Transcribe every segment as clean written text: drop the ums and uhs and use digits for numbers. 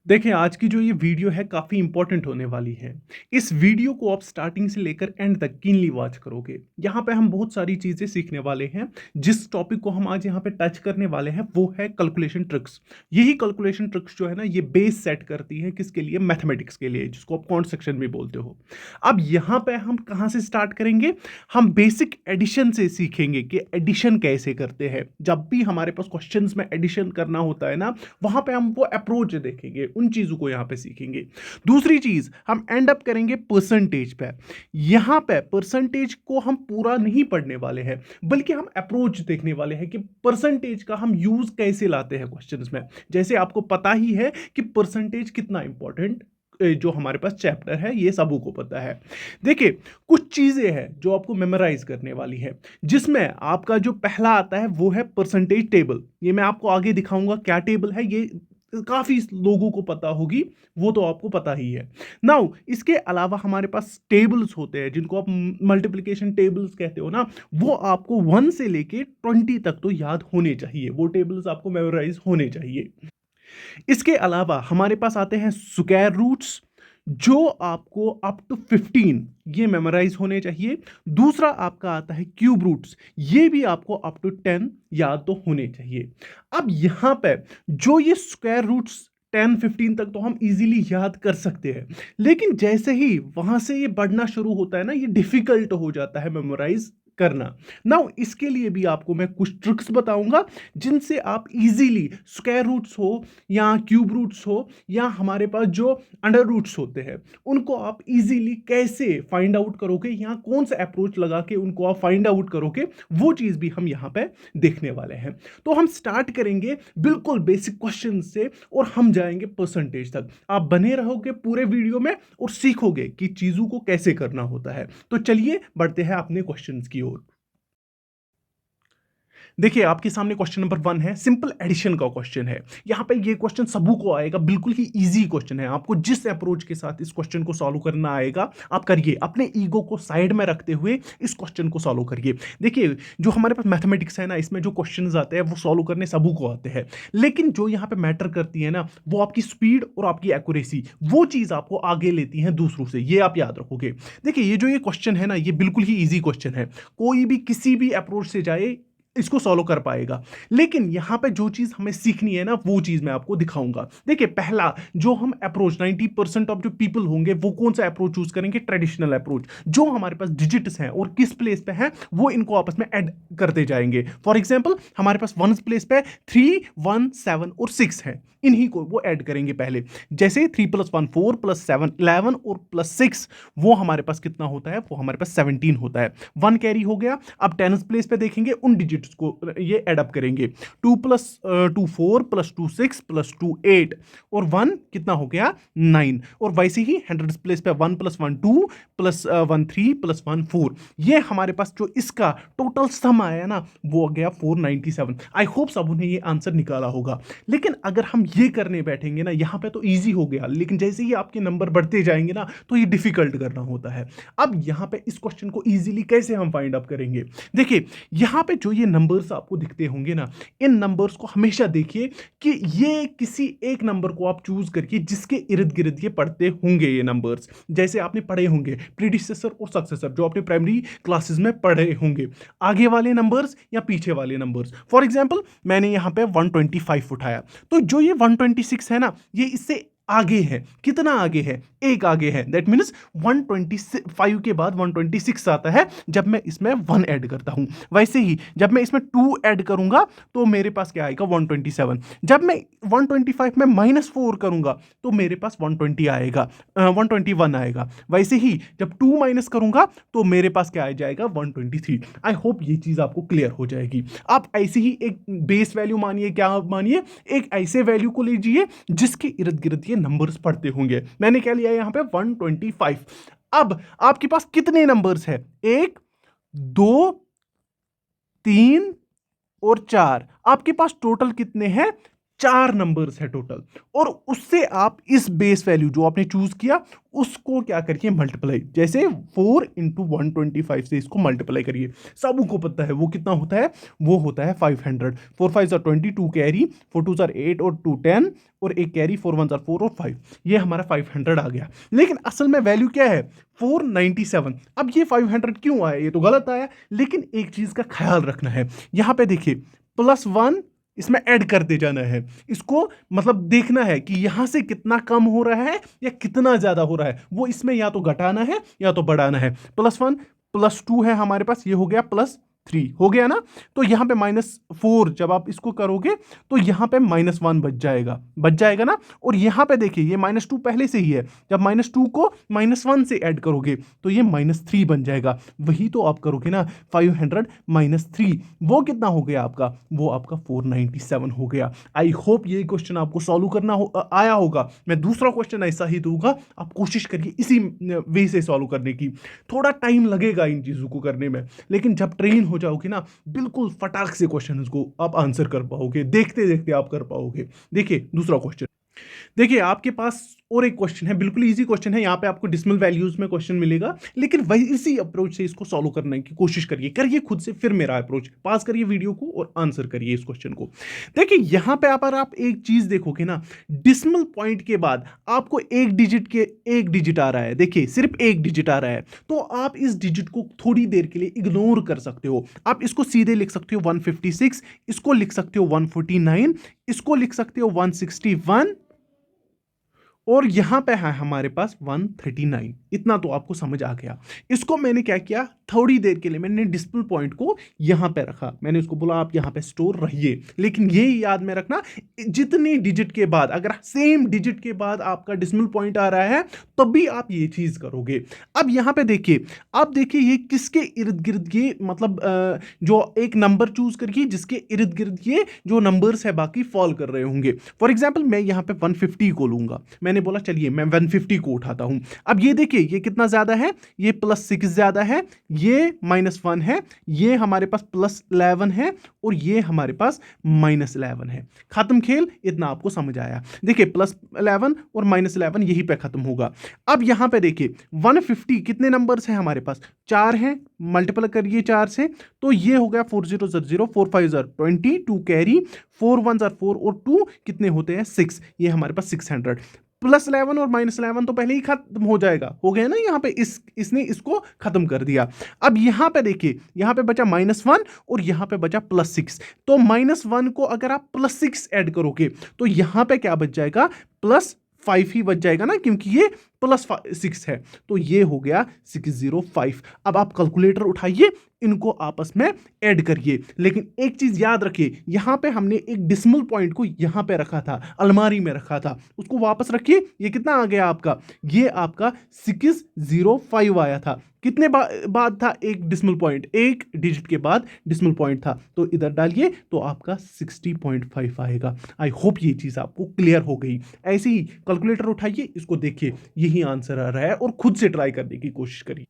देखिए, आज की जो ये वीडियो है काफ़ी इंपॉर्टेंट होने वाली है। इस वीडियो को आप स्टार्टिंग से लेकर एंड तक कीनली वॉच करोगे। यहाँ पे हम बहुत सारी चीज़ें सीखने वाले हैं। जिस टॉपिक को हम आज यहाँ पे टच करने वाले हैं वो है कैलकुलेशन ट्रिक्स। यही कैलकुलेशन ट्रिक्स जो है ना ये बेस सेट करती है किसके लिए? मैथमेटिक्स के लिए, जिसको आप कॉन्ट सेक्शन भी बोलते हो। अब यहाँ पे हम कहाँ से स्टार्ट करेंगे? हम बेसिक एडिशन से सीखेंगे कि एडिशन कैसे करते हैं। जब भी हमारे पास क्वेश्चंस में एडिशन करना होता है ना, वहां पे हम वो अप्रोच देखेंगे, उन चीजों को यहां पे सीखेंगे। दूसरी चीज हम एंड अप करेंगे परसेंटेज पे। यहां पे परसेंटेज को हम पूरा नहीं पढ़ने वाले हैं, बल्कि हम अप्रोच देखने वाले हैं कि परसेंटेज का हम यूज कैसे लाते हैं क्वेश्चंस में। जैसे आपको पता ही है कि परसेंटेज कितना इंपॉर्टेंट जो हमारे पास चैप्टर है, ये सबों को पता है। देखिए, कुछ चीजें हैं जो आपको मेमोराइज करने वाली है, जिसमें आपका जो पहला आता है वो है परसेंटेज टेबल। ये मैं आपको आगे दिखाऊंगा क्या टेबल है, ये काफी लोगों को पता होगी, वो तो आपको पता ही है। नाउ इसके अलावा हमारे पास टेबल्स होते हैं जिनको आप मल्टीप्लिकेशन टेबल्स कहते हो ना, वो आपको 1 से लेके 20 तक तो याद होने चाहिए, वो टेबल्स आपको मेमोराइज होने चाहिए। इसके अलावा हमारे पास आते हैं स्क्वायर रूट्स, जो आपको अप टू 15 ये मेमोराइज होने चाहिए। दूसरा आपका आता है क्यूब रूट्स, ये भी आपको अप टू 10 याद तो होने चाहिए। अब यहां पे जो ये स्क्वायर रूट्स 10 15 तक तो हम इजीली याद कर सकते हैं, लेकिन जैसे ही वहां से ये बढ़ना शुरू होता है ना, ये डिफिकल्ट हो जाता है मेमोराइज करना। नाउ इसके लिए भी आपको मैं कुछ ट्रिक्स बताऊंगा, जिनसे आप इजीली स्क्वायर रूट्स हो या क्यूब रूट्स हो या हमारे पास जो अंडर रूट्स होते हैं, उनको आप इजीली कैसे फाइंड आउट करोगे, यहाँ कौन सा अप्रोच लगा के उनको आप फाइंड आउट करोगे, वो चीज भी हम यहाँ पे देखने वाले हैं। तो हम स्टार्ट करेंगे बिल्कुल बेसिक क्वेश्चन से और हम जाएंगे परसेंटेज तक। आप बने रहोगे पूरे वीडियो में और सीखोगे कि चीजों को कैसे करना होता है। तो चलिए बढ़ते हैं अपने क्वेश्चंस की ओर। देखिए, आपके सामने क्वेश्चन नंबर 1 है, सिंपल एडिशन का क्वेश्चन है। यहां पे ये क्वेश्चन सबू को आएगा, बिल्कुल ही इजी क्वेश्चन है। आपको जिस अप्रोच के साथ इस क्वेश्चन को सॉल्व करना आएगा, आप करिए, अपने ईगो को साइड में रखते हुए इस क्वेश्चन को सॉल्व करिए। देखिए, जो हमारे पास मैथमेटिक्स है ना, इसमें जो क्वेश्चन आते हैं वो सॉल्व करने सबू को आते हैं, लेकिन जो यहाँ पे मैटर करती है ना, वो आपकी स्पीड और आपकी एक्यूरेसी, वो चीज आपको आगे लेती है दूसरों से, ये आप याद रखोगे। देखिए, ये जो ये क्वेश्चन है ना, ये बिल्कुल ही इजी क्वेश्चन है। कोई भी किसी भी अप्रोच से जाए इसको सॉल्व कर पाएगा। लेकिन यहां पे जो चीज हमें सीखनी है ना, वो चीज मैं आपको दिखाऊंगा। देखिए, पहला जो हम अप्रोच 90% ऑफ जो पीपल होंगे वो कौन सा अप्रोच चूज करेंगे? Traditional approach. जो हमारे पास डिजिट्स हैं और किस प्लेस पे हैं, वो इनको आपस में ऐड करते जाएंगे। फॉर एग्जाम्पल, हमारे पास वन प्लेस पे 3 1 7 और 6 है, इन्हीं को वो ऐड करेंगे पहले। जैसे 3 + 1 4 + 7 11 और +6, वो हमारे पास कितना होता है? वो हमारे पास 17 होता है। 1 कैरी हो गया। अब 10 प्लेस पे देखेंगे, उन डिजिट्स को ये एड अप करेंगे। 2 + 2 4 + 2 6 + 2 8 और 1 कितना हो गया? 9। और वैसे ही 100 प्लेस पे 1 + 1 2 + 1 3 + 1 4। ये हमारे पास जो इसका टोटल सम आया ना, वो हो गया 497। आई होप सब ने ये आंसर निकाला होगा। लेकिन अगर हम ये करने बैठेंगे ना, यहां पे तो इजी हो गया, लेकिन जैसे ही आपके नंबर बढ़ते जाएंगे ना, तो ये डिफिकल्ट करना होता है। अब यहां पे इस क्वेश्चन को इजीली कैसे हम फाइंड आउट करेंगे? देखिए, यहां पे जो ये नंबर्स आपको दिखते होंगे ना, इन नंबर्स को हमेशा देखिए कि ये किसी एक नंबर को आप चूज करके जिसके इर्द गिर्द ये पढ़ते होंगे। ये नंबर्स जैसे आपने पढ़े होंगे प्रीडिसेसर और सक्सेसर, जो आपने प्राइमरी क्लासेस में पढ़े होंगे, आगे वाले नंबर्स या पीछे वाले नंबर्स। फॉर एग्जाम्पल, मैंने यहां पे 125 उठाया, तो जो ये 126 है ना, ये इससे आगे है। कितना आगे है? एक आगे है। दैट मीन्स 125 के बाद 126 आता है जब मैं इसमें 1 ऐड करता हूं। वैसे ही जब मैं इसमें 2 ऐड करूंगा तो मेरे पास क्या आएगा? 127। जब मैं 125 में -4 करूंगा तो मेरे पास 120 आएगा, 121 आएगा। वैसे ही जब 2 माइनस करूंगा तो मेरे पास क्या आ जाएगा? 123। आई होप ये चीज आपको क्लियर हो जाएगी। आप ऐसे ही एक बेस वैल्यू मानिए, क्या मानिए, एक ऐसे वैल्यू को लीजिए जिसके इर्द गिर्द ये नंबर्स पढ़ते होंगे। मैंने क्या लिया यहां पे? 125। अब आपके पास कितने नंबर्स है? 1 2 3 और 4। आपके पास टोटल कितने हैं? 4 नंबर्स है टोटल, और उससे आप इस बेस वैल्यू जो आपने चूज किया उसको क्या करिए, मल्टीप्लाई। जैसे 4 इंटू 125 से इसको मल्टीप्लाई करिए। सबको पता है वो कितना होता है, वो होता है 500। 4 5 22 कैरी, 4 2 8 और 2 10 और एक कैरी, 4 1 4 और 5, ये हमारा 500 आ गया। लेकिन असल में वैल्यू क्या है, 497। अब ये 500 क्यों आया, ये तो गलत आया। लेकिन एक चीज का ख्याल रखना है, यहां पे देखिए +1 इसमें ऐड करते जाना है। इसको मतलब देखना है कि यहां से कितना कम हो रहा है या कितना ज्यादा हो रहा है, वो इसमें या तो घटाना है या तो बढ़ाना है। +1 +2 है हमारे पास, ये हो गया +3 हो गया ना। तो यहां पे -4 जब आप इसको करोगे तो यहां पे -1 बच जाएगा ना। और यहां पे देखिए ये -2 पहले से ही है, जब -2 को -1 से ऐड करोगे तो ये -3 बन जाएगा। वही तो आप करोगे ना, 500 -3 वो कितना हो गया आपका, वो आपका 497 हो गया। आई होप ये क्वेश्चन आपको सॉल्व करना आया होगा। मैं दूसरा क्वेश्चन ऐसा ही दूंगा, आप कोशिश करिए इसी वे से सॉल्व करने की। थोड़ा टाइम लगेगा इन चीजों को करने में, लेकिन जब ट्रेन हो जाओगे ना, बिल्कुल फटाक से क्वेश्चन को आप आंसर कर पाओगे, देखते देखते आप कर पाओगे। देखिए दूसरा क्वेश्चन, देखिए आपके पास और एक क्वेश्चन है, बिल्कुल इजी क्वेश्चन है। यहाँ पे आपको डिसिमल वैल्यूज में क्वेश्चन मिलेगा, लेकिन वही इसी अप्रोच से इसको सॉल्व करने की कोशिश करिए खुद से। फिर मेरा अप्रोच पास करिए वीडियो को और आंसर करिए इस क्वेश्चन को। देखिए यहाँ पे आप एक चीज देखोगे ना, डिसिमल पॉइंट के बाद आपको एक डिजिट आ रहा है। देखिए सिर्फ एक डिजिट आ रहा है, तो आप इस डिजिट को थोड़ी देर के लिए इग्नोर कर सकते हो। आप इसको सीधे लिख सकते हो 156, इसको लिख सकते हो 149, इसको लिख सकते हो 161, और यहां पे है हमारे पास 139। इतना तो आपको समझ आ गया। इसको मैंने क्या किया, थोड़ी देर के लिए मैंने डिसिमल पॉइंट को यहां पे रखा। मैंने उसको बोला आप यहां पे स्टोर रहिए, लेकिन ये याद में रखना, जितनी डिजिट के बाद, अगर सेम डिजिट के बाद आपका डिसिमल पॉइंट आ रहा है तब भी आप ये चीज करोगे। अब यहां पे देखिए, आप देखिए ये किसके इर्द गिर्द, ये मतलब जो एक नंबर चूज करिए जिसके इर्द गिर्द ये जो नंबर्स है बाकी फॉल कर रहे होंगे। फॉर एग्जाम्पल मैं यहां पे 150 को लूंगा, मैंने बोला चलिए मैं 150 को उठाता हूं। अब ये देखिए ये कितना ज्यादा है, ये +6 ज्यादा है, ये -1 है, ये हमारे पास +11 है, और ये हमारे पास -11 है। खत्म खेल, इतना आपको समझ आया। देखिए +11 और -11 यहीं पे खत्म होगा। अब यहां पे देखिए 150 कितने नंबर्स हैं हमारे पास, 4 हैं, मल्टीपल करिए 4 से, तो ये हो गया 4 0 0, 4 5 20, 2 कैरी, 4 1 4 और 2 कितने होते हैं 6, ये हमारे पास 600। +11 और -11 तो पहले ही खत्म हो जाएगा, हो गया ना। यहाँ पे इसने इसको खत्म कर दिया। अब यहाँ पे देखिए, यहाँ पे बचा -1 और यहाँ पे बचा +6। तो -1 को अगर आप +6 ऐड करोगे तो यहाँ पे क्या बच जाएगा, +5 ही बच जाएगा ना, क्योंकि ये +6 है। तो ये हो गया 605। अब आप कैलकुलेटर उठाइए, इनको आपस में ऐड करिए। लेकिन एक चीज याद रखिए, यहां पे हमने एक डिसिमल पॉइंट को यहां पे रखा था, अलमारी में रखा था, उसको वापस रखिए। ये कितना आ गया आपका, ये आपका 605 आया था। कितने बाद था एक डिसिमल पॉइंट, एक डिजिट के बाद डिसिमल पॉइंट था, तो इधर डालिए तो आपका 60.5 आएगा। आई होप ये चीज आपको क्लियर हो गई। ऐसे ही कैलकुलेटर उठाइए, इसको देखिए, यही आंसर आ रहा है, और खुद से ट्राई करने की कोशिश करिए।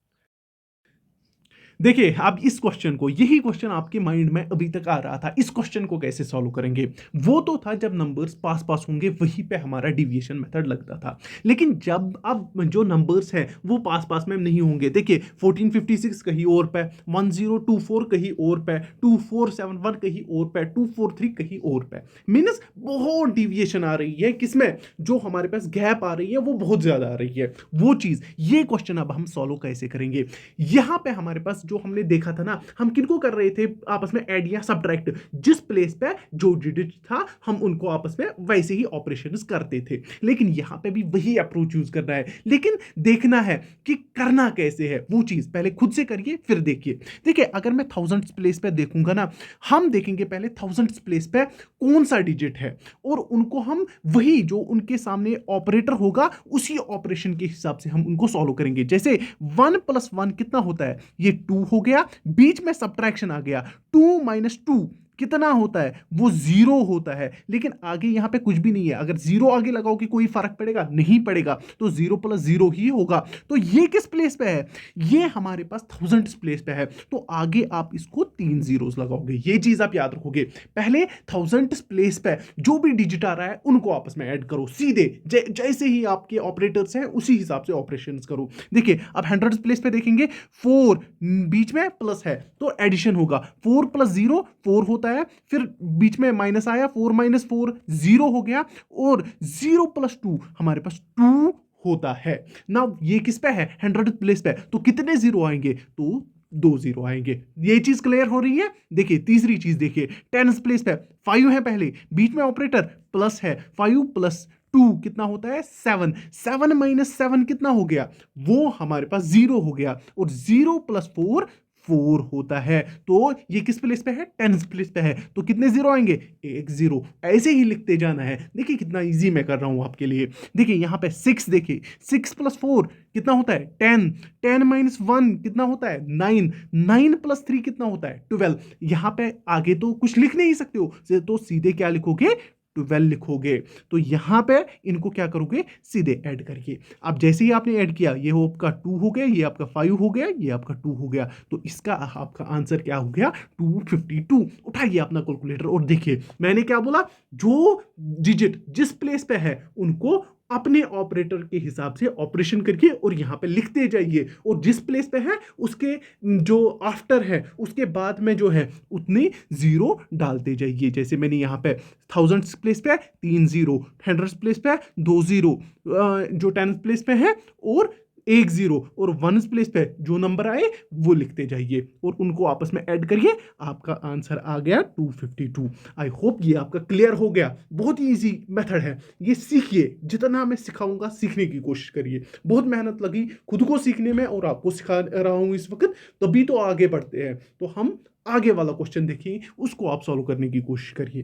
देखिए आप इस क्वेश्चन को, यही क्वेश्चन आपके माइंड में अभी तक आ रहा था, इस क्वेश्चन को कैसे सॉल्व करेंगे। वो तो था जब नंबर्स पास पास होंगे वहीं पे हमारा डिविएशन मेथड लगता था। लेकिन जब अब जो नंबर्स हैं वो पास पास में नहीं होंगे, देखिए 1456 कहीं और पे, 1024 कहीं और पे, 2471 कहीं और पे, 243 कहीं और पे, मीन्स बहुत डिविएशन आ रही है। किसमें, जो हमारे पास गैप आ रही है वो बहुत ज्यादा आ रही है। वो चीज, ये क्वेश्चन अब हम सॉल्व कैसे करेंगे। यहां पे हमारे पास जो हमने देखा था ना, हम किनको कर रहे थे आपस में ऐड या सब्ट्रैक्ट, जिस प्लेस पे जो डिजिट था हम उनको आपस में वैसे ही ऑपरेशंस करते थे। लेकिन यहां पे भी वही अप्रोच यूज करना है, लेकिन देखना है कि करना कैसे है। वो चीज पहले खुद से करिए फिर देखिए। देखिए अगर मैं थाउजेंड्स प्लेस पे देखूंगा ना, हम देखेंगे पहले थाउजेंड्स प्लेस पे कौन सा डिजिट है, और उनको हम वही जो उनके सामने ऑपरेटर होगा उसी ऑपरेशन के हिसाब से हम उनको सॉल्व करेंगे। जैसे 1 + 1 कितना होता है, ये 2 हो गया, बीच में सब्ट्रैक्शन आ गया, 2 - 2 कितना होता है, वो 0 होता है। लेकिन आगे यहाँ पे कुछ भी नहीं है, अगर 0 आगे लगाओगे कोई फर्क पड़ेगा नहीं पड़ेगा, तो 0 + 0 ही होगा। तो ये किस प्लेस पे है, ये हमारे पास थाउजेंड्स प्लेस पे है, तो आगे आप इसको 3 जीरोस लगाओगे। ये चीज आप याद रखोगे, पहले थाउजेंड्स प्लेस पे जो भी डिजिट आ रहा है उनको आपस में ऐड करो सीधे, जैसे ही आपके ऑपरेटर्स हैं उसी हिसाब से ऑपरेशंस करो। देखिए अब हंड्रेड्स प्लेस पे देखेंगे, 4 बीच में प्लस है तो एडिशन होगा, 4 + 0 4 होता है, फिर बीच में माइनस आया, 4 - 4 0 हो गया, और 0 + 2 हमारे पास 2 होता है ना। ये किस पे है, 100 प्लेस पे, तो कितने जीरो आएंगे, तो 2 जीरो आएंगे। ये चीज क्लियर हो रही है। देखिए तीसरी चीज देखिए, 10 प्लेस पे 5 है, पहले बीच में ऑपरेटर प्लस है, 5 + 2 कितना होता है, 7, 7 - 7 कितना हो गया, वो हमारे पास 0 हो गया, और 0 + 4 4 होता है। तो ये किस प्लेस पे है, 10 प्लेस पे है, तो कितने जीरो आएंगे, 1 जीरो। ऐसे ही लिखते जाना है। देखिए कितना इजी मैं कर रहा हूं आपके लिए। देखिए यहां पे 6, देखिए 6 + 4 कितना होता है, 10, 10 - 1 कितना होता है, 9, 9 + 3 कितना होता है, 12। यहां पे आगे तो कुछ लिख नहीं सकते हो, तो सीधे क्या लिखोगे, 12 लिखोगे। तो यहां पे इनको क्या करोगे, सीधे ऐड करिए। अब जैसे ही आपने ऐड किया, ये आपका 2 हो गया, ये आपका 5 हो गया, ये आपका 2 हो गया, तो इसका आपका आंसर क्या हो गया, 252। उठाइए अपना कैलकुलेटर और देखिए मैंने क्या बोला, जो डिजिट जिस प्लेस पे है उनको अपने ऑपरेटर के हिसाब से ऑपरेशन करके और यहां पे लिखते जाइए, और जिस प्लेस पे है उसके जो आफ्टर है उसके बाद में जो है उतने जीरो डालते जाइए। जैसे मैंने यहां पे थाउजेंड्स प्लेस पे 3 जीरो, हंड्रेड्स प्लेस पे 2 जीरो, जो टेंथ प्लेस पे है और 1 जीरो, और वंस प्लेस पे जो नंबर आए वो लिखते जाइए और उनको आपस में ऐड करिए। आपका आंसर आ गया 252। आई होप ये आपका क्लियर हो गया। बहुत ही इजी मेथड है, ये सीखिए, जितना मैं सिखाऊंगा सीखने की कोशिश करिए। बहुत मेहनत लगी खुद को सीखने में और आपको सिखा रहा हूं इस वक्त, तभी तो आगे बढ़ते हैं। तो हम आगे वाला क्वेश्चन देखिए, उसको आप सॉल्व करने की कोशिश करिए।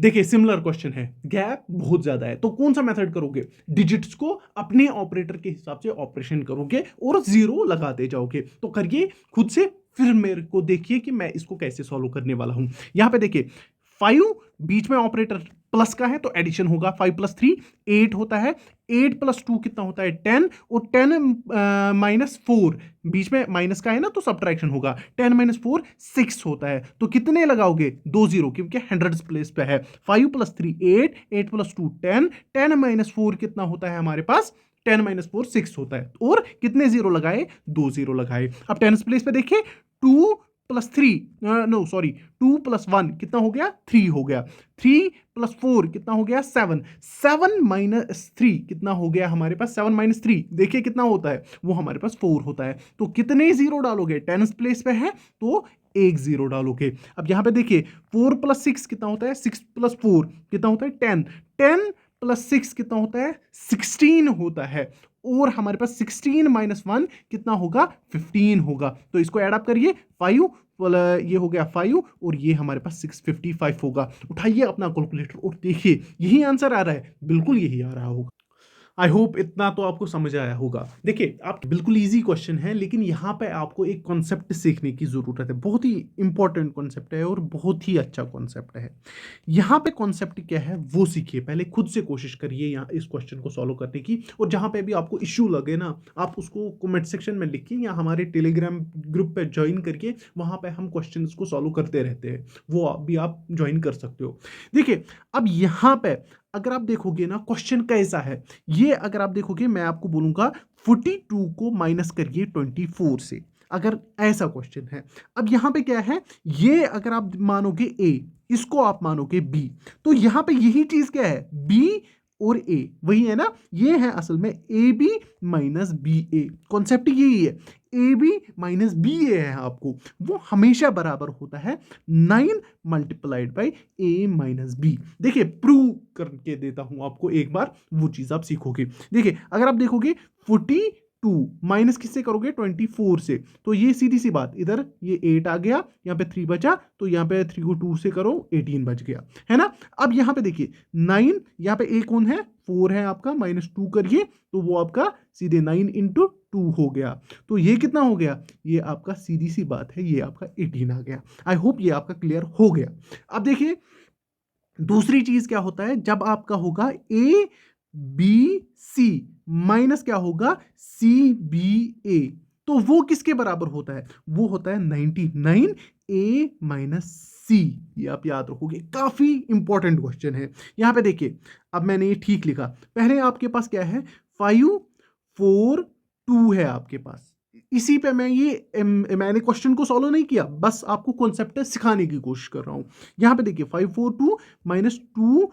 देखिए सिमिलर क्वेश्चन है, गैप बहुत ज्यादा है, तो कौन सा मेथड करोगे, डिजिट्स को अपने ऑपरेटर के हिसाब से ऑपरेशन करोगे और जीरो लगाते जाओगे। तो करिए खुद से, फिर मेरे को देखिए कि मैं इसको कैसे सॉल्व करने वाला हूं। यहां पे देखिए 5 बीच में ऑपरेटर प्लस का है तो एडिशन होगा, 5 + 3 8 होता है, 8 + 2 कितना होता है, 10, और 10 - 4 बीच में माइनस का है ना तो सब्ट्रैक्शन होगा, 10 - 4 6 होता है। तो कितने लगाओगे, 2 जीरो, क्योंकि 100 प्लेस पे है। 5 + 3 8, 8 + 2 10, 10 - 4 कितना होता है हमारे पास, 10 - 4 6 होता है, और कितने जीरो लगाए, 2 जीरो लगाए। अब 10 प्लेस पे देखिए 2 + 3, नो सॉरी 2 + 1 कितना हो गया, 3 हो गया, 3 + 4 कितना हो गया, 7, 7 - 3 कितना हो गया हमारे पास, 7 - 3 देखिए कितना होता है, वो हमारे पास 4 होता है। तो कितने जीरो डालोगे, 10 प्लेस पे है तो 1 जीरो डालोगे। अब यहां पे देखिए 4 + 6 कितना होता है, 6 + 4 कितना होता है, 10, 10 + 6 कितना होता है, 16 होता है, और हमारे पास 16 - 1 कितना होगा, 15 होगा। तो इसको ऐड अप करिए, 5 ये हो गया 5, और ये हमारे पास 655 होगा। उठाइए अपना कैलकुलेटर और देखिए यही आंसर आ रहा है, बिल्कुल यही आ रहा होगा। आई होप इतना तो आपको समझ आया होगा। देखिए आप बिल्कुल इजी क्वेश्चन है, लेकिन यहाँ पे आपको एक कॉन्सेप्ट सीखने की जरूरत है। बहुत ही इंपॉर्टेंट कॉन्सेप्ट है और बहुत ही अच्छा कॉन्सेप्ट है। यहाँ पे कॉन्सेप्ट क्या है वो सीखिए, पहले खुद से कोशिश करिए यहाँ इस क्वेश्चन को सॉल्व करने की, और जहाँ पे भी आपको इश्यू लगे ना, आप उसको कमेंट सेक्शन में लिखिए या हमारे टेलीग्राम ग्रुप पे ज्वाइन करके, वहाँ पे हम क्वेश्चन को सॉल्व करते रहते हैं, वो भी आप ज्वाइन कर सकते हो। देखिए अब यहाँ पे अगर आप देखोगे ना क्वेश्चन कैसा है, ये अगर आप देखोगे मैं आपको बोलूंगा 42 को माइनस करिए 24 से, अगर ऐसा क्वेश्चन है। अब यहां पे क्या है, ये अगर आप मानोगे ए, इसको आप मानोगे बी, तो यहां पे यही चीज क्या है, बी और ए वही है ना, ये है असल में A B minus B A, concept यही है। A B minus B A है आपको, वो हमेशा बराबर होता है 9 × ए माइनस बी। देखिए प्रूव करके देता हूं आपको एक बार, वो चीज आप सीखोगे। देखिए अगर आप देखोगे 42 माइनस किससे करोगे, 24 से, तो ये सीधी सी बात, इधर ये 8 आ गया, यहाँ पे 3 बचा, तो यहाँ पे 3 को 2 से करो 18 बच गया, है ना। अब यहाँ पे देखिए 9, यहाँ पे ए कौन है, 4 है आपका, -2 करिए तो वो आपका सीधे 9 × 2 हो गया। तो ये कितना हो गया? ये आपका सीधी सी बात है, ये आपका 18 आ गया। आई होप ये आपका क्लियर हो गया। अब देखिए दूसरी चीज क्या होता है, जब आपका होगा ए बी सी माइनस क्या होगा सी बी ए, तो वो किसके बराबर होता है? वो होता है 99 ए माइनस सी। ये आप याद रखोगे, काफी इंपॉर्टेंट क्वेश्चन है। यहां पे देखिए, अब मैंने ये ठीक लिखा। पहले आपके पास क्या है? 5 4 2 है आपके पास। इसी पे मैं मैंने क्वेश्चन को सॉल्व नहीं किया, बस आपको कॉन्सेप्ट सिखाने की कोशिश कर रहा हूं। यहां पे देखिए 5 4 2 माइनस 2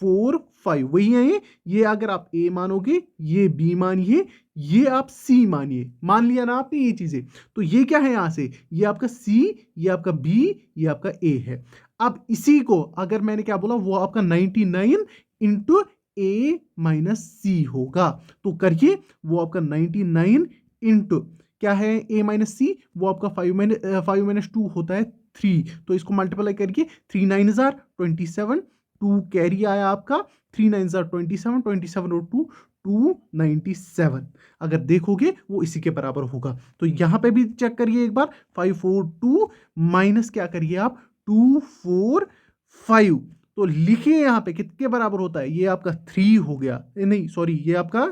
4 5 वही है ये अगर आप ए मानोगे, ये बी मानिए, ये आप सी मानिए। मान लिया ना आपने ये चीजें, तो ये क्या है यहां से? ये आपका सी, ये आपका बी, ये आपका ए है। अब इसी को अगर मैंने क्या बोला, वो आपका 99 इंटू ए माइनस सी होगा। तो करिए, वो आपका 99 इंटू क्या है ए माइनस सी, वो आपका 5 माइनस 2 होता है 3। तो इसको मल्टीप्लाई करिए, 3 9 27, 2 कैरी आया आपका, 3 9 27, 27 और 2 297। अगर देखोगे वो इसी के बराबर होगा। तो यहां पे भी चेक करिए एक बार, 5 4 2 माइनस क्या करिए आप 2 4 5, तो लिखिए यहां पे कितने बराबर होता है? ये आपका 3 हो गया, नहीं सॉरी, ये आपका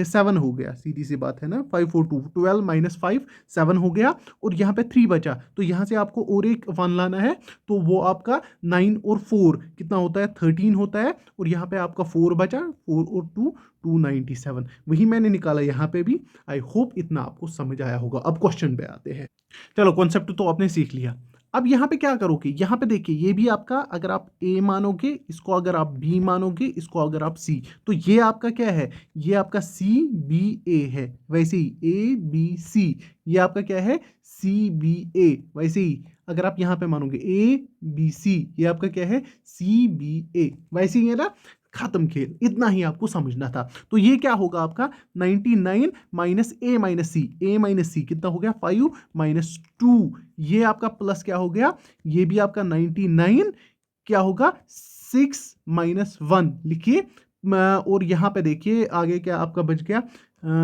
7 हो गया। सीधी सी बात है ना, 5 4 2 12 माइनस 5 7 हो गया, और यहाँ पे 3 बचा, तो यहाँ से आपको और एक 1 लाना है, तो वो आपका 9 और 4 कितना होता है? 13 होता है, और यहाँ पे आपका 4 बचा, 4 और 2 297, वही मैंने निकाला यहाँ पे भी। आई होप इतना आपको समझ आया होगा। अब क्वेश्चन पे आते हैं। चलो, कॉन्सेप्ट तो आपने सीख लिया। अब यहाँ पे क्या करोगे? यहाँ पे देखिए, ये भी आपका, अगर आप ए मानोगे, इसको अगर आप बी मानोगे, इसको अगर आप सी, तो ये आपका क्या है? ये आपका सी बी ए है। वैसे ही ए बी सी, ये आपका क्या है? सी बी ए। वैसे ही अगर आप यहाँ पे मानोगे ए बी सी, ये आपका क्या है? सी बी ए। वैसे ही है ना, खत्म खेल। इतना ही आपको समझना था। तो ये क्या होगा आपका? 99 माइनस ए माइनस सी, ए माइनस सी कितना हो गया? 5 माइनस 2, ये आपका प्लस क्या हो गया? ये भी आपका 99 क्या होगा? 6 माइनस 1 लिखिए। और यहां पे देखिए आगे क्या आपका बच गया,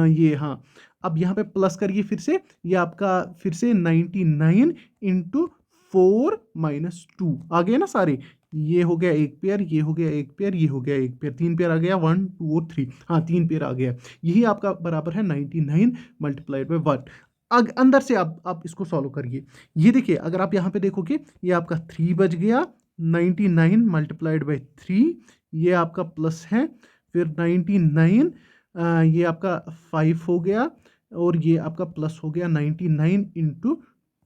ये हाँ। अब यहां पे प्लस करिए फिर से, ये आपका फिर से 99 इंटू 4 माइनस 2 आ गए ना सारे। ये हो गया एक पेयर, ये हो गया एक पेयर, ये हो गया एक पेयर, 3 पेयर आ गया, 1 2 और 3, हाँ 3 पेयर आ गया। यही आपका बराबर है 99 मल्टीप्लाइड बाय 1। अंदर से आप इसको सॉल्व करिए। ये देखिए, अगर आप यहाँ पे देखोगे, ये आपका 3 बच गया, 99 मल्टीप्लाइड बाय 3, ये आपका प्लस है, फिर 99 ये आपका 5 हो गया, और ये आपका प्लस हो गया 99 इंटू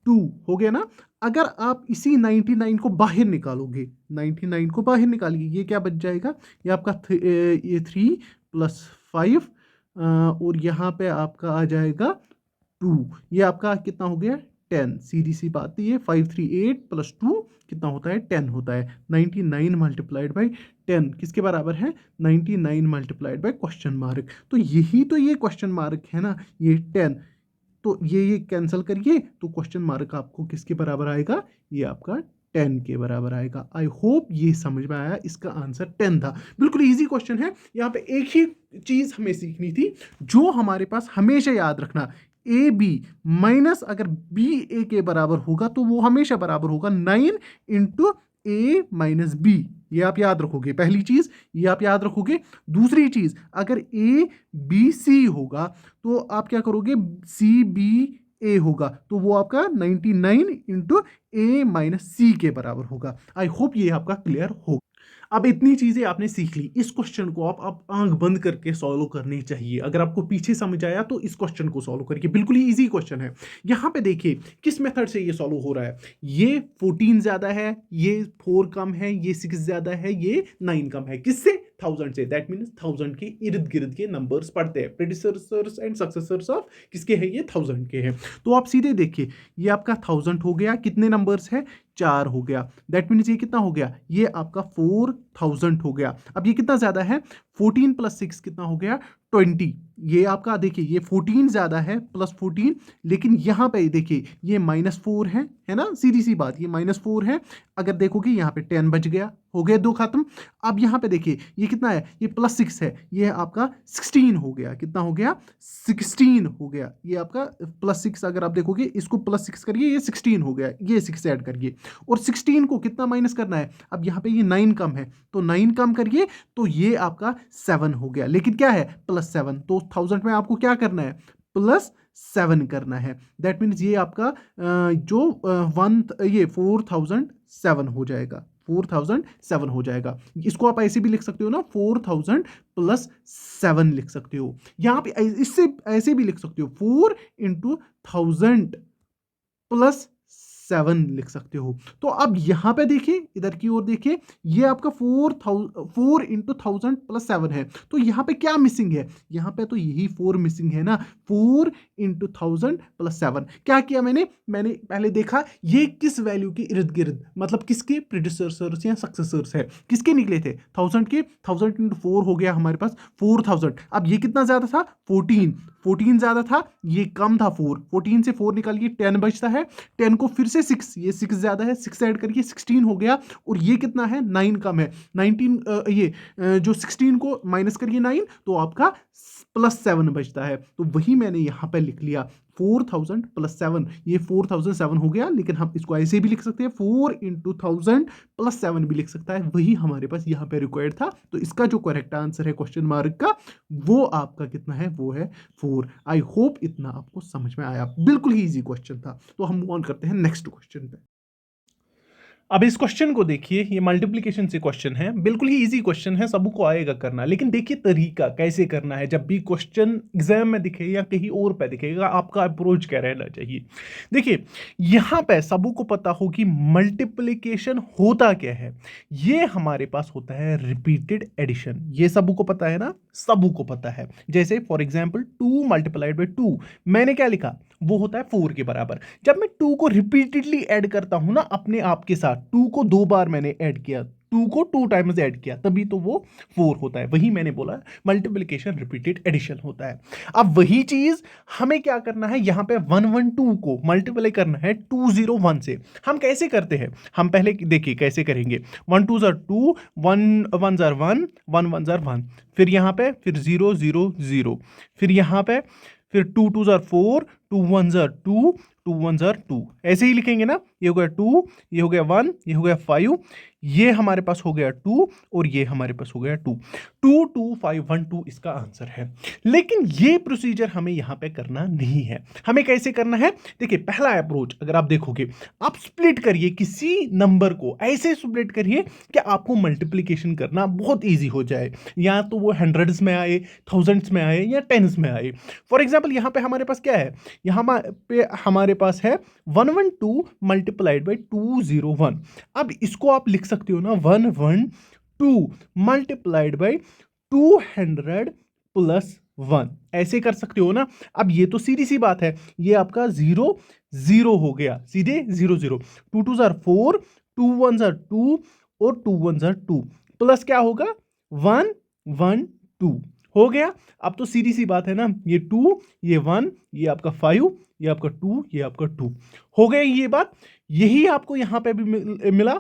2 हो गया ना। अगर आप इसी 99 को बाहर निकालोगे, 99 को बाहर निकालिए, ये क्या बच जाएगा? ये आपका ये 3 प्लस 5, और यहाँ पे आपका आ जाएगा 2, ये आपका कितना हो गया? 10। सीधी सी बात है, ये 538 प्लस 2 कितना होता है? 10 होता है। 99 मल्टीप्लाइड बाई 10 किसके बराबर है? 99 मल्टीप्लाइड बाई क्वेश्चन मार्क। तो यही तो ये क्वेश्चन मार्क है ना, ये 10। तो ये कैंसिल करिए, तो क्वेश्चन मार्क आपको किसके बराबर आएगा? ये आपका 10 के बराबर आएगा। आई होप ये समझ में आया। इसका आंसर 10 था। बिल्कुल इजी क्वेश्चन है। यहाँ पे एक ही चीज हमें सीखनी थी, जो हमारे पास हमेशा याद रखना, ए बी माइनस अगर बी ए के बराबर होगा, तो वो हमेशा बराबर होगा 9 इंटू ए माइनस बी। ये आप याद रखोगे, पहली चीज ये आप याद रखोगे। दूसरी चीज, अगर ए बी सी होगा, तो आप क्या करोगे? सी बी ए होगा, तो वो आपका 99 इंटू ए माइनस सी के बराबर होगा। आई होप ये आपका क्लियर हो। अब इतनी चीजें आपने सीख ली, इस क्वेश्चन को आप आंख बंद करके सॉल्व करनी चाहिए। अगर आपको पीछे समझ आया तो इस क्वेश्चन को सॉल्व करिए, बिल्कुल ही इजी क्वेश्चन है। यहां पे देखिए किस मेथड से ये सॉल्व हो रहा है। ये 14 ज्यादा है, ये 4 कम है, ये 6 ज्यादा है, ये 9 कम है। किससे? 1000 से। दैट मीन्स 1000 के इर्द गिर्द के नंबर्स पढ़ते हैं। प्रेडिसेसर्स एंड सक्सेसर्स ऑफ किसके हैं? ये 1000 के हैं। तो आप सीधे देखिए, ये आपका 1000 हो गया, कितने नंबर्स है? 4 हो गया। दैट मीन्स ये कितना हो गया? ये आपका 4000 हो गया। अब ये कितना ज्यादा है? 14 प्लस 6 कितना हो गया? 20। ये आपका देखिए ये 14 ज़्यादा है +14, लेकिन यहाँ पे देखिए ये -4 है ना, सीधी सी बात, ये -4 है। अगर देखोगे यहाँ पे 10 बच गया, हो गए 2 खत्म। अब यहाँ पे देखिए ये कितना है, ये +6 है, ये आपका 16 हो गया। कितना हो गया? 16 हो गया। ये आपका +6, अगर आप देखोगे इसको +6 करिए, ये 16 हो गया। ये 6 ऐड करिए और 16 को कितना माइनस करना है? अब यहाँ पे ये 9 कम है, तो 9 कम करिए, तो ये आपका 7 हो गया। लेकिन क्या है? +7। तो 1000 में आपको क्या करना है? +7 करना है। दैट मीन्स ये आपका जो 4007 हो जाएगा। 4007 हो जाएगा। इसको आप ऐसे भी लिख सकते हो ना, 4000 +7 लिख सकते हो। यहाँ पे इससे ऐसे भी लिख सकते हो, 4 × 1000 +7 लिख सकते हो। तो अब यहाँ पे देखिए, इधर की ओर देखिए, ये आपका 4 × 1000 +7 है। तो यहाँ पे क्या मिसिंग है? यहाँ पे तो यही 4 मिसिंग है ना। 4 × 1000 +7 क्या किया मैंने पहले देखा ये किस वैल्यू के इर्द गिर्द, मतलब किसके प्रेडिसेसर्स या सक्सेसर्स है, किसके निकले थे? 1000 के। 1000 × 4 हो गया हमारे पास 4000। अब ये कितना ज्यादा था? 14 ज्यादा था, ये कम था 4। 14 से 4 निकालिए, 10 बचता है। 10 को फिर से 6, ये 6 ज्यादा है, 6 ऐड करिए, 16 हो गया। और ये कितना है? 9 कम है, 19। ये जो 16 को माइनस करिए 9, तो आपका +7 बचता है। तो वही मैंने यहां पे लिख लिया, 4000 +7। ये 4007 हो गया, लेकिन हम इसको ऐसे भी लिख सकते हैं, 4 × 1000 +7 भी लिख सकता है। वही हमारे पास यहाँ पे रिक्वायर्ड था। तो इसका जो करेक्ट आंसर है क्वेश्चन मार्क का, वो आपका कितना है? वो है 4। आई होप इतना आपको समझ में आया। बिल्कुल ही इजी क्वेश्चन था। तो हम मूव ऑन करते हैं नेक्स्ट क्वेश्चन पे। अब इस क्वेश्चन को देखिए, ये मल्टीप्लिकेशन से क्वेश्चन है, बिल्कुल ही इजी क्वेश्चन है, सबको आएगा करना। लेकिन देखिए तरीका कैसे करना है। जब भी क्वेश्चन एग्जाम में दिखे या कहीं और पे दिखेगा, आपका अप्रोच क्या रहना चाहिए। देखिए यहां पे सबको पता हो कि मल्टीप्लिकेशन होता क्या है। ये हमारे पास होता है रिपीटेड एडिशन। ये सबको पता है ना, सबको पता है। जैसे फॉर एग्जाम्पल 2 × 2, मैंने क्या लिखा? वो होता है 4 के बराबर। जब मैं 2 को रिपीटेडली ऐड करता हूं ना अपने आप के साथ, 2 को 2 बार मैंने ऐड किया, 2 को 2 टाइम्स ऐड किया, तभी तो वो 4 होता है। वही मैंने बोला, मल्टीप्लिकेशन रिपीटेड एडिशन होता है। अब वही चीज हमें क्या करना है, यहां पे 112 को मल्टीप्लाई करना है 201 से। हम कैसे करते हैं? हम पहले देखिए कैसे करेंगे। 1 2 2, 1 1 1, 1 1 1, फिर यहां पे फिर 0 0 0, फिर यहां पे फिर 2 2 4, 2 1 2, 2 1 2, ऐसे ही लिखेंगे ना। ये हो गया 2, ये हो गया 1, ये हो गया 5, ये हमारे पास हो गया 2, और ये हमारे पास हो गया 2। 2 2 5 1 2 इसका आंसर है। लेकिन ये प्रोसीजर हमें यहां पे करना नहीं है। हमें कैसे करना है? देखिए पहला अप्रोच अगर आप देखोगे, आप स्प्लिट करिए किसी नंबर को, ऐसे स्प्लिट करिए कि आपको मल्टीप्लिकेशन करना बहुत ईजी हो जाए। या तो वो हंड्रेड्स में आए, थाउजेंड्स में आए, या टेंस में आए। फॉर एग्जाम्पल यहां पे हमारे पास क्या है? यहां पे हमारे पास है 112 × 201। अब इसको आप लिख सकते हो ना, 112 × 200 + 1, ऐसे कर सकते हो ना। अब ये तो सीधी सी बात है, ये आपका 0 0 हो गया, सीधे 0 0। 2 2 4, 2 1 2, और 2 1 2, प्लस क्या होगा? 1 1 2 हो गया। अब तो सीधी सी बात है ना, ये 2, ये 1, ये आपका 5, ये आपका 2, ये आपका 2 हो गया। ये बात यही आपको यहां पे भी मिला,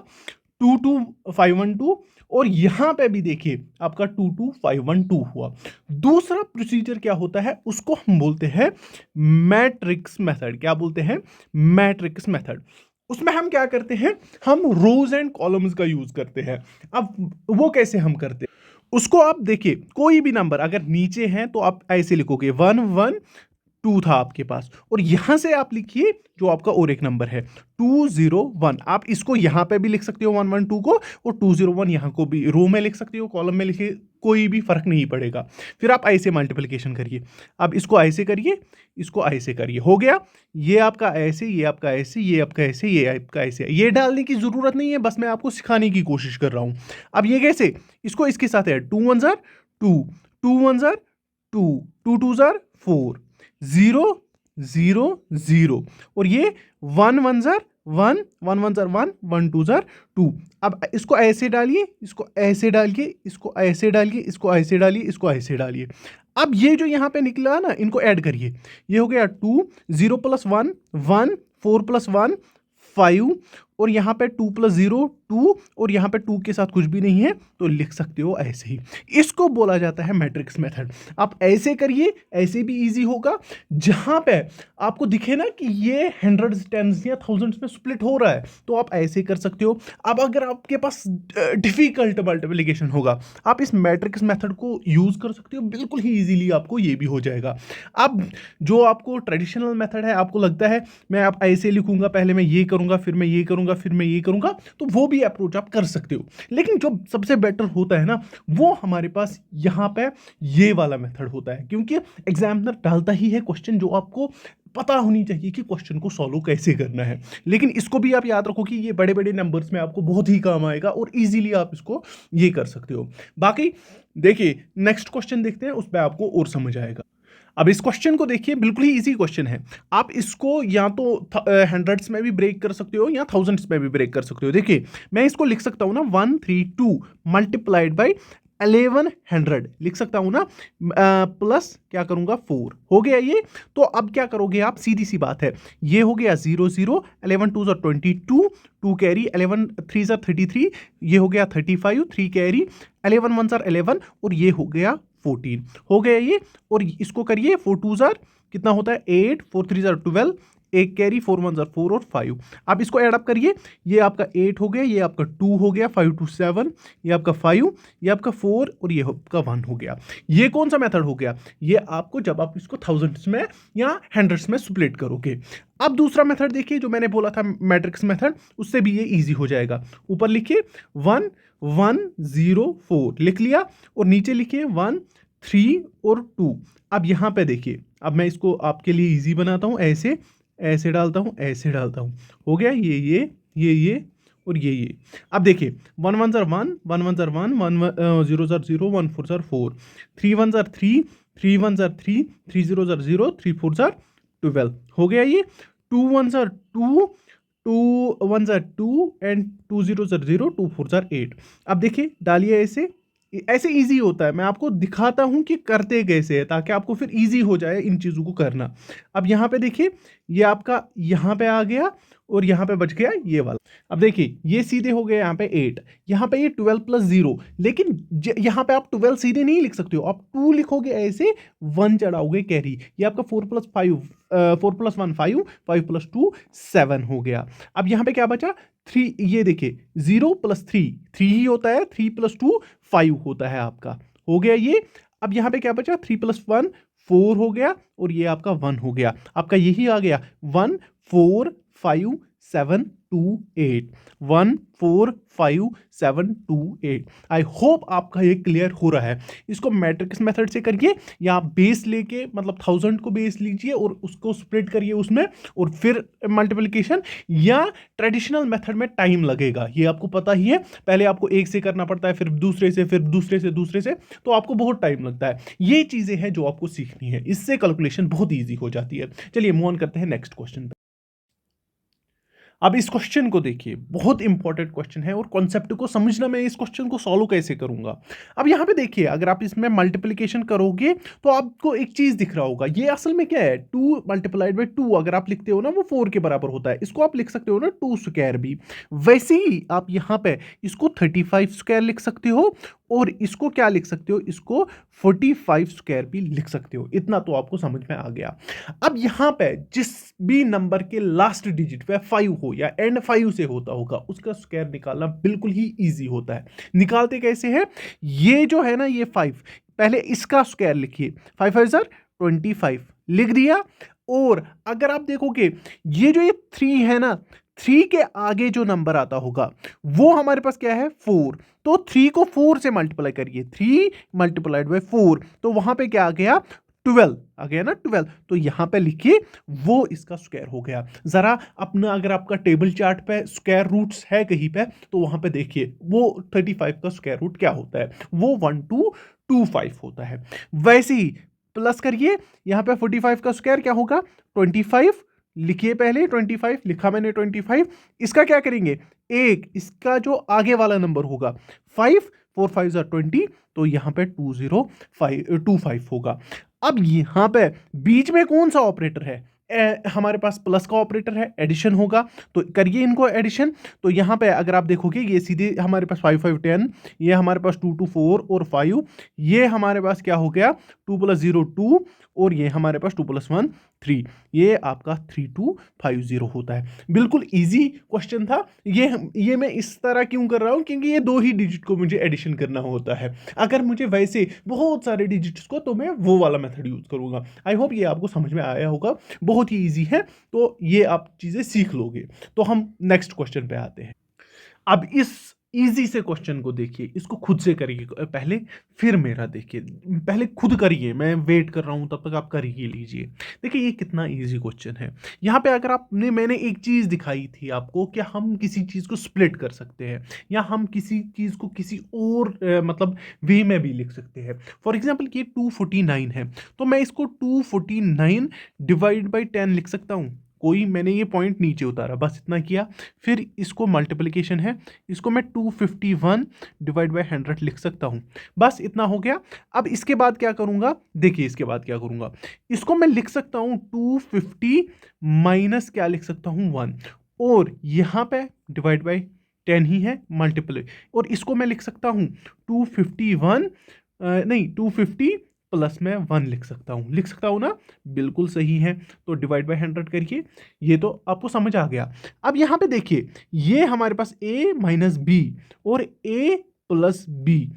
2 2 5 1 2, और यहां पे भी देखिए आपका 2 2 5 1 2 हुआ। दूसरा प्रोसीजर क्या होता है, उसको हम बोलते हैं मैट्रिक्स मेथड। क्या बोलते हैं? Matrix method. उसमें हम क्या करते हैं? हम रोज एंड कॉलम्स का यूज करते हैं। अब वो कैसे हम करते हैं उसको आप देखिए, कोई भी नंबर अगर नीचे है तो आप ऐसे लिखोगे 1 1 2 था आपके पास, और यहां से आप लिखिए जो आपका और एक नंबर है 201। आप इसको यहां पे भी लिख सकते हो 112 को, और 201 यहां को भी रो में लिख सकते हो, कॉलम में लिखिए, कोई भी फर्क नहीं पड़ेगा। फिर आप ऐसे मल्टीप्लिकेशन करिए। अब इसको ऐसे करिए, इसको ऐसे करिए, हो गया। ये आपका ऐसे, ये आपका ऐसे, ये आपका ऐसे, ये आपका ऐसे। ये डालने की जरूरत नहीं है, बस मैं आपको सिखाने की कोशिश कर रहा हूं। अब ये कैसे? इसको इसके साथ है 2 1 2, 2 1 2, 2 2 4, 0 0 0, और ये 1 1 1, 1 1 जार 1, 1 2 जार 2। अब इसको ऐसे डालिए, इसको ऐसे डालिए, इसको ऐसे डालिए, इसको ऐसे डालिए, इसको ऐसे डालिए। अब ये जो यहाँ पे निकला ना, इनको ऐड करिए। ये हो गया 2, 0 + 1 1, 4 + 1 5, और यहाँ पे 2 + 0 2, और यहाँ पे 2 के साथ कुछ भी नहीं है, तो लिख सकते हो ऐसे ही। इसको बोला जाता है मैट्रिक्स मेथड। आप ऐसे करिए, ऐसे भी इजी होगा। जहाँ पे आपको दिखे ना कि ये हंड्रेड्स, टेंस या थाउजेंड्स में स्प्लिट हो रहा है, तो आप ऐसे कर सकते हो। अब अगर आपके पास डिफिकल्ट मल्टीप्लिकेशन होगा, आप इस मैट्रिक्स मेथड को यूज कर सकते हो, बिल्कुल ही इजीली आपको ये भी हो जाएगा। अब जो आपको ट्रेडिशनल मेथड है, आपको लगता है मैं आप ऐसे लिखूंगा, पहले मैं ये करूंगा, फिर मैं ये करूंगा, फिर मैं ये करूंगा, तो वो भी अप्रोच आप कर सकते हो। लेकिन जो सबसे बेटर होता है ना, वो हमारे पास यहाँ पे ये वाला मेथड होता है, क्योंकि एग्जामिनर डालता ही है क्वेश्चन जो आपको पता होनी चाहिए कि क्वेश्चन को सॉल्व कैसे करना है। लेकिन इसको भी आप याद रखो कि ये बड़े बड़े नंबर्स में आपको बहुत ही काम आएगा, और इजीली आप इसको ये कर सकते हो। बाकी देखिए, नेक्स्ट क्वेश्चन देखते हैं, उस पर आपको और समझ आएगा। अब इस क्वेश्चन को देखिए, बिल्कुल ही इजी क्वेश्चन है। आप इसको या तो हंड्रेड्स में भी ब्रेक कर सकते हो, या थाउजेंड्स में भी ब्रेक कर सकते हो। देखिए, मैं इसको लिख सकता हूं ना, 132 मल्टीप्लाइड बाई 1100 लिख सकता हूं ना, प्लस क्या करूंगा 4 हो गया ये। तो अब क्या करोगे आप, सीधी सी बात है, ये हो गया 0 0, 11 2 22, 2 कैरी, 11 3 33, ये हो गया 35, 3 कैरी, 11 1 11, और ये हो गया 14 हो गया ये। और इसको करिए, 4 2 कितना होता है 8, 4 3 12, एक कैरी, 4 1 4 और 5। आप इसको ऐड अप करिए, ये आपका 8 हो गया, ये आपका 2 हो गया, 5 2 7, ये आपका 5, ये आपका 4, और ये आपका 1 हो गया। ये कौन सा मेथड हो गया, ये आपको जब आप इसको थाउजेंड्स में या हंड्रेड्स में स्प्लिट करोगे। अब दूसरा मेथड देखिए, जो मैंने बोला था मैट्रिक्स मेथड, उससे भी ये इजी हो जाएगा। ऊपर लिखिए 1 1 0 4 लिख लिया, और नीचे लिखिए 1 3 और 2। अब यहां पे देखिए, अब मैं इसको आपके लिए इजी बनाता हूं, ऐसे ऐसे डालता हूं, ऐसे डालता हूं, हो गया ये और ये। अब देखिए, 1 1 1 1 1 1 1 0 0, 1 4 4, 3 1 3, 3 1 3, 3 0 0, 3 4 12 हो गया ये। 2 1 2, 2 1 2, एंड 2 0 0, 2 4 8। अब देखिए, डालिए ऐसे, ऐसे इजी होता है। मैं आपको दिखाता हूं कि करते कैसे है, ताकि आपको फिर इजी हो जाए इन चीजों को करना। अब यहां पे देखिए, ये आपका यहां पे आ गया, और यहां पे बच गया ये वाला। अब देखिए, ये सीधे हो गए यहाँ पे 8, यहाँ पे ये 12 + 0, लेकिन यहाँ पे आप 12 सीधे नहीं लिख सकते हो, आप 2 लिखोगे ऐसे, 1 चढ़ाओगे कैरी, ये आपका 4 + 5, 4 + 1 5, 5 + 2 7 हो गया। अब यहाँ पे क्या बचा 3, ये देखिए 0 + 3 3 ही होता है, 3 + 2 5 होता है आपका, हो गया ये। अब यहाँ पे क्या बचा, 3 + 1 4 हो गया, और ये आपका 1 हो गया। आपका यही आ गया 1 4 5 7 2 8, 1 4 5 7 2 8। आई होप आपका ये क्लियर हो रहा है। इसको मैट्रिक्स मेथड से करिए, या आप बेस लेके, मतलब 1000 को बेस लीजिए और उसको स्प्लिट करिए उसमें, और फिर मल्टीप्लिकेशन, या ट्रेडिशनल मेथड में टाइम लगेगा, ये आपको पता ही है। पहले आपको एक से करना पड़ता है, फिर दूसरे से, फिर दूसरे से, तो आपको बहुत टाइम लगता है। ये चीजें हैं जो आपको सीखनी है, इससे कैलकुलेशन बहुत ईजी हो जाती है। चलिए मूव ऑन करते हैं नेक्स्ट क्वेश्चन पे। अब इस क्वेश्चन को देखिए, बहुत इंपॉर्टेंट क्वेश्चन है, और कॉन्सेप्ट को समझना, मैं इस क्वेश्चन को सॉल्व कैसे करूंगा। अब यहां पे देखिए, अगर आप इसमें मल्टीप्लिकेशन करोगे, तो आपको एक चीज दिख रहा होगा, ये असल में क्या है, 2 × 2 अगर आप लिखते हो ना, वो 4 के बराबर होता है। इसको आप लिख सकते हो ना 2² भी। वैसे ही आप यहां पे इसको 35² लिख सकते हो, और इसको क्या लिख सकते हो, इसको 45² भी लिख सकते हो। इतना तो आपको समझ में आ गया। अब यहां पे जिस भी नंबर के लास्ट डिजिट पे 5 हो, या एंड 5 से होता होगा, उसका स्क्वायर निकालना बिल्कुल ही इजी होता है। निकालते कैसे हैं, ये जो है ना, ये 5, पहले इसका स्क्वायर लिखिए, 5 5 25 लिख दिया। और अगर आप देखोगे, ये जो ये 3 है ना, 3 के आगे जो नंबर आता होगा, वो हमारे पास क्या है 4। तो 3 को 4 से मल्टीप्लाई करिए, 3 × 4, तो वहां पे क्या आ गया 12 आ गया ना, 12। तो यहां पे लिखिए, वो इसका स्क्वायर हो गया। जरा अपना, अगर आपका टेबल चार्ट पे स्क्वायर रूट्स है कहीं पे, तो वहां पे देखिए वो 35 का स्क्वायर रूट क्या होता है, वो 1225 होता है। वैसे ही प्लस करिए, यहां पे 45 का स्क्वायर क्या होगा 25, लिखिए पहले 25, लिखा मैंने 25। इसका क्या करेंगे, एक इसका जो आगे वाला नंबर होगा 5, 4 5 20, तो यहां पे 25 होगा। अब यहां पे बीच में कौन सा ऑपरेटर है, हमारे पास प्लस का ऑपरेटर है, एडिशन होगा, तो करिए इनको एडिशन। तो यहां पे अगर आप देखोगे ये सीधे हमारे पास 5 5 10, ये हमारे पास 2 2 4 और 5, ये हमारे पास क्या हो गया 2 + 0 2, और ये हमारे पास 2 + 1 3, ये आपका 3250 होता है। बिल्कुल इजी क्वेश्चन था ये मैं इस तरह क्यों कर रहा हूं, क्योंकि ये 2 ही डिजिट को मुझे एडिशन करना होता है। अगर मुझे वैसे बहुत सारे डिजिट्स को, तो मैं वो वाला मेथड यूज करूंगा। आई होप ये आपको समझ में आया होगा, बहुत ही इजी है, तो ये आप चीजें सीख लोगे। तो हम नेक्स्ट क्वेश्चन पे आते हैं। अब इस इजी से क्वेश्चन को देखिए, इसको खुद से करिए पहले, फिर मेरा देखिए। पहले खुद करिए, मैं वेट कर रहा हूं, तब तक आप कर ही लीजिए। देखिए ये कितना इजी क्वेश्चन है। यहां पे अगर मैंने एक चीज दिखाई थी आपको कि हम किसी चीज को स्प्लिट कर सकते हैं, या हम किसी चीज को किसी और मतलब वे में भी लिख सकते हैं। फॉर एग्जाम्पल ये 249 है, तो मैं इसको 249 डिवाइड बाई 10 लिख सकता हूं। कोई मैंने ये पॉइंट नीचे उतारा, बस इतना किया। फिर इसको मल्टीप्लिकेशन है, इसको मैं 251 डिवाइड बाई 100 लिख सकता हूं, बस इतना हो गया। अब इसके बाद क्या करूंगा, देखिए इसके बाद क्या करूंगा, इसको मैं लिख सकता हूं 250 माइनस क्या लिख सकता हूं 1, और यहां पे डिवाइड बाई 10 ही है, मल्टीप्लाई, और इसको मैं लिख सकता हूं 251 नहीं 250 प्लस में 1 लिख सकता हूं ना, बिल्कुल सही है। तो डिवाइड बाय 100 करिए, ये तो आपको समझ आ गया। अब यहां पे देखिए, ये हमारे पास a माइनस बी और a प्लस बी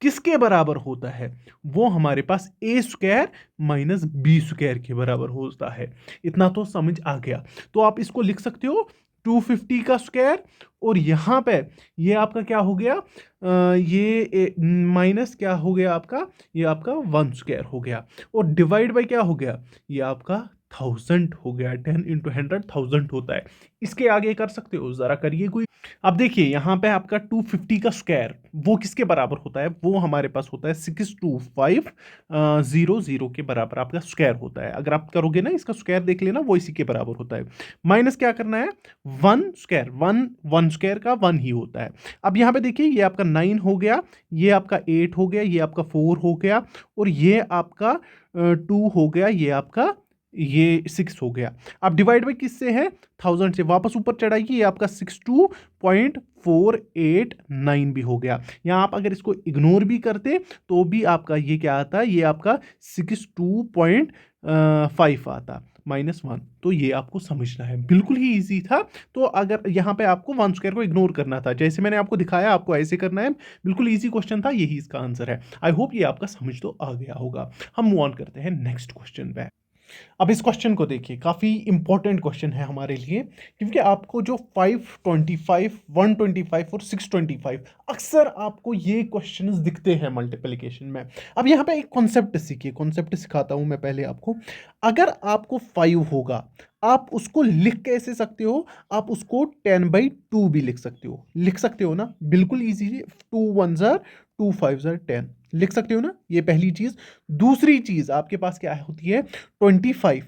किसके बराबर होता है, वो हमारे पास ए स्क्वायर माइनस बी स्क्वायर के बराबर होता है। इतना तो समझ आ गया। तो आप इसको लिख सकते हो 250 का स्क्वायर, और यहां पे ये आपका क्या हो गया, ये माइनस क्या हो गया आपका, ये आपका 1 स्क्वायर हो गया, और डिवाइड बाय क्या हो गया, ये आपका 1000 हो गया। 10 × 100 1000 होता है। इसके आगे कर सकते हो, जरा करिए कोई। अब देखिए यहां पे आपका 250 का स्क्वायर वो किसके बराबर होता है, वो हमारे पास होता है 62500 के बराबर आपका स्क्वायर होता है। अगर आप करोगे ना, इसका स्क्वायर देख लेना, वो इसी के बराबर होता है। माइनस क्या करना है, 1 स्क्वायर, 1 स्क्वायर का 1 ही होता है। अब यहां पे देखिए, ये आपका 9 हो गया, ये आपका 8 हो गया, ये आपका 4 हो गया, और ये आपका 2 हो गया, ये 6 हो गया। अब डिवाइड बाई किससे है, 1000 से, वापस ऊपर चढ़ाइए, ये आपका 62.489 भी हो गया। यहां आप अगर इसको इग्नोर भी करते तो भी आपका ये क्या आता है, ये आपका 62.5 आता, -1। तो ये आपको समझना है, बिल्कुल ही इजी था। तो अगर यहां पे आपको 1 स्क्वायर को इग्नोर करना था, जैसे मैंने आपको दिखाया, आपको ऐसे करना है। बिल्कुल इजी क्वेश्चन था, यही इसका आंसर है। आई होप ये आपका समझ तो आ गया होगा। हम मूव ऑन करते हैं नेक्स्ट क्वेश्चन पे। अब इस क्वेश्चन को देखिए, काफ़ी इंपॉर्टेंट क्वेश्चन है हमारे लिए, क्योंकि आपको जो 525 125 और 625 अक्सर आपको ये क्वेश्चंस दिखते हैं मल्टीप्लिकेशन में। अब यहाँ पे एक कॉन्सेप्ट सीखिए, कॉन्सेप्ट सिखाता हूँ मैं पहले आपको। अगर आपको 5 होगा, आप उसको लिख कैसे सकते हो, आप उसको 10/2 भी लिख सकते हो ना, बिल्कुल ईजी। 2 1 जार 2 5 जार 10 लिख सकते हो ना, ये पहली चीज। दूसरी चीज आपके पास क्या होती है, 25।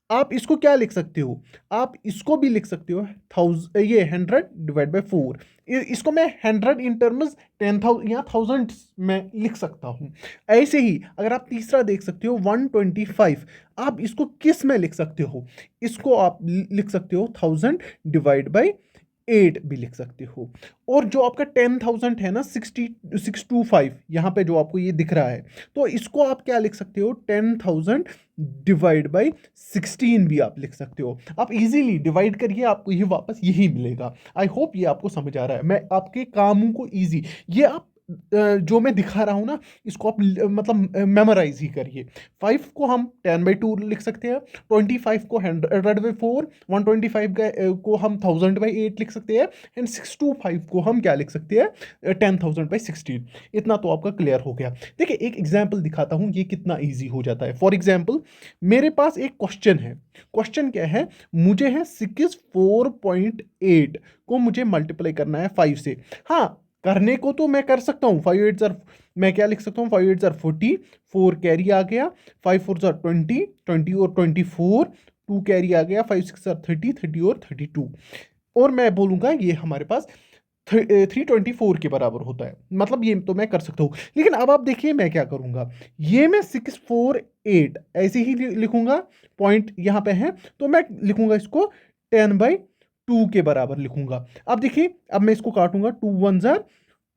आप इसको क्या लिख सकते हो, आप इसको भी लिख सकते हो 100/4। इसको मैं 100 इन टर्म्स 10,000 या 1000 में लिख सकता हूं। ऐसे ही अगर आप तीसरा देख सकते हो 125, आप इसको किस में लिख सकते हो, इसको आप लिख सकते हो 1000/8 भी लिख सकते हो। और जो आपका 10,000 है ना, 625 यहाँ पे जो आपको ये दिख रहा है, तो इसको आप क्या लिख सकते हो, 10,000/16 भी आप लिख सकते हो। आप इजीली डिवाइड करिए, आपको ये वापस यही मिलेगा। आई होप ये आपको समझ आ रहा है। मैं आपके कामों को इजी, ये आप जो मैं दिखा रहा हूं ना, इसको आप मतलब मेमोराइज ही करिए। 5 को हम 10/2 लिख सकते हैं, 25 को 100/4, 125 को हम 1000/8 लिख सकते हैं, एंड 625 को हम क्या लिख सकते हैं, 10,000/16। इतना तो आपका क्लियर हो गया। देखिए एक एग्जाम्पल दिखाता हूं, ये कितना ईजी हो जाता है। फॉर एग्जाम्पल, मेरे पास एक क्वेश्चन है। क्वेश्चन क्या है, मुझे है 64.8 को मुझे मल्टीप्लाई करना है 5 से। हाँ, करने को तो मैं कर सकता हूँ, 5 8 जार, मैं क्या लिख सकता हूँ, 5 8 जार 40, 4 कैरी आ गया, 5 4 जार 20, 20 और 24, 2 कैरी आ गया, 5 6 30, 30 और 32, और मैं बोलूँगा ये हमारे पास 324 के बराबर होता है। मतलब ये तो मैं कर सकता हूँ, लेकिन अब आप देखिए मैं क्या करूँगा, ये मैं 648 ऐसे ही लिखूँगा, पॉइंट यहाँ पे है, तो मैं लिखूँगा इसको 10/2 के बराबर लिखूँगा। अब देखिए, अब मैं इसको काटूँगा, 2 1 जार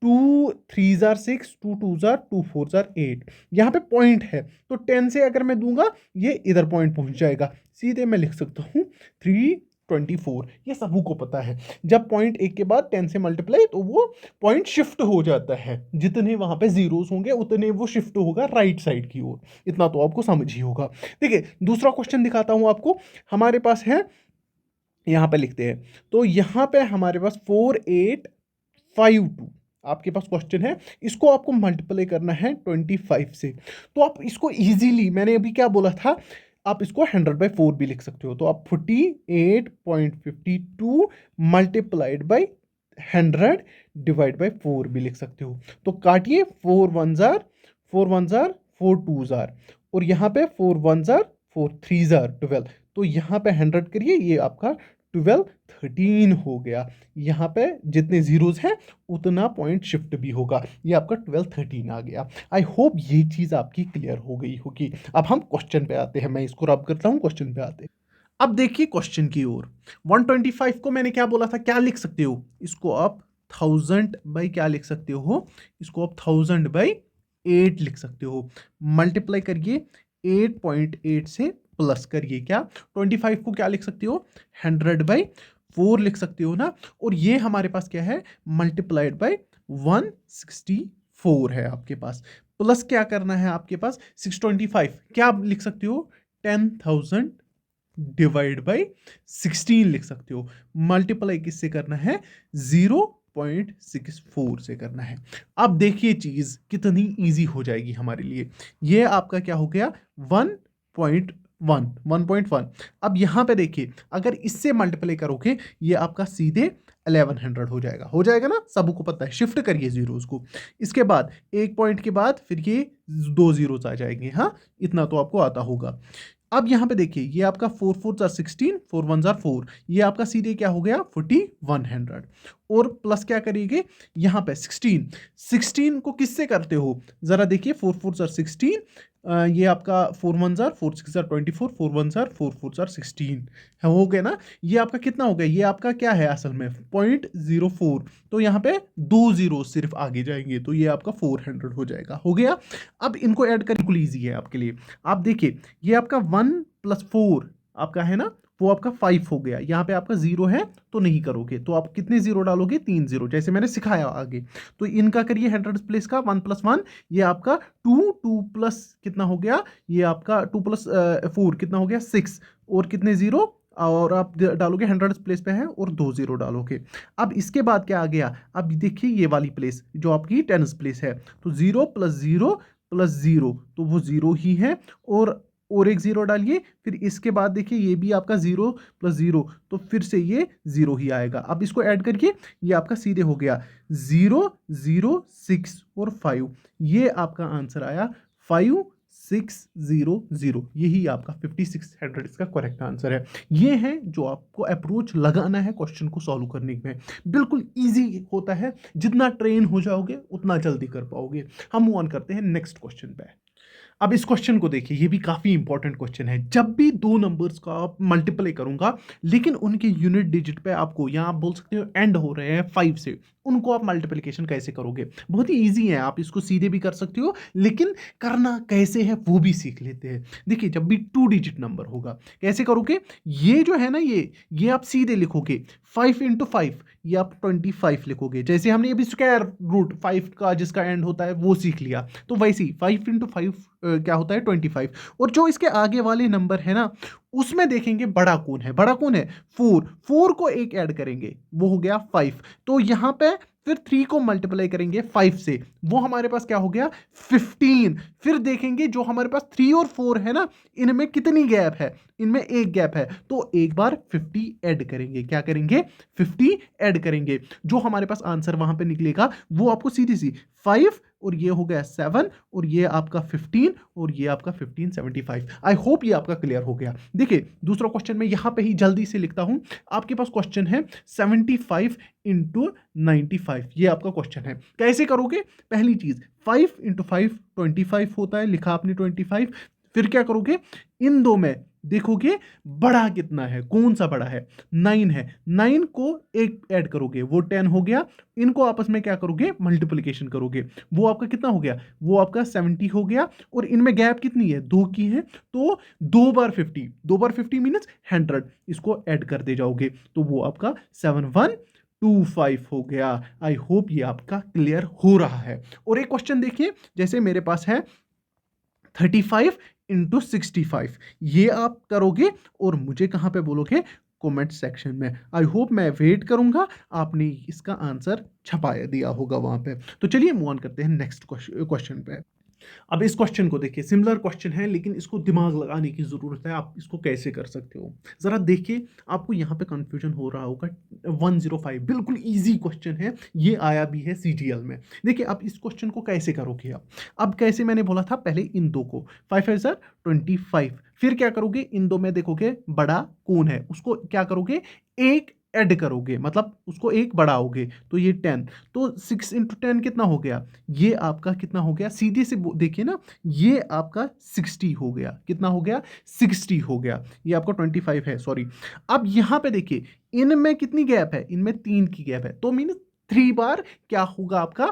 2 3 जार 6, 2 2 जार 2 4 जार 8, यहाँ पे पॉइंट है, तो 10 से अगर मैं दूंगा ये इधर पॉइंट पहुंच जाएगा, सीधे मैं लिख सकता हूँ 324। ये सबू को पता है, जब पॉइंट एक के बाद 10 से मल्टीप्लाई तो वो पॉइंट शिफ्ट हो जाता है, जितने वहां पे जीरोस होंगे उतने वो शिफ्ट होगा राइट साइड की ओर। इतना तो आपको समझ ही होगा। देखिए दूसरा क्वेश्चन दिखाता हूं आपको, हमारे पास है, यहाँ पे लिखते हैं, तो यहाँ पे हमारे पास 4852 आपके पास क्वेश्चन है, इसको आपको मल्टीप्लाई करना है 25 से। तो आप इसको इजीली, मैंने अभी क्या बोला था, आप इसको 100/4 भी लिख सकते हो, तो आप 48.52 मल्टीप्लाइड बाई 100 डिवाइड बाई 4 भी लिख सकते हो। तो काटिए, 4 1 जार 4 1 जार 4 2 जार, और यहाँ पे 4 1 जार 4 3 जार 12, तो यहाँ पे 100 करिए, ये आपका 12 13 हो गया। यहाँ पे जितने जीरोस हैं उतना पॉइंट शिफ्ट भी होगा, ये आपका 12 13 आ गया। आई होप ये चीज़ आपकी क्लियर हो गई होगी। अब हम क्वेश्चन पे आते हैं, मैं इसको रब करता हूँ, क्वेश्चन पे आते हैं। अब देखिए क्वेश्चन की ओर, 125 को मैंने क्या बोला था, क्या लिख सकते हो इसको आप 1000 बाई क्या लिख सकते हो, इसको आप 1000/8 लिख सकते हो। मल्टीप्लाई करिए 8.8 से, प्लस करिए क्या, 25 को क्या लिख सकते हो, 100/4 लिख सकते हो ना, और ये हमारे पास क्या है, मल्टीप्लाइड बाई 164 है आपके पास, प्लस क्या करना है आपके पास 625, क्या लिख सकते हो, 10,000 डिवाइड बाई 16 लिख सकते हो। मल्टीप्लाई किससे करना है, 0.64 से करना है। अब देखिए चीज कितनी इजी हो जाएगी हमारे लिए। ये आपका क्या हो गया, 1.1। अब यहां पे देखिए, अगर इससे मल्टीप्लाई करोगे ये आपका सीधे 1100 हो जाएगा ना, सबको पता है। शिफ्ट करिए जीरोस को, इसके बाद एक पॉइंट के बाद फिर ये 2 जीरोस आ जाएंगे, हाँ इतना तो आपको आता होगा। अब यहां पे देखिए, ये आपका 4 4 जार 16, 4 1 जार 4, ये आपका सीधे क्या हो गया 4100, और प्लस क्या करिएगे यहां पे 16 को किससे करते हो, जरा देखिए, 4 4 जार 16, ये आपका 4 1 जार 4 6 जार 24, 4 1 जार 4 4 जार 16 हो गया ना। ये आपका कितना हो गया, ये आपका क्या है असल में 0.04, तो यहाँ पे 2 जीरो सिर्फ आगे जाएंगे, तो ये आपका 400 हो जाएगा, हो गया। अब इनको ऐड करना बिल्कुल ईजी है आपके लिए। आप देखिए, ये आपका 1 + 4 आपका है ना, वो आपका 5 हो गया, यहाँ पे आपका 0 है तो नहीं करोगे, तो आप कितने जीरो डालोगे, 3 जीरो, जैसे मैंने सिखाया आगे। तो इनका करिए 100 प्लेस का 1 + 1, ये आपका 2 प्लस कितना हो गया, ये आपका 2 + 4 कितना हो गया 6, और कितने जीरो, और आप डालोगे 100 प्लेस पे है और 2 जीरो डालोगे। अब इसके बाद क्या आ गया, अब देखिए ये वाली प्लेस जो आपकी 10th प्लेस है, तो 0 + 0 + 0, तो वो 0 ही है, और एक जीरो डालिए, फिर इसके बाद देखिए ये भी आपका 0 + 0, तो फिर से ये 0 ही आएगा। अब इसको ऐड करके ये आपका सीधे हो गया 0 0 6 और 5, ये आपका आंसर आया 5600, यही आपका 5600 इसका करेक्ट आंसर है। ये है जो आपको अप्रोच लगाना है क्वेश्चन को सॉल्व करने में, बिल्कुल इजी होता है, जितना ट्रेन हो जाओगे उतना जल्दी कर पाओगे। हम मूव ऑन करते हैं नेक्स्ट क्वेश्चन पे। अब इस क्वेश्चन को देखिए, ये भी काफी इंपॉर्टेंट क्वेश्चन है। जब भी दो नंबर्स का आप मल्टीप्लाई करूंगा, लेकिन उनके यूनिट डिजिट पे आपको, यहां आप बोल सकते हो एंड हो रहे हैं 5 से, उनको आप मल्टीप्लिकेशन कैसे करोगे, बहुत ही इजी है। आप इसको सीधे भी कर सकते हो, लेकिन करना कैसे है वो भी सीख लेते हैं। देखिए, जब भी 2 डिजिट नंबर होगा कैसे करोगे, ये जो है ना, ये आप सीधे लिखोगे 5 × 5, ये आप 25 लिखोगे, जैसे हमने अभी स्क्वायर रूट 5 का जिसका एंड होता है वो सीख लिया, तो वैसे ही 5 × 5 क्या होता है 25। और जो इसके आगे वाले नंबर है ना, उसमें देखेंगे बड़ा कौन है, बड़ा कौन है 4 को एक ऐड करेंगे, वो हो गया 5, तो यहां पे फिर 3 को मल्टीप्लाई करेंगे 5 से, वो हमारे पास क्या हो गया 15। फिर देखेंगे जो हमारे पास 3 और 4 है ना, इनमें कितनी गैप है, इनमें एक गैप है, तो एक बार 50 ऐड करेंगे, क्या करेंगे 50 ऐड करेंगे, जो हमारे पास आंसर वहां पे निकलेगा वो आपको सीधी सी 5 और ये हो गया 7 और ये आपका 15 और ये आपका 1575। आई होप ये आपका क्लियर हो गया। देखिए दूसरा क्वेश्चन मैं यहाँ पे ही जल्दी से लिखता हूँ। आपके पास क्वेश्चन है 75 इंटू 95, ये आपका क्वेश्चन है। कैसे करोगे? पहली चीज 5 इंटू 5 25 होता है, लिखा आपने 25। फिर क्या करोगे? इन दो में देखोगे बड़ा कितना है, कौन सा बड़ा है? 9 है, 9 को एक ऐड करोगे वो 10 हो गया। इनको आपस में क्या करोगे? मल्टीप्लिकेशन करोगे, वो आपका कितना हो गया? वो आपका 70 हो गया। और इनमें गैप कितनी है? 2 की है, तो 2 बार 50, 2 बार 50 मीनस 100, इसको ऐड कर दे जाओगे तो वो आपका 7125 हो गया। आई होप ये आपका क्लियर हो रहा है। और एक क्वेश्चन देखिए, जैसे मेरे पास है 35 इंटू 65, ये आप करोगे और मुझे कहां पे बोलोगे? कमेंट सेक्शन में। आई होप मैं वेट करूंगा, आपने इसका आंसर छपा दिया होगा वहां पे। तो चलिए मूव ऑन करते हैं नेक्स्ट क्वेश्चन पे। अब इस क्वेश्चन को देखिए, सिमिलर क्वेश्चन है लेकिन इसको दिमाग लगाने की जरूरत है। आप इसको कैसे कर सकते हो जरा देखिए, आपको यहाँ पे कंफ्यूजन हो रहा होगा। 105 बिल्कुल इजी क्वेश्चन है, ये आया भी है सीजीएल में। देखिए आप इस क्वेश्चन को कैसे करोगे? अब कैसे मैंने बोला था, पहले इन दो को 5 5 25, फिर क्या करोगे? इन दो में देखोगे बड़ा कौन है, उसको क्या करोगे? एक ऐड करोगे, मतलब उसको एक बढ़ाओगे, तो ये 10, तो 6 इंटू 10 कितना हो गया? ये आपका कितना हो गया? सीधे से देखिए ना, ये आपका 60 हो गया। कितना हो गया? 60 हो गया। ये आपका 25 है, सॉरी। अब यहां पे देखिए इनमें कितनी गैप है? इनमें 3 की गैप है, तो मीन 3 बार क्या होगा आपका?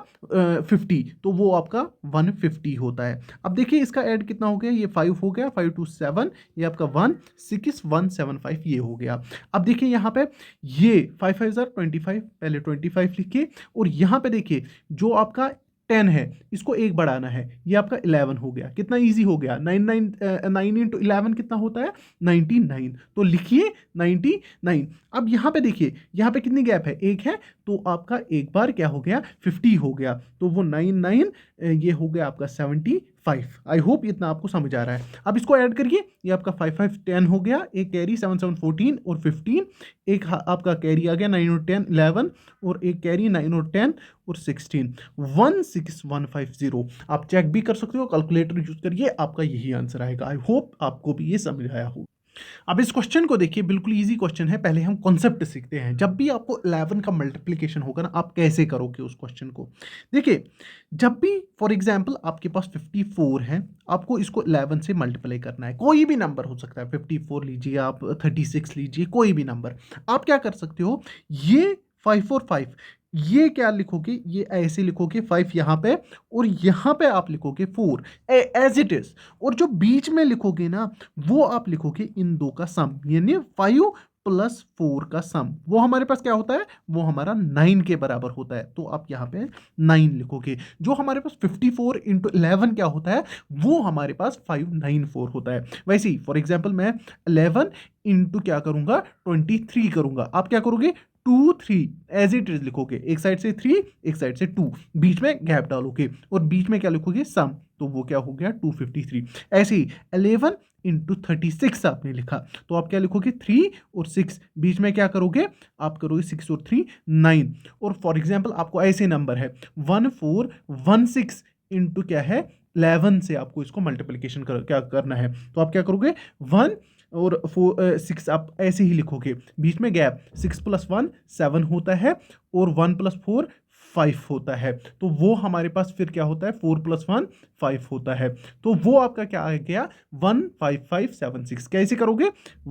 50, तो वो आपका 150 होता है। अब देखिए इसका ऐड कितना हो गया? ये 5 हो गया, 5 2 7, ये आपका 16175 ये हो गया। अब देखिए यहाँ पे ये 5 5 25, पहले 25 लिखिए, और यहाँ पे देखिए जो आपका 10 है इसको एक बढ़ाना है, ये आपका 11 हो गया। कितना इजी हो गया? 9 इंटू 11 कितना होता है? 99, तो लिखिए 99। अब यहाँ पे देखिए, यहाँ पे कितनी गैप है? एक है, तो आपका एक बार क्या हो गया? 50 हो गया, तो वो 99, ये हो गया आपका 75। आई होप इतना आपको समझ आ रहा है। अब इसको ऐड करिए, ये आपका 5 5 10 हो गया, एक कैरी 7 7 14 और 15, एक आपका कैरी आ गया 9 और 10 11, और एक कैरी 9 और 10 और 16, 16150। आप चेक भी कर सकते हो, कैलकुलेटर यूज करिए, आपका यही आंसर आएगा। आई होप आपको भी ये समझ आया हो। अब इस क्वेश्चन को देखिए, बिल्कुल इजी क्वेश्चन है। पहले हम कॉन्सेप्ट सीखते हैं। जब भी आपको 11 का मल्टीप्लिकेशन होगा ना, आप कैसे करोगे उस क्वेश्चन को? देखिए जब भी फॉर एग्जांपल आपके पास 54 है, आपको इसको 11 से मल्टीप्लाई करना है। कोई भी नंबर हो सकता है, 54 लीजिए आप, 36 लीजिए, कोई भी नंबर। आप क्या कर सकते हो? ये 5 और 5, ये क्या लिखोगे? ये ऐसे लिखोगे 5 यहाँ पे, और यहाँ पे आप लिखोगे 4 एज इट इज, और जो बीच में लिखोगे ना, वो आप लिखोगे इन दो का सम, यानी 5 प्लस 4 का सम। वो हमारे पास क्या होता है? वो हमारा 9 के बराबर होता है, तो आप यहाँ पे 9 लिखोगे। जो हमारे पास 54 इंटू 11 क्या होता है? वो हमारे पास 594 होता है। वैसे ही फॉर एग्जाम्पल मैं 11 इंटू क्या करूंगा? 23 करूंगा। आप क्या करोगे? 2 3 एज इट इज लिखोगे, एक साइड से 3 एक साइड से 2, बीच में गैप डालोगे, और बीच में क्या लिखोगे? सम, तो वो क्या हो गया? 253। ऐसे ही 11 इंटू 36 आपने लिखा, तो आप क्या लिखोगे? 3 और 6, बीच में क्या करोगे? आप करोगे 6 और 3 9। और फॉर एग्जाम्पल आपको ऐसे नंबर है 1416 इंटू क्या है? 11 से आपको इसको मल्टीप्लीकेशन क्या करना है, तो आप क्या करोगे? 1 और 4 6 आप ऐसे ही लिखोगे, बीच में गैप, 6 प्लस 1 7 होता है, और 1 प्लस 4 5 होता है, तो वो हमारे पास फिर क्या होता है? 4 प्लस 1 5 होता है, तो वो आपका क्या आ गया? 15576। कैसे करोगे?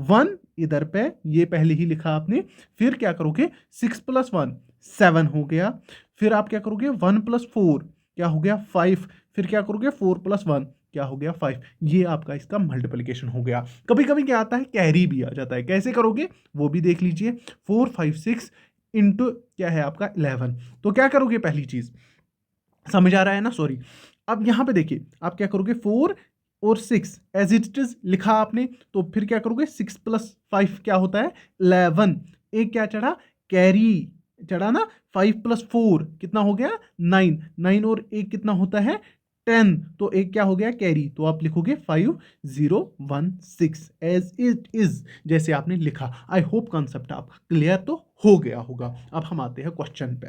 1 इधर पे, ये पहले ही लिखा आपने, फिर क्या करोगे? 6 प्लस 1 7 हो गया, फिर आप क्या करोगे? 1 प्लस 4 क्या हो गया? 5, फिर क्या करोगे? 4 प्लस 1 क्या हो गया? 5। ये आपका इसका मल्टीप्लिकेशन हो गया। कभी कभी क्या आता है? कैरी भी आ जाता है। कैसे करोगे वो भी देख लीजिए। 4 5 6 इंटू क्या है आपका? 11। तो क्या करोगे? पहली चीज समझ आ रहा है ना? सॉरी। अब यहां पे देखिए आप क्या करोगे? 4 और 6 एज इट इज लिखा आपने, तो फिर क्या करोगे? 6 प्लस 5 क्या होता है? 11। एक क्या चढ़ा? कैरी चढ़ा ना। 5 प्लस 4 कितना हो गया? 9। 9 और एक कितना होता है? 10, तो एक क्या हो गया? कैरी, तो आप लिखोगे 5016 एज इट इज, जैसे आपने लिखा। आई होप कॉन्सेप्ट आपका क्लियर तो हो गया होगा। अब हम आते हैं क्वेश्चन पे।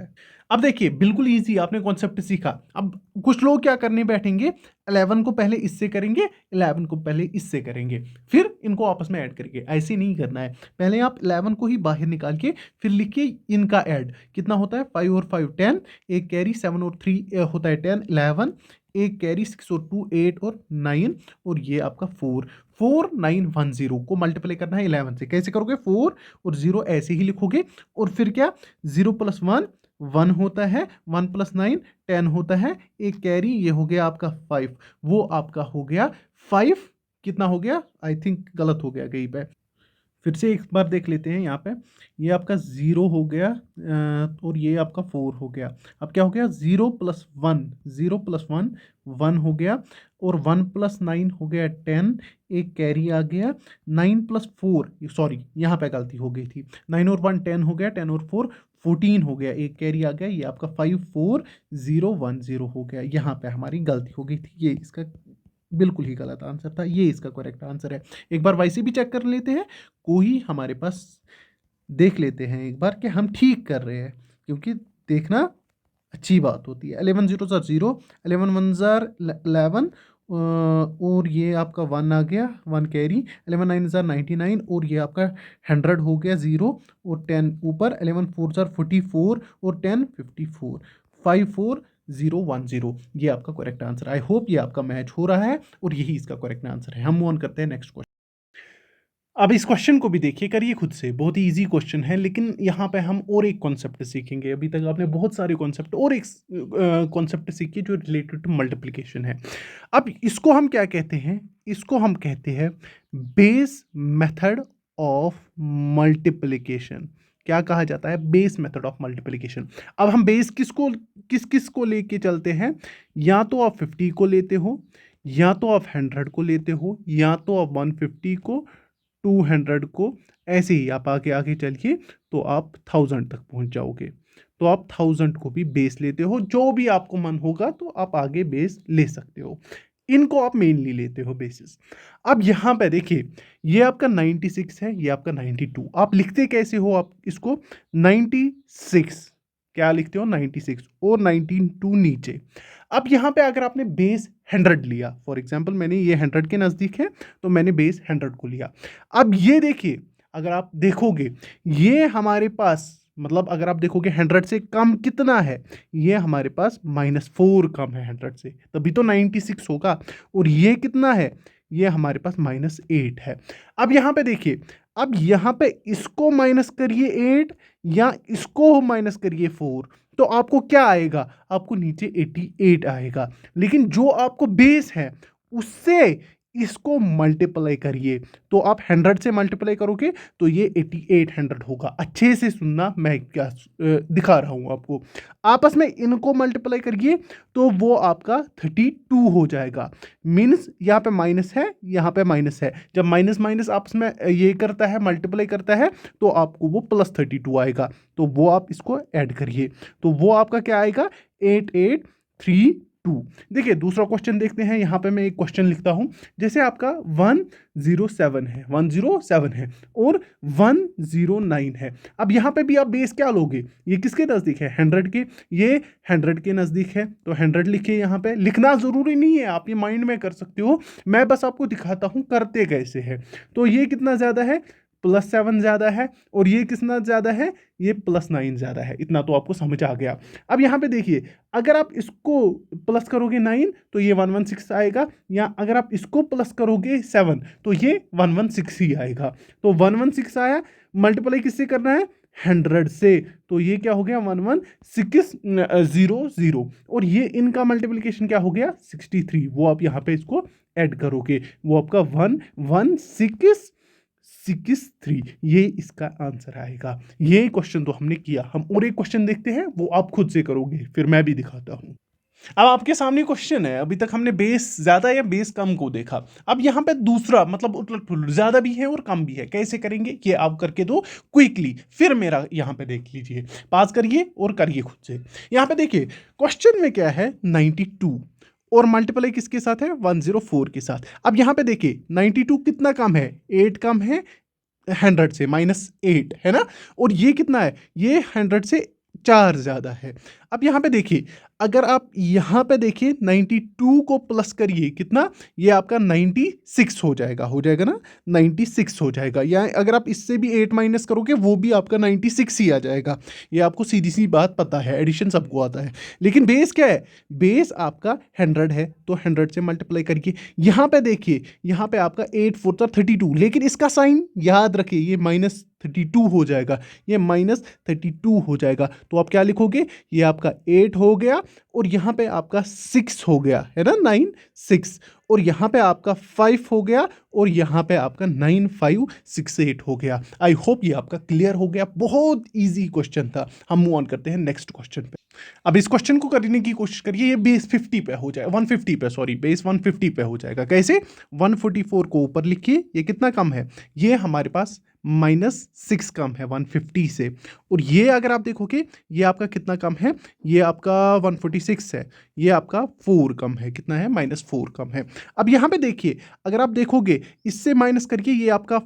अब देखिए बिल्कुल ईज़ी, आपने कॉन्सेप्ट सीखा। अब कुछ लोग क्या करने बैठेंगे, 11 को पहले इससे करेंगे, 11 को पहले इससे करेंगे, फिर इनको आपस में ऐड करेंगे। ऐसे नहीं करना है। पहले आप 11 को ही बाहर निकाल के फिर लिखिए इनका ऐड। कितना होता है, 5 और 5 10, एक कैरी 7 और 3 होता है 10 11, एक कैरी 6 और 2 8 और 9, और ये आपका 4 4 9 1 0 को मल्टीप्लाई करना है 11 से। कैसे करोगे, 4 और 0 ऐसे ही लिखोगे, और फिर क्या, 0 + 1 1 होता है, 1 + 9 10 होता है, एक कैरी, ये हो गया आपका 5, वो आपका हो गया 5। कितना हो गया, आई थिंक गलत हो गया कहीं पे, फिर से एक बार देख लेते हैं। यहाँ पे ये आपका 0 हो गया, और ये आपका 4 हो गया। अब क्या हो गया, 0 + 1 0 + 1 1 हो गया, और 1 + 9 हो गया 10, एक कैरी आ गया, 9 + 4, सॉरी यहाँ पे गलती हो गई थी, 9 और 1 10 हो गया, 10 और 4 14 हो गया, एक कैरी आ गया, ये आपका 5 4 0 1 0 हो गया। यहाँ पे हमारी गलती हो गई थी, ये इसका बिल्कुल ही गलत आंसर था, ये इसका करेक्ट आंसर है। एक बार वैसे भी चेक कर लेते हैं, कोई हमारे पास, देख लेते हैं एक बार कि हम ठीक कर रहे हैं, क्योंकि देखना अच्छी बात होती है। 11 0 ज़र 0, 11 1 ज़र 11, और ये आपका 1 आ गया, 1 कैरी, 11 9 ज़र 99, और ये आपका 100 हो गया 0, और 10 ऊपर, 11 4 ज़र 44, और 10 54, 5 4 0 1 0, ये आपका करेक्ट आंसर। आई होप ये आपका मैच हो रहा है, और यही इसका करेक्ट आंसर है। हम मूव ऑन करते हैं नेक्स्ट क्वेश्चन। अब इस क्वेश्चन को भी देखिए, करिए खुद से, बहुत ही इजी क्वेश्चन है, लेकिन यहाँ पे हम और एक कॉन्सेप्ट सीखेंगे। अभी तक आपने बहुत सारे कॉन्सेप्ट, और एक कॉन्सेप्ट सीखे जो रिलेटेड टू मल्टीप्लिकेशन है। अब इसको हम क्या कहते हैं, इसको हम कहते हैं बेस मेथड ऑफ मल्टीप्लिकेशन। क्या कहा जाता है, बेस मेथड ऑफ मल्टीप्लिकेशन। अब हम बेस किस किस को लेके चलते हैं, या तो आप 50 को लेते हो, या तो आप 100 को लेते हो, या तो आप 150 को, 200 को, ऐसे ही आप आगे आगे चलिए तो आप 1000 तक पहुंच जाओगे। तो आप 1000 को भी बेस लेते हो, जो भी आपको मन होगा तो आप आगे बेस ले सकते हो। इनको आप मेनली लेते हो बेसिस। अब यहाँ पे देखिए, ये आपका 96 है, ये आपका 92। आप लिखते कैसे हो, आप इसको 96, क्या लिखते हो, 96, और 92 नीचे। अब यहाँ पे अगर आपने बेस 100 लिया, फॉर एग्जांपल मैंने ये 100 के नज़दीक है, तो मैंने बेस 100 को लिया। अब ये देखिए, अगर आप देखोगे, ये हमारे पास, मतलब अगर आप देखोगे 100 से कम कितना है, ये हमारे पास -4 कम है 100 से, तभी तो 96 होगा। और ये कितना है, ये हमारे पास -8 है। अब यहाँ पे देखिए, अब यहाँ पे इसको माइनस करिए 8, या इसको माइनस करिए 4, तो आपको क्या आएगा, आपको नीचे 88 आएगा। लेकिन जो आपको बेस है उससे इसको मल्टीप्लाई करिए, तो आप 100 से मल्टीप्लाई करोगे तो ये 8800 होगा। अच्छे से सुनना, मैं क्या दिखा रहा हूं आपको। आपस में इनको मल्टीप्लाई करिए तो वो आपका 32 हो जाएगा। मीन्स यहाँ पे माइनस है, यहाँ पे माइनस है, जब माइनस माइनस आपस में ये करता है, मल्टीप्लाई करता है, तो आपको वो +32 आएगा। तो वो आप इसको ऐड करिए, तो वो आपका क्या आएगा, 8832। देखिए दूसरा क्वेश्चन देखते हैं। यहाँ पे मैं एक क्वेश्चन लिखता हूँ, जैसे आपका 107 है, 107 है, और 109 है। अब यहाँ पे भी आप बेस क्या लोगे, ये किसके नज़दीक है, 100 के, ये 100 के नज़दीक है, तो 100 लिखिए। यहाँ पे लिखना ज़रूरी नहीं है, आप ये माइंड में कर सकते हो, मैं बस आपको दिखाता हूँ करते कैसे है। तो ये कितना ज़्यादा है, +7 ज़्यादा है, और ये कितना ज़्यादा है, ये +9 ज़्यादा है। इतना तो आपको समझ आ गया। अब यहाँ पे देखिए, अगर आप इसको प्लस करोगे 9 तो ये 116 आएगा, या अगर आप इसको प्लस करोगे 7 तो ये 116 ही आएगा। तो 116 आया, मल्टीप्लाई किससे करना है, 100 से, तो ये क्या हो गया, 11600, और ये इनका मल्टीप्लिकेशन क्या हो गया, 63। वो आप यहाँ पे इसको ऐड करोगे, वो आपका 11663, ये इसका आंसर आएगा। ये क्वेश्चन तो हमने किया। हम और एक क्वेश्चन देखते हैं, वो आप खुद से करोगे, फिर मैं भी दिखाता हूं। अब आपके सामने क्वेश्चन है, अभी तक हमने बेस ज्यादा या बेस कम को देखा। अब यहाँ पे दूसरा, मतलब उलट पुलट, ज्यादा भी है और कम भी है। कैसे करेंगे, ये आप करके दो क्विकली, फिर मेरा यहाँ पे देख लीजिए, पास करिए और करिए खुद से। यहाँ पे देखिए क्वेश्चन में क्या है, 92, और मल्टीप्लाई किसके साथ है, 104 के साथ। अब यहाँ पे देखिए 92 कितना कम है, 8 कम है, 100 से -8 है ना, और ये कितना है, ये 100 से 4 ज़्यादा है। अब यहाँ पे देखिए, अगर आप यहाँ पे देखिए 92 को प्लस करिए कितना, ये आपका 96 हो जाएगा ना, 96 हो जाएगा। या अगर आप इससे भी 8 माइनस करोगे वो भी आपका 96 ही आ जाएगा। ये आपको सीधी सी बात पता है, एडिशन सबको आता है। लेकिन बेस क्या है, बेस आपका 100 है, तो 100 से मल्टीप्लाई करिए। यहाँ पे देखिए, यहाँ पे आपका 8 4 32, लेकिन इसका साइन याद रखिए, ये -32 हो जाएगा, ये -32 हो जाएगा। तो आप क्या लिखोगे, ये आपका 8 हो गया, और यहाँ पे आपका 6 हो गया, है ना, 9 6, और यहाँ पे आपका 5 हो गया, और यहाँ पे आपका 9 5 6 8 हो गया। आई होप ये आपका क्लियर हो गया। बहुत इजी क्वेश्चन था। हम मूव ऑन करते हैं नेक्स्ट क्वेश्चन पे। अब इस क्वेश्चन को करने की कोशिश करिए, ये बेस 50 पे हो जाए, 150 पे, सॉरी, बेस 150 पे हो जाएगा। कैसे, 144 को ऊपर लिखिए, ये कितना कम है, ये हमारे पास -6 कम है 150 से, और ये अगर आप देखोगे, ये आपका कितना कम है, ये आपका 146 है, ये आपका 4 कम है, कितना है, -4 कम है। अब यहाँ पे देखिए, अगर आप देखोगे इससे माइनस करके, ये आपका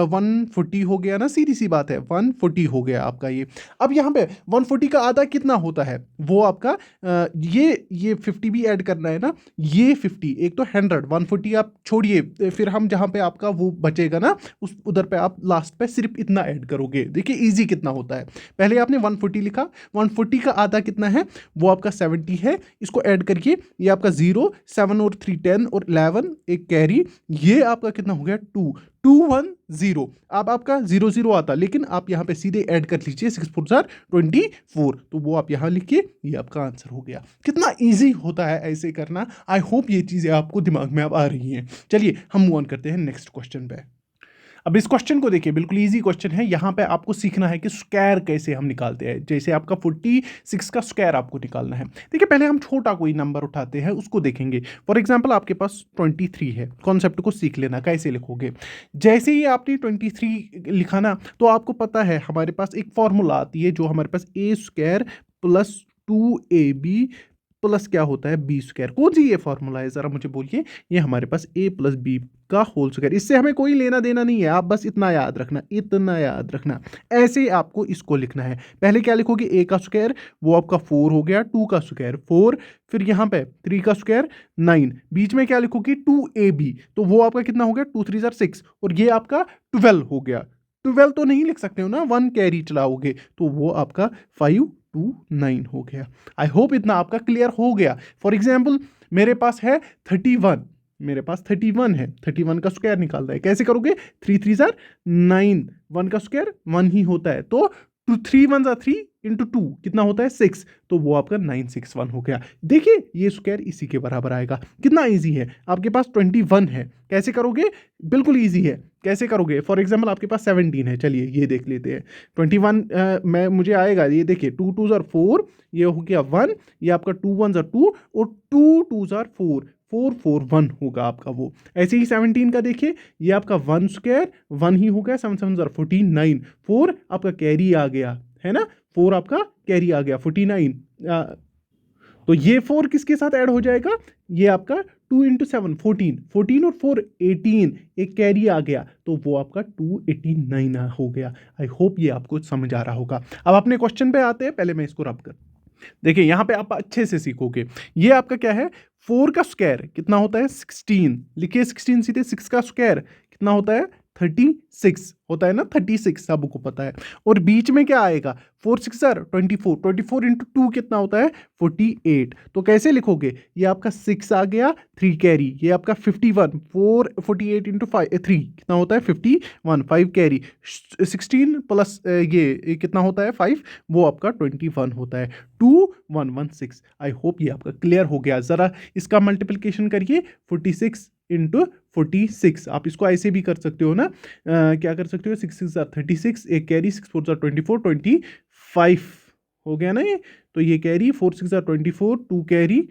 140 हो गया ना, सीधी सी बात है, 140 हो गया आपका ये। अब यहाँ पे 140 का आधा कितना होता है, वो आपका ये 50 भी ऐड करना है ना, ये 50, एक तो 100, 140 आप छोड़िए, फिर हम जहाँ पे आपका वो बचेगा ना, उस उधर पे आप लास्ट पे सिर्फ इतना ऐड करोगे। देखिए इजी कितना होता है। पहले आपने 140 लिखा, 140 का आधा कितना है, वो आपका 70 है, इसको ऐड करिए, ये आपका 0 7 और 3 10 और 11, एक कैरी, ये आपका कितना हो गया, 2 2 1 0। अब आपका 0 0 आता, लेकिन आप यहाँ पे सीधे ऐड कर लीजिए, 6 4 24, तो वो आप यहाँ लिखिए, ये आपका आंसर हो गया। कितना इजी होता है ऐसे करना। आई होप ये चीज़ें आपको दिमाग में अब आ रही हैं। चलिए हम मूव ऑन करते हैं नेक्स्ट क्वेश्चन पे। अब इस क्वेश्चन को देखिए, बिल्कुल इजी क्वेश्चन है। यहाँ पे आपको सीखना है कि स्क्वायर कैसे हम निकालते हैं। जैसे आपका 46 का स्क्वायर आपको निकालना है। देखिए पहले हम छोटा कोई नंबर उठाते हैं, उसको देखेंगे। फॉर एग्जांपल आपके पास 23 है, कॉन्सेप्ट को सीख लेना कैसे लिखोगे। जैसे ही आपने 23 लिखा ना, तो आपको पता है हमारे पास एक फॉर्मूला आती है, जो हमारे पास a² + 2ab प्लस क्या होता है, b²। कौन सी ये फॉर्मूला है, जरा मुझे बोलिए। ये हमारे पास a + b का होल स्क्वायर। इससे हमें कोई लेना देना नहीं है, आप बस इतना याद रखना, इतना याद रखना। ऐसे आपको इसको लिखना है। पहले क्या लिखोगे, a का स्क्वायर, वो आपका 4 हो गया, 2 का स्क्वायर 4, फिर यहाँ पे 3 का स्क्वायर 9, बीच में क्या लिखोगे, 2ab, तो वो आपका कितना हो गया, 2 3 6, और ये आपका 12 हो गया। 12 तो नहीं लिख सकते हो ना, 1 कैरी चलाओगे, तो वो आपका 5 2 9 हो गया। आई होप इतना आपका क्लियर हो गया। फॉर एग्जाम्पल मेरे पास है 31, मेरे पास 31 है, 31 का स्क्वायर निकालना है। कैसे करोगे, 3 3 9, 1 का स्क्वायर 1 ही होता है, तो 3 1 3 इंटू 2 कितना होता है, 6, तो वो आपका 961 हो गया। देखिए ये स्क्वायर इसी के बराबर आएगा। कितना इजी है। आपके पास 21 है, कैसे करोगे, बिल्कुल इजी है। कैसे करोगे, फॉर एग्जाम्पल आपके पास 17 है, चलिए ये देख लेते हैं। 21 मैं मुझे आएगा, ये देखिए 2 2 4, ये हो गया 1, ये आपका 2 1 2, और 2 2 4 4 4 1 होगा आपका वो। ऐसे ही 17 का देखिए, ये आपका 1 स्क्वायर 1 ही हो गया, 7 7 14 9, 4 आपका कैरी आ गया, है ना, 4 आपका कैरी आ गया 49। तो ये 4 किसके साथ ऐड हो जाएगा, ये आपका 2 × 7 14, 14 और 4 18, एक कैरी आ गया, तो वो आपका 289 हो गया। आई होप ये आपको समझ आ रहा होगा। अब अपने क्वेश्चन पे आते हैं, पहले मैं इसको रब कर, देखिए यहां पे आप अच्छे से सीखोगे। ये आपका क्या है, 4 का स्क्वायर कितना होता है, 16, लिखिए 16 सीधे। 6 का स्क्वायर कितना होता है, 36 होता है ना, 36 सबको पता है। और बीच में क्या आएगा, 4 6 24, 24 इंटू 2 कितना होता है, 48। तो कैसे लिखोगे, ये आपका 6 आ गया, 3 कैरी, ये आपका 51, 4 48 इंटू 3 कितना होता है, 51, 5 कैरी, 16 प्लस ये कितना होता है, 5, वो आपका 21 होता है, 2116। आई होप ये आपका क्लियर हो गया। ज़रा इसका मल्टीप्लिकेशन करिए, 46 इंटू 46। आप इसको ऐसे भी कर सकते हो ना, क्या कर सकते हो, 6 6 36, एक कैरी, 6 4 24 25 हो गया ना ये। तो ये कैरी 4 6 24, 2 कैरी,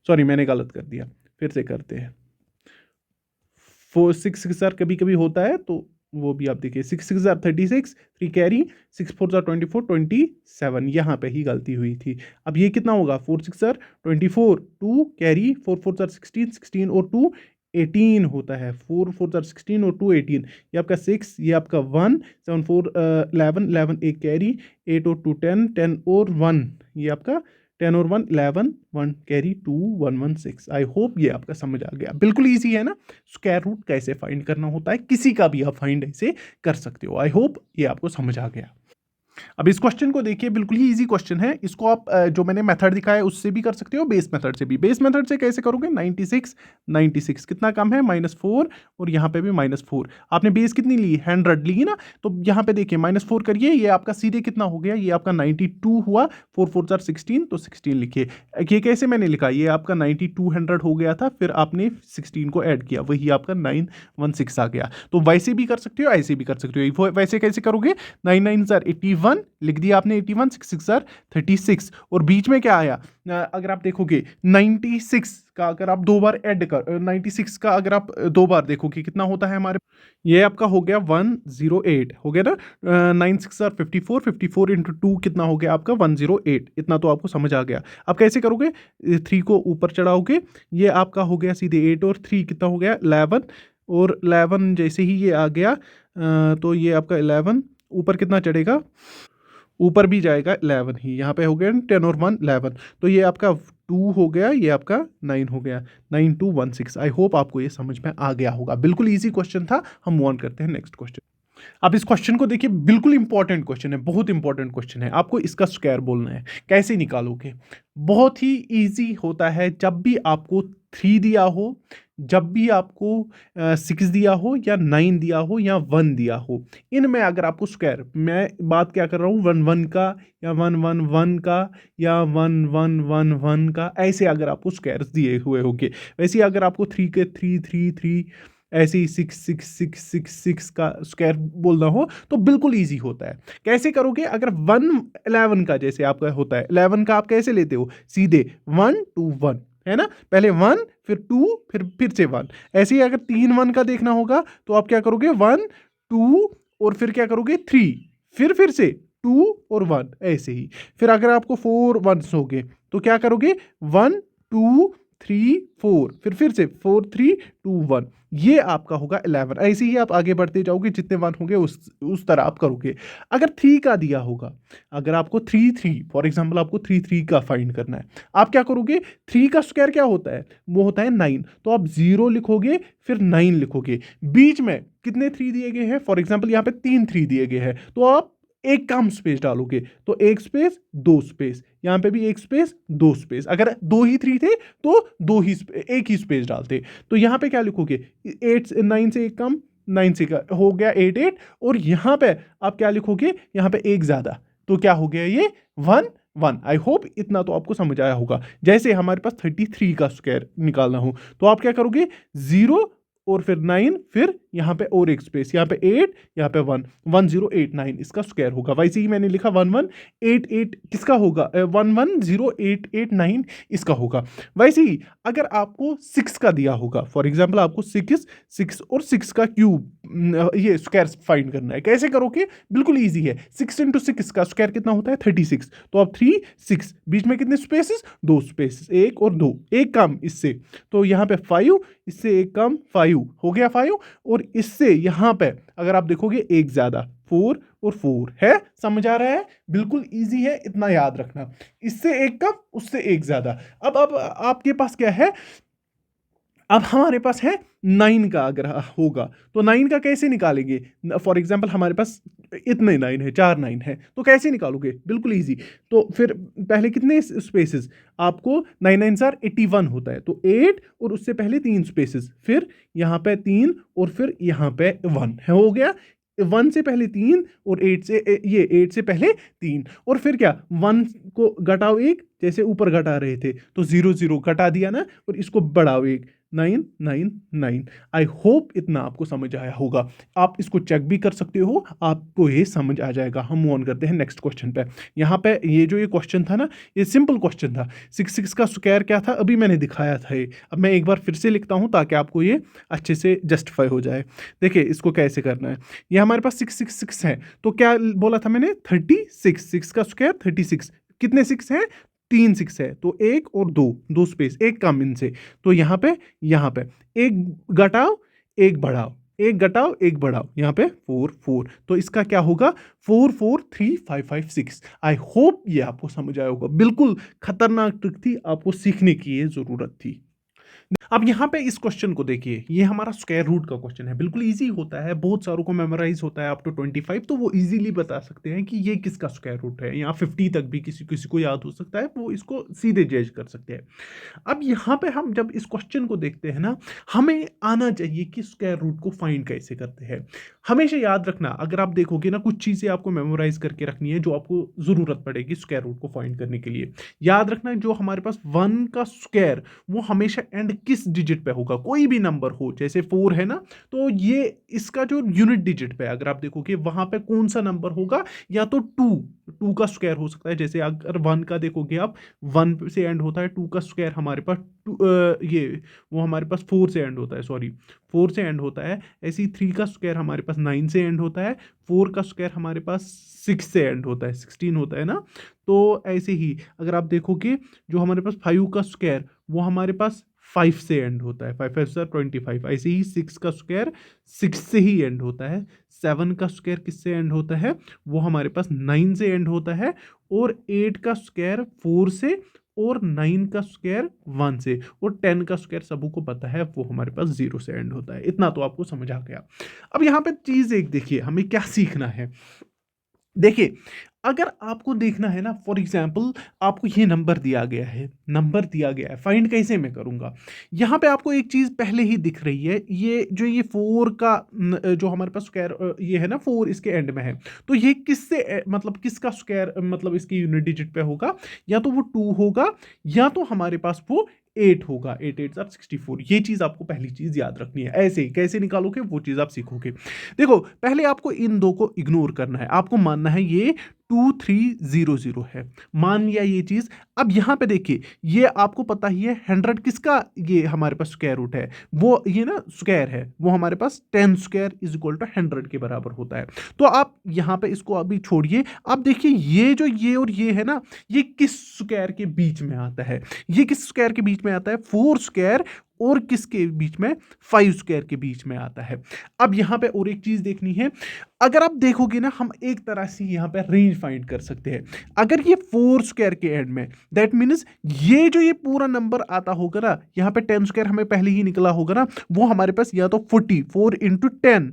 सॉरी मैंने गलत कर दिया, फिर से करते हैं। 4 6 6 कभी कभी होता है, तो वो भी आप देखिए, 6 6 36, 3 कैरी, 6 4 24 27, यहाँ पे ही गलती हुई थी। अब ये कितना होगा, 4 6 24, 2 कैरी, 4 4 16 16 और 2 18 होता है, 4 4 16 और 2 18, ये आपका 6, ये आपका 1, 7 4 11, 11 एक कैरी, 8 और 2 10, 10 और 1, ये आपका 10 और 1 11, 1 कैरी 2 1 1 6। आई होप ये आपका समझ आ गया, बिल्कुल ईजी है ना। स्क्वायर रूट कैसे फाइंड करना होता है, किसी का भी आप फाइंड ऐसे कर सकते हो। आई होप ये आपको समझ आ गया। अब इस क्वेश्चन को देखिए, बिल्कुल ही इजी क्वेश्चन है। इसको आप जो मैंने मेथड दिखाया है उससे भी कर सकते हो, बेस मेथड से भी। बेस मेथड से कैसे करोगे, 96 96 कितना कम है, -4, और यहाँ पे भी -4। आपने बेस कितनी ली, 100 ली ना, तो यहाँ पे देखिए -4 करिए, ये आपका सीधे कितना हो गया, ये आपका 92 हुआ, 4 4 16, तो 16 लिखिए। ये कैसे मैंने लिखा, ये आपका 9200 हो गया था, फिर आपने 16 को ऐड किया, वही आपका 916 आ गया। तो वैसे भी कर सकते हो, ऐसे भी कर सकते हो। वैसे कैसे करोगे, 9 9 81 लिख दिया आपने, 81 6 6 36, और बीच में क्या आया, अगर आप देखोगे 96 का अगर आप दो बार ऐड कर 96 का अगर आप दो बार देखोगे कितना होता है हमारे, ये आपका हो गया 108 हो गया ना। 9 6 54, 54 इंटू 2 कितना हो गया आपका 108। इतना तो आपको समझ आ गया। अब कैसे करोगे, 3 को ऊपर चढ़ाओगे, ये आपका हो गया सीधे 8 और 3 कितना हो गया 11, और 11 जैसे ही ये आ गया तो ये आपका 11 ऊपर कितना चढ़ेगा, ऊपर भी जाएगा 11 ही, यहाँ पे हो गया 10 और 1 11, तो ये आपका 2 हो गया, ये आपका 9 हो गया, 9216। आई होप आपको ये समझ में आ गया होगा, बिल्कुल इजी क्वेश्चन था। हम मूव ऑन करते हैं नेक्स्ट क्वेश्चन। अब इस क्वेश्चन को देखिए, बिल्कुल इंपॉर्टेंट क्वेश्चन है, बहुत इंपॉर्टेंट क्वेश्चन है। आपको इसका स्क्वायर बोलना है, कैसे निकालोगे, बहुत ही इजी होता है। जब भी आपको 3 दिया हो, जब भी आपको 6 दिया हो, या 9 दिया हो, या 1 दिया हो, इनमें अगर आपको स्क्वायर, मैं बात क्या कर रहा हूँ, 1 1 का, या 1 1 1 का, या 1 1 1 1 का, ऐसे अगर आपको स्क्वायर दिए हुए होंगे, वैसे अगर आपको 3 के 3 3 3 ऐसे ही 6 6 6 6 6 का स्क्वायर बोलना हो, तो बिल्कुल इजी होता है। कैसे करोगे, अगर 1 11 का जैसे आपका होता है, 11 का आप कैसे लेते हो, सीधे 1 2 1 है ना, पहले 1 फिर 2 फिर से 1। ऐसे ही अगर 3 1 का देखना होगा तो आप क्या करोगे, 1 2 और फिर क्या करोगे 3, फिर से 2 और 1, ऐसे ही। फिर अगर आपको 4 1s हो गए तो क्या करोगे, 1 2 3 4, फिर से 4 3 2 1, ये आपका होगा 11। ऐसे ही आप आगे बढ़ते जाओगे, जितने 1 होंगे उस तरह आप करोगे। अगर 3 का दिया होगा, अगर आपको 3 3 फॉर एग्जांपल आपको 3 3 का फाइंड करना है, आप क्या करोगे, 3 का स्क्वायर क्या होता है, वो होता है 9, तो आप 0 लिखोगे फिर 9 लिखोगे। बीच में कितने 3 दिए गए हैं, फॉर एग्जांपल यहाँ पे 3 3 दिए गए हैं, तो आप एक कम स्पेस डालोगे, तो एक स्पेस दो स्पेस, यहां पे भी एक स्पेस दो स्पेस। अगर दो ही 3 थे तो दो ही एक ही स्पेस डालते। तो यहां पे क्या लिखोगे, 8 9 से एक कम, 9 से हो गया 8 8, और यहां पे आप क्या लिखोगे, यहां पे एक ज्यादा, तो क्या हो गया ये 1 1। आई होप इतना तो आपको समझ आया होगा। जैसे हमारे पास 33 का स्क्वायर निकालना हो, तो आप क्या करोगे, 0 और फिर 9, फिर यहाँ पे और एक स्पेस, यहाँ पे 8, यहाँ पे 1 1089 इसका स्क्वायर होगा। वैसे ही मैंने लिखा 1188 किसका होगा, 110889 इसका होगा। वैसे ही अगर आपको 6 का दिया होगा, फॉर एग्जांपल आपको 6 6 और 6 का क्यूब ये स्क्वायर फाइंड करना है, कैसे करोगे, बिल्कुल ईजी है। 6 इंटू 6 का स्क्वायर कितना होता है 36, तो आप 3 6, बीच में कितने स्पेसेस, दो स्पेसेस, एक और दो, एक कम इससे, तो यहाँ पे 5, इससे एक कम 5 हो गया 5, और इससे यहां पे अगर आप देखोगे एक ज्यादा 4 और 4 है। समझ आ रहा है, बिल्कुल इजी है, इतना याद रखना। इससे एक कम, उससे एक ज्यादा। अब आपके पास क्या है, अब हमारे पास है 9 का अगर होगा, तो 9 का कैसे निकालेंगे, फॉर एग्जांपल हमारे पास इतने 9 है, 4 9 है, तो कैसे निकालोगे, बिल्कुल इजी। तो फिर पहले कितने स्पेसेस, आपको 9 9 81 होता है, तो 8 और उससे पहले 3 स्पेसेस, फिर यहाँ पे 3 और फिर यहाँ पे 1 है, हो गया। 1 से पहले 3 और 8 से ये 8 से पहले 3, और फिर क्या 1 को घटाओ एक, जैसे ऊपर घटा रहे थे, तो 0 0 घटा दिया ना, और इसको बढ़ाओ एक, 9 9 9। आई होप इतना आपको समझ आया होगा। आप इसको चेक भी कर सकते हो, आपको ये समझ आ जाएगा। हम मूव ऑन करते हैं नेक्स्ट क्वेश्चन पे। यहाँ पे ये जो ये क्वेश्चन था ना, ये सिंपल क्वेश्चन था। 6 6 का स्क्वायर क्या था, अभी मैंने दिखाया था ये। अब मैं एक बार फिर से लिखता हूँ ताकि आपको ये अच्छे से जस्टिफाई हो जाए। देखिए इसको कैसे करना है, ये हमारे पास 6 6 6 है, तो क्या बोला था मैंने, 36, 6 का स्क्वायर 36, कितने 6 हैं, तीन सिक्स है तो एक और दो, दो स्पेस, एक कम इनसे, तो यहाँ पे एक घटाओ एक बढ़ाओ, एक घटाओ एक बढ़ाओ, यहाँ पे 4 4, तो इसका क्या होगा 4 4 3 5 5 6। आई होप ये आपको समझ आया होगा। बिल्कुल खतरनाक ट्रिक थी, आपको सीखने की ये जरूरत थी। अब यहाँ पे इस क्वेश्चन को देखिए, ये हमारा स्क्वायर रूट का क्वेश्चन है, बिल्कुल इजी होता है, बहुत सारों को मेमोराइज होता है अप टू 25, तो वो इजीली बता सकते हैं कि ये किसका स्क्वायर रूट है। यहाँ 50 तक भी किसी किसी को याद हो सकता है, वो इसको सीधे जज कर सकते हैं। अब यहाँ पे हम जब इस क्वेश्चन को देखते हैं ना, हमें आना चाहिए कि स्क्वायर रूट को फाइंड कैसे करते हैं। हमेशा याद रखना, अगर आप देखोगे ना, कुछ चीज़ें आपको मेमोराइज करके रखनी है जो आपको ज़रूरत पड़ेगी स्क्वायर रूट को फाइंड करने के लिए। याद रखना, जो हमारे पास 1 का स्क्वायर, वो हमेशा एंड किस डिजिट पे होगा, कोई भी नंबर हो, जैसे 4 है ना, तो ये इसका जो यूनिट डिजिट पे अगर आप देखोगे वहां पे कौन सा नंबर होगा, या तो 2 का स्क्वायर हो सकता है, जैसे अगर 1 का देखोगे आप, 1 से एंड होता है, 2 का स्क्वायर हमारे पास ये वो हमारे पास 4 से एंड होता है, सॉरी 4 से एंड होता है। ऐसे ही 3 का स्क्वायर हमारे पास 9 से एंड होता है, 4 का स्क्वायर हमारे पास 6 से एंड होता है, 16 होता है ना। तो ऐसे ही अगर आप देखोगे, जो हमारे पास 5 का स्क्वायर, वो हमारे पास 5 से एंड होता है, 5 5 सर 25। ऐसे ही 6 का स्क्वायर 6 से ही एंड होता है। 7 का स्क्वायर किससे एंड होता है, वो हमारे पास 9 से एंड होता है। और 8 का स्क्वायर 4 से, और 9 का स्क्वायर 1 से, और 10 का स्क्वायर सबको को पता है वो हमारे पास 0 से एंड होता है। इतना तो आपको समझ आ गया। अब यहाँ पे चीज एक देखिए, हमें क्या सीखना है। देखिए, अगर आपको देखना है ना, फॉर एग्जाम्पल आपको ये नंबर दिया गया है, फाइंड कैसे मैं करूंगा। यहाँ पे आपको एक चीज पहले ही दिख रही है, ये जो ये 4 का जो हमारे पास स्क्वायर ये है ना, 4 इसके एंड में है, तो ये किससे मतलब किसका स्क्वायर मतलब इसकी यूनिट डिजिट पे होगा, या तो वो 2 होगा, या तो हमारे पास वो 8 होगा। 8 8 आर 64। ये चीज आपको पहली चीज याद रखनी है। ऐसे ही कैसे निकालोगे वो चीज आप सीखोगे। देखो, पहले आपको इन दो को इग्नोर करना है, आपको मानना है ये 2300 है, मान लिया ये चीज। अब यहां पे देखिए, ये आपको पता ही है 100 किसका ये हमारे पास स्क्वायर रूट है, वो ये ना स्क्वायर है, वो हमारे पास 10 स्क्वायर इज इक्वल टू 100 के बराबर होता है। तो आप यहां पे इसको अभी छोड़िए, आप देखिए ये जो ये और ये है ना, ये किस स्क्वायर के बीच में आता है, ये किस स्क्वायर के बीच में आता है, 4 स्क्वायर और किसके बीच में, 5 स्क्वायर के बीच में आता है। अब यहां पे और एक चीज देखनी है, अगर आप देखोगे ना, हम एक तरह से यहां पे रेंज फाइंड कर सकते हैं। अगर ये 4 स्क्वायर के एंड में, दैट मीन्स ये जो ये पूरा नंबर आता होगा ना, यहां पे 10 स्क्वायर हमें पहले ही निकला होगा ना, वो हमारे पास या तो 44 इंटू 10,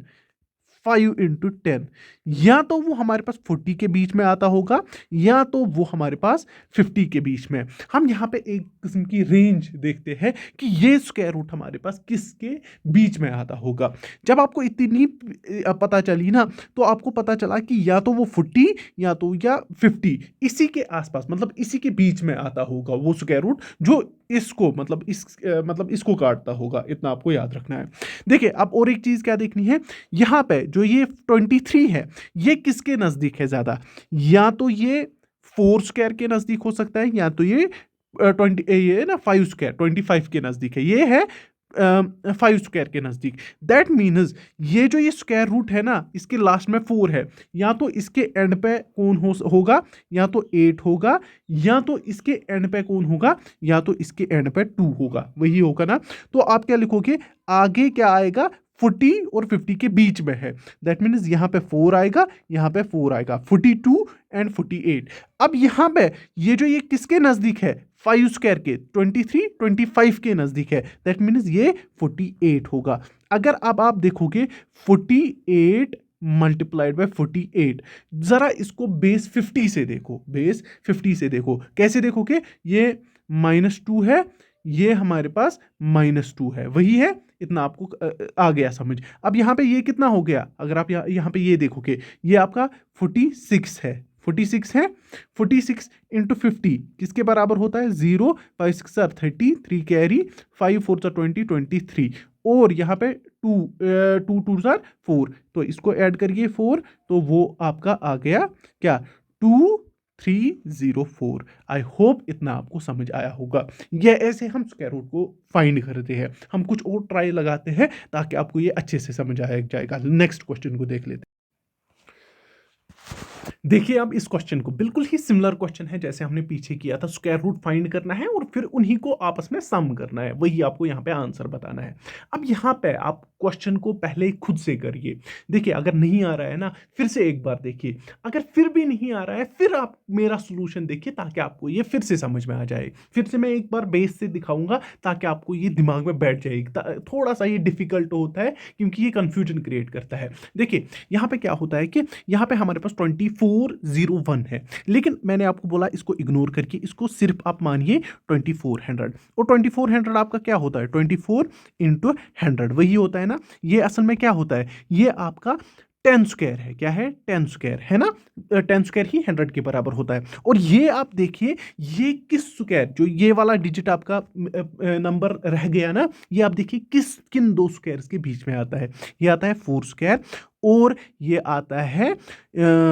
5 इंटू 10, या तो वो हमारे पास 40 के बीच में आता होगा, या तो वो हमारे पास 50 के बीच में। हम यहाँ पे एक किस्म की रेंज देखते हैं कि ये स्क्वायर रूट हमारे पास किसके बीच में आता होगा। जब आपको इतनी पता चली ना, तो आपको पता चला कि या तो वो 40 या तो या 50 इसी के आसपास, मतलब इसी के बीच में आता होगा वो स्क्वायर रूट, जो इसको मतलब मतलब इसको काटता होगा। इतना आपको याद रखना है। देखिए, अब और एक चीज क्या देखनी है, यहां पे जो ये 23 है, ये किसके नजदीक है ज्यादा, या तो ये 4 स्क्वायर के नजदीक हो सकता है, या तो ये 20 ये ना 5 स्क्वायर 25 के नजदीक है, ये है 5 स्क्वायर के नजदीक। दैट मीन्स ये जो ये स्क्वायर रूट है ना, इसके लास्ट में 4 है, या तो इसके एंड पे कौन होगा, या तो 8 होगा, या तो इसके एंड पे कौन होगा, या तो इसके एंड पे 2 होगा, वही होगा ना। तो आप क्या लिखोगे, आगे क्या आएगा, 40 और 50 के बीच में है। दैट मीन्स यहां पे 4 आएगा, यहां पे 4 आएगा, 42 एंड 48। अब यहां पे ये जो ये किसके नजदीक है, 5 स्क्वायर के, 23 25 के नजदीक है। दैट मीन्स ये 48 होगा। अगर अब आप देखोगे 48 मल्टीप्लाइड बाय 48, जरा इसको बेस 50 से देखो, बेस 50 से देखो। कैसे देखोगे, ये -2 है, ये हमारे पास -2 है, वही है। इतना आपको आ गया समझ। अब यहां पे ये कितना हो गया, अगर आप यहां पे ये देखोगे, ये आपका 46 है, 46 है। 46 इंटू 50 किसके बराबर होता है, 0 5 6 30, 3 कैरी, 5 4 20, 23, और यहाँ पे 2 2 2 4, तो इसको ऐड करिए 4, तो वो आपका आ गया क्या, 2304। आई होप इतना आपको समझ आया होगा। ये ऐसे हम स्क्वायर रूट को फाइंड करते हैं। हम कुछ और ट्राई लगाते हैं ताकि आपको ये अच्छे से समझ आया जाएगा। नेक्स्ट क्वेश्चन को देख लेते हैं। देखिए अब इस क्वेश्चन को बिल्कुल ही सिमिलर क्वेश्चन है जैसे हमने पीछे किया था। स्क्वायर रूट फाइंड करना है और फिर उन्हीं को आपस में सम करना है, वही आपको यहाँ पे आंसर बताना है। अब यहाँ पे आप क्वेश्चन को पहले खुद से करिए। देखिए अगर नहीं आ रहा है ना, फिर से एक बार देखिए। अगर फिर भी नहीं आ रहा है, फिर आप मेरा सोल्यूशन देखिए ताकि आपको ये फिर से समझ में आ जाए। फिर से मैं एक बार बेस से दिखाऊंगा ताकि आपको ये दिमाग में बैठ जाए। थोड़ा सा ये डिफिकल्ट होता है क्योंकि ये कंफ्यूजन क्रिएट करता है। देखिए यहाँ पे क्या होता है कि यहाँ पे हमारे पास 2401 है, लेकिन मैंने आपको बोला इसको इग्नोर करके इसको सिर्फ आप मानिए 2400। और 2400 आपका क्या होता है, 24 इंटू 100 वही होता है ना। ये असल में क्या होता है, ये आपका 10 स्क्वायर है। क्या है, 10 स्क्वायर है ना। 10 स्क्वायर ही 100 के बराबर होता है। और ये आप देखिए ये किस स्क्वायर, जो ये वाला डिजिट आपका नंबर रह गया ना, ये आप देखिए किन दो स्क्वायर्स के बीच में आता है। ये आता है 4 स्क्वायर और ये आता है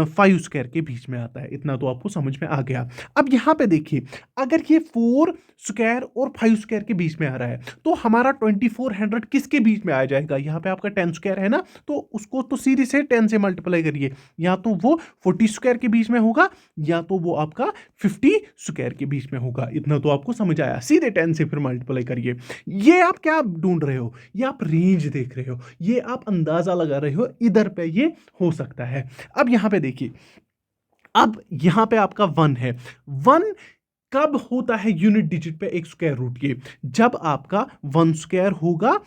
5 स्क्वायर के बीच में आता है। इतना तो आपको समझ में आ गया। अब यहाँ पे देखिए अगर ये 4 स्क्वायर और 5 स्क्वायर के बीच में आ रहा है तो हमारा 2400 किसके बीच में आ जाएगा। यहाँ पे आपका 10 स्क्वायर है ना, तो उसको तो सीधे से 10 से मल्टीप्लाई करिए। या तो वो 40 स्क्वायर के बीच में होगा या तो वो आपका 50 स्क्वायर के बीच में होगा। इतना तो आपको समझ आया। सीधे 10 से फिर मल्टीप्लाई करिए। ये आप क्या ढूंढ रहे हो, ये आप रेंज देख रहे हो, ये आप अंदाजा लगा रहे हो इधर पे ये हो सकता है। अब यहां पे देखिए, अब यहां पे आपका 1 है। 1 कब होता है यूनिट डिजिट पे एक स्क्वायर रूट के, जब आपका 1 स्क्वायर होगा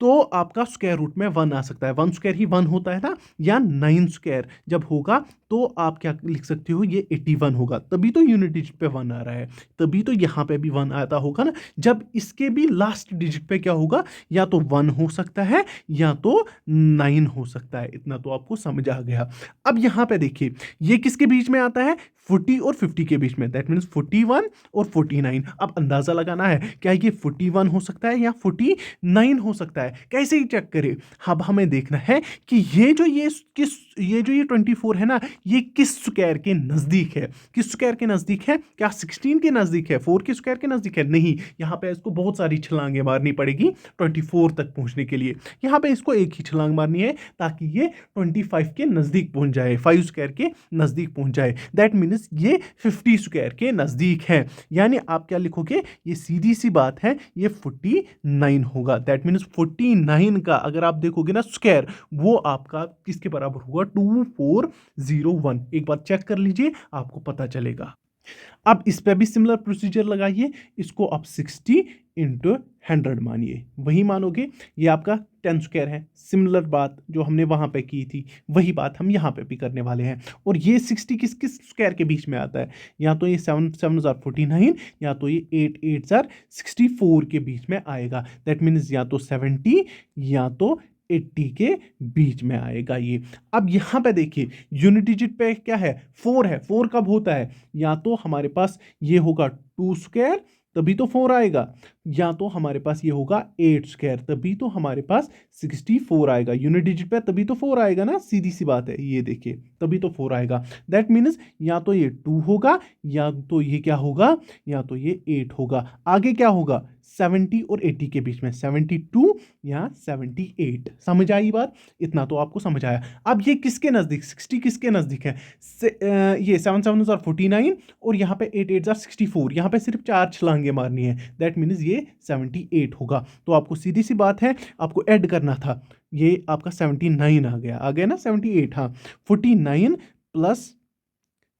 तो आपका स्क्वायर रूट में 1 आ सकता है। 1 स्क्वायर ही 1 होता है ना। या 9 स्क्वायर जब होगा तो आप क्या लिख सकते हो, ये 81 होगा। तभी तो यूनिट डिजिट पे 1 आ रहा है, तभी तो यहां पे भी 1 आता होगा ना। जब इसके भी लास्ट डिजिट पे क्या होगा, या तो 1 हो सकता है या तो 9 हो सकता है। इतना तो आपको समझ आ गया। अब यहां पे देखिए ये किसके बीच में आता है, 40 और 50 के बीच में। दैट मीन्स 41 और 49। अब अंदाजा लगाना है क्या ये 41 हो सकता है या 49 हो सकता है। कैसे ही चेक करें, अब हमें देखना है कि ये जो 24 है ना, ये किस स्क्वायर के नजदीक है। किस स्क्वायर के नजदीक है, क्या 16 के नजदीक है, 4 के स्क्वायर के नजदीक है। नहीं, यहां पे इसको बहुत सारी छलांगे मारनी पड़ेगी 24 तक पहुंचने के लिए। यहां पे इसको एक ही छलांग मारनी है ताकि ये 25 के नजदीक पहुंच जाए, 5 स्क्वायर के नजदीक पहुंच जाए। दैट मीन्स ये 50 स्क्वायर के नजदीक है। यानी आप क्या लिखोगे, ये सीधी सी बात है, ये 49 होगा। दैट मीन्स 49 का अगर आप देखोगे ना स्क्वायर, वो आपका किसके बराबर होगा, 2401। एक बार चेक कर लीजिए, आपको पता चलेगा। अब इस पे भी सिमिलर प्रोसीजर लगाइए। इसको आप 60 इंटू 100 मानिए, वही मानोगे। ये आपका 10 स्क्वायर है। सिमिलर बात जो हमने वहां पे की थी वही बात हम यहाँ पे भी करने वाले हैं। और ये 60 किस किस स्क्वायर के बीच में आता है, या तो ये 7 7 49 या तो ये 8 8 64 के बीच में आएगा। दैट मीन्स या तो 70 या तो 80 के बीच में आएगा ये। अब यहां पे देखिए यूनिट डिजिट पे क्या है, 4 है। 4 कब होता है, या तो हमारे पास ये होगा 2 स्क्वायर तभी तो 4 आएगा, या तो हमारे पास ये होगा 8 स्क्वायर तभी तो हमारे पास 64 आएगा। यूनिट डिजिट पे तभी तो 4 आएगा ना, सीधी सी बात है। ये देखिए तभी तो 4 आएगा। दैट मीन्स या तो ये 2 होगा या तो ये क्या होगा, या तो ये 8 होगा। आगे क्या होगा, 70 और 80 के बीच में 72 या 78। समझ आई बात, इतना तो आपको समझ आया। अब ये किसके नजदीक, 60 किसके नजदीक है, ये 7 7 49 और यहाँ पे 8 8 64। यहाँ पे सिर्फ 4 छलांगे मारनी है। दैट मीन्स ये 78 होगा। तो आपको सीधी सी बात है, आपको ऐड करना था। ये आपका 79 आ गया ना, 78। हाँ, 49 प्लस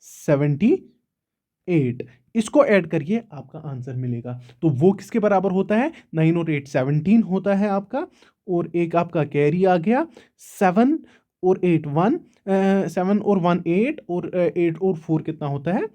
78, इसको ऐड करिए आपका आंसर मिलेगा। तो वो किसके बराबर होता है, 9 और 8 17 होता है आपका। और एक आपका कैरी आ गया, 7 और 8 1, 7 और 1 8 और 8 और 4 कितना होता है,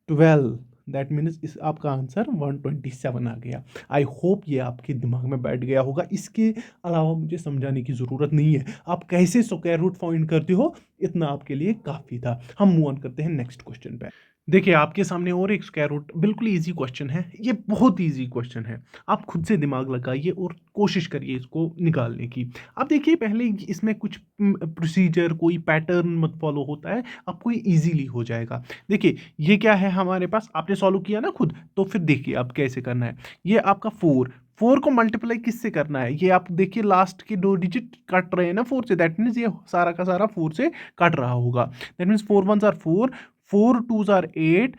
12। दैट मीन्स इस आपका आंसर 127 आ गया। आई होप ये आपके दिमाग में बैठ गया होगा। इसके अलावा मुझे समझाने की ज़रूरत नहीं है, आप कैसे स्क्वायर रूट फाइंड करते हो, इतना आपके लिए काफ़ी था। हम मूव ऑन करते हैं नेक्स्ट क्वेश्चन पे। देखिए, आपके सामने और एक स्क्वायर रूट बिल्कुल ईज़ी क्वेश्चन है। ये बहुत ईज़ी क्वेश्चन है। आप खुद से दिमाग लगाइए और कोशिश करिए इसको निकालने की। अब देखिए पहले इसमें कुछ प्रोसीजर कोई पैटर्न मत फ़ॉलो होता है, आपको ये ईज़िली हो जाएगा। देखिए, ये क्या है हमारे पास, आपने सॉल्व किया ना खुद, तो फिर देखिए अब कैसे करना है। ये आपका 4, 4 को मल्टीप्लाई किससे करना है? ये आप देखिए लास्ट के 2 डिजिट कट रहे हैं ना 4 से, दैट मीन्स ये सारा का सारा 4 से कट रहा होगा। That means 4 1s are 4, 4 2s are 8,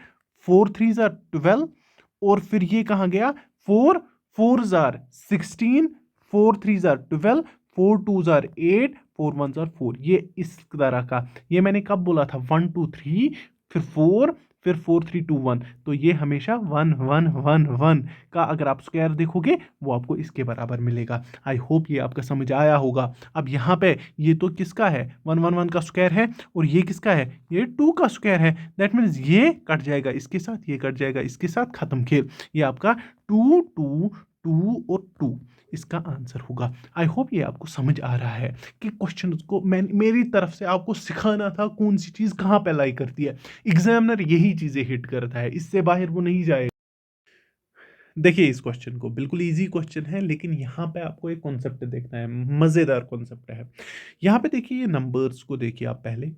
4 3s are 12 और फिर ये कहाँ गया? 4 4s are 16, 4 3s are 12, 4 2s are 8, 4 1s are 4। ये इस तरह का, ये मैंने कब बोला था? 1 2 3 फिर 4 फिर 4 3 2 1, तो ये हमेशा 1 1 1 1 का अगर आप स्क्वायर देखोगे वो आपको इसके बराबर मिलेगा। आई होप ये आपका समझ आया होगा। अब यहाँ पे ये तो किसका है? 1 1 1 का स्क्वायर है और ये किसका है? ये 2 का स्क्वायर है। दैट मीन्स ये कट जाएगा इसके साथ, ये कट जाएगा इसके साथ, खत्म खेल। ये आपका 2 2 2 और 2 इसका आंसर होगा। आई होप ये आपको समझ आ रहा है कि क्वेश्चन को मैं मेरी तरफ से आपको सिखाना था कौन सी चीज़ कहाँ पे अलाई करती है। एग्जामिनर यही चीज़ें हिट करता है, इससे बाहर वो नहीं जाएगा। देखिए इस क्वेश्चन को, बिल्कुल इजी क्वेश्चन है लेकिन यहाँ पे आपको एक कॉन्सेप्ट देखना है, मज़ेदार कॉन्सेप्ट है। यहाँ पे देखिए ये नंबर्स को देखिए आप पहले,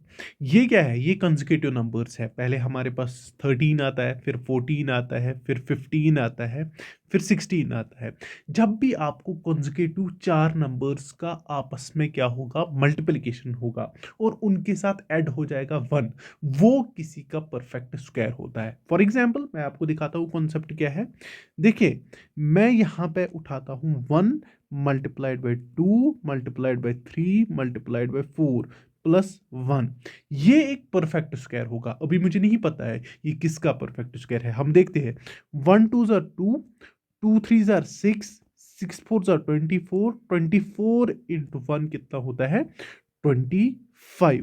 ये क्या है? ये कंसेक्यूटिव नंबर्स है। पहले हमारे पास 13 आता है, फिर 14 आता है, फिर 15 आता है, फिर 16 आता है। जब भी आपको कंसेक्यूटिव 4 नंबर्स का आपस में क्या होगा? मल्टीप्लिकेशन होगा और उनके साथ ऐड हो जाएगा 1, वो किसी का परफेक्ट स्क्वायर होता है। फॉर एग्जाम्पल मैं आपको दिखाता हूँ कॉन्सेप्ट क्या है। देखिए, मैं यहाँ पे उठाता हूँ 1 multiplied by 2 multiplied by 3 multiplied by 4 plus 1। ये एक परफेक्ट स्क्वायर होगा। अभी मुझे नहीं पता है ये किसका परफेक्ट स्क्वायर है, हम देखते हैं। 1 2s are 2, 2 3s are 6, 6 4s are 24, 24 into 1 कितना होता है? 25।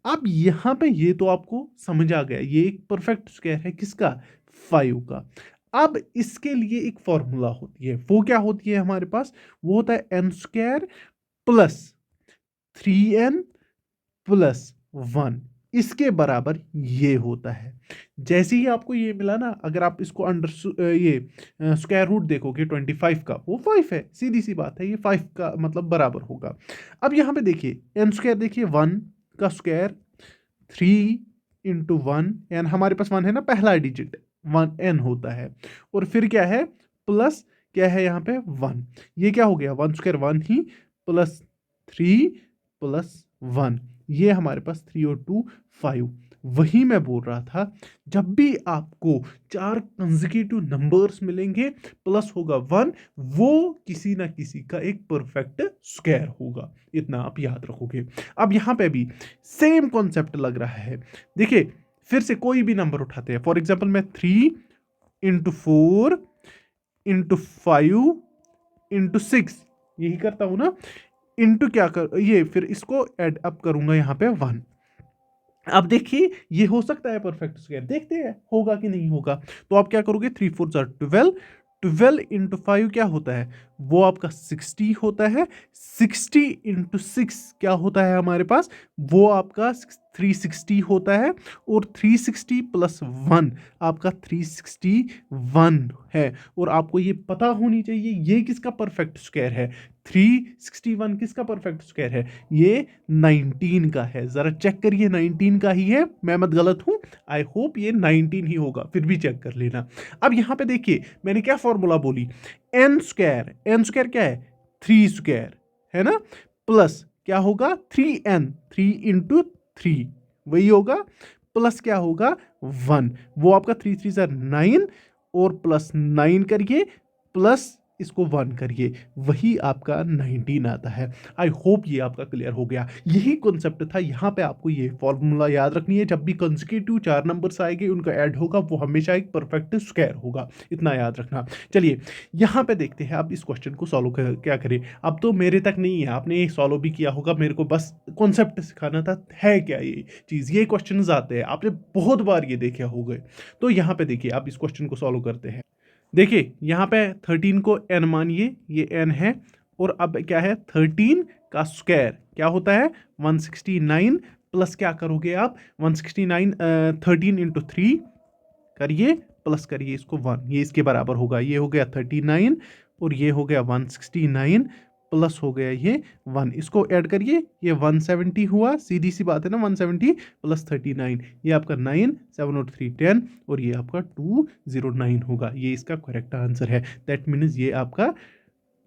अब यहाँ पे ये तो आपको समझ आ गया, ये एक परफेक्ट स्क्वायर है किसका? 5 का। अब इसके लिए एक फॉर्मूला होती है, वो क्या होती है हमारे पास? वो होता है N square plus 3n plus 1, इसके बराबर ये होता है। जैसे ही आपको ये मिला ना, अगर आप इसको अंडर ये स्क्वायर रूट देखोगे 25 का, वो 5 है, सीधी सी बात है, ये 5 का मतलब बराबर होगा। अब यहाँ पे देखिए एन स्क्वायर, देखिए 1 का स्क्वायर 3 इंटू 1, एन हमारे पास 1 है ना, पहला डिजिट 1 एन होता है, और फिर क्या है? प्लस क्या है यहाँ पे? 1। ये क्या हो गया? 1 स्क्वायर 1 ही, प्लस 3 प्लस 1, ये हमारे पास 3 और 2 5। वही मैं बोल रहा था, जब भी आपको 4 कंसेक्यूटिव नंबर्स मिलेंगे प्लस होगा 1, वो किसी ना किसी का एक परफेक्ट स्क्वायर होगा। इतना आप याद रखोगे। अब यहाँ पे भी सेम कॉन्सेप्ट लग रहा है। देखिए फिर से कोई भी नंबर उठाते हैं, फॉर एग्जाम्पल मैं 3 इंटू 4 इंटू 5 इंटू 6 यही करता हूं ना, इंटू क्या कर ये, फिर इसको ऐड अप करूंगा यहाँ पे 1। अब देखिए ये हो सकता है परफेक्ट स्क्वायर, देखते हैं होगा कि नहीं होगा। तो आप क्या करोगे? 3 4 12, 12 इंटू 5 क्या होता है? वो आपका 60 होता है। 60 इंटू 6 क्या होता है हमारे पास? वो आपका 360 होता है, और 360 प्लस 1 आपका 361 है। और आपको ये पता होनी चाहिए ये किसका परफेक्ट स्क्वायर है? 361 किसका परफेक्ट स्क्वायर है? ये 19 का है। जरा चेक करिए 19 का ही है, मैं मत गलत हूं। आई होप ये 19 ही होगा, फिर भी चेक कर लेना। अब यहां पे देखिए मैंने क्या फॉर्मूला बोली? एन स्क्वायर, एन स्क्वायर क्या है? 3 स्क्वायर है ना, प्लस क्या होगा? 3n, 3 इंटू 3 वही होगा, प्लस क्या होगा? 1। वो आपका 3 3 9, और प्लस 9 करिए, प्लस इसको 1 करिए, वही आपका 19 आता है। आई होप ये आपका क्लियर हो गया। यही कॉन्सेप्ट था। यहाँ पे आपको ये फॉर्मूला याद रखनी है, जब भी कंसेक्यूटिव 4 नंबर्स आएंगे उनका ऐड होगा वो हमेशा एक परफेक्ट स्क्वायर होगा, इतना याद रखना। चलिए यहाँ पे देखते हैं अब इस क्वेश्चन को सॉल्व क्या करें। अब तो मेरे तक नहीं है, आपने ये सॉल्व भी किया होगा, मेरे को बस कॉन्सेप्ट सिखाना था। है क्या ये चीज़? ये क्वेश्चन आते हैं, आपने बहुत बार ये देखे होंगे। तो यहाँ पे देखिए आप इस क्वेश्चन को सॉल्व करते हैं। देखिए यहाँ पे 13 को n मानिए, ये n है, और अब क्या है? 13 का स्क्वायर क्या होता है? 169, प्लस क्या करोगे आप? 169 13 इंटू 3 करिए प्लस करिए इसको 1, ये इसके बराबर होगा, ये हो गया 39 और ये हो गया 169 प्लस हो गया ये 1, इसको ऐड करिए, ये 170 हुआ, सीधी सी बात है ना, 170 प्लस 39, ये आपका 9, 7 और 3 10 और ये आपका 209 होगा, ये इसका करेक्ट आंसर है। दैट मीन्स ये आपका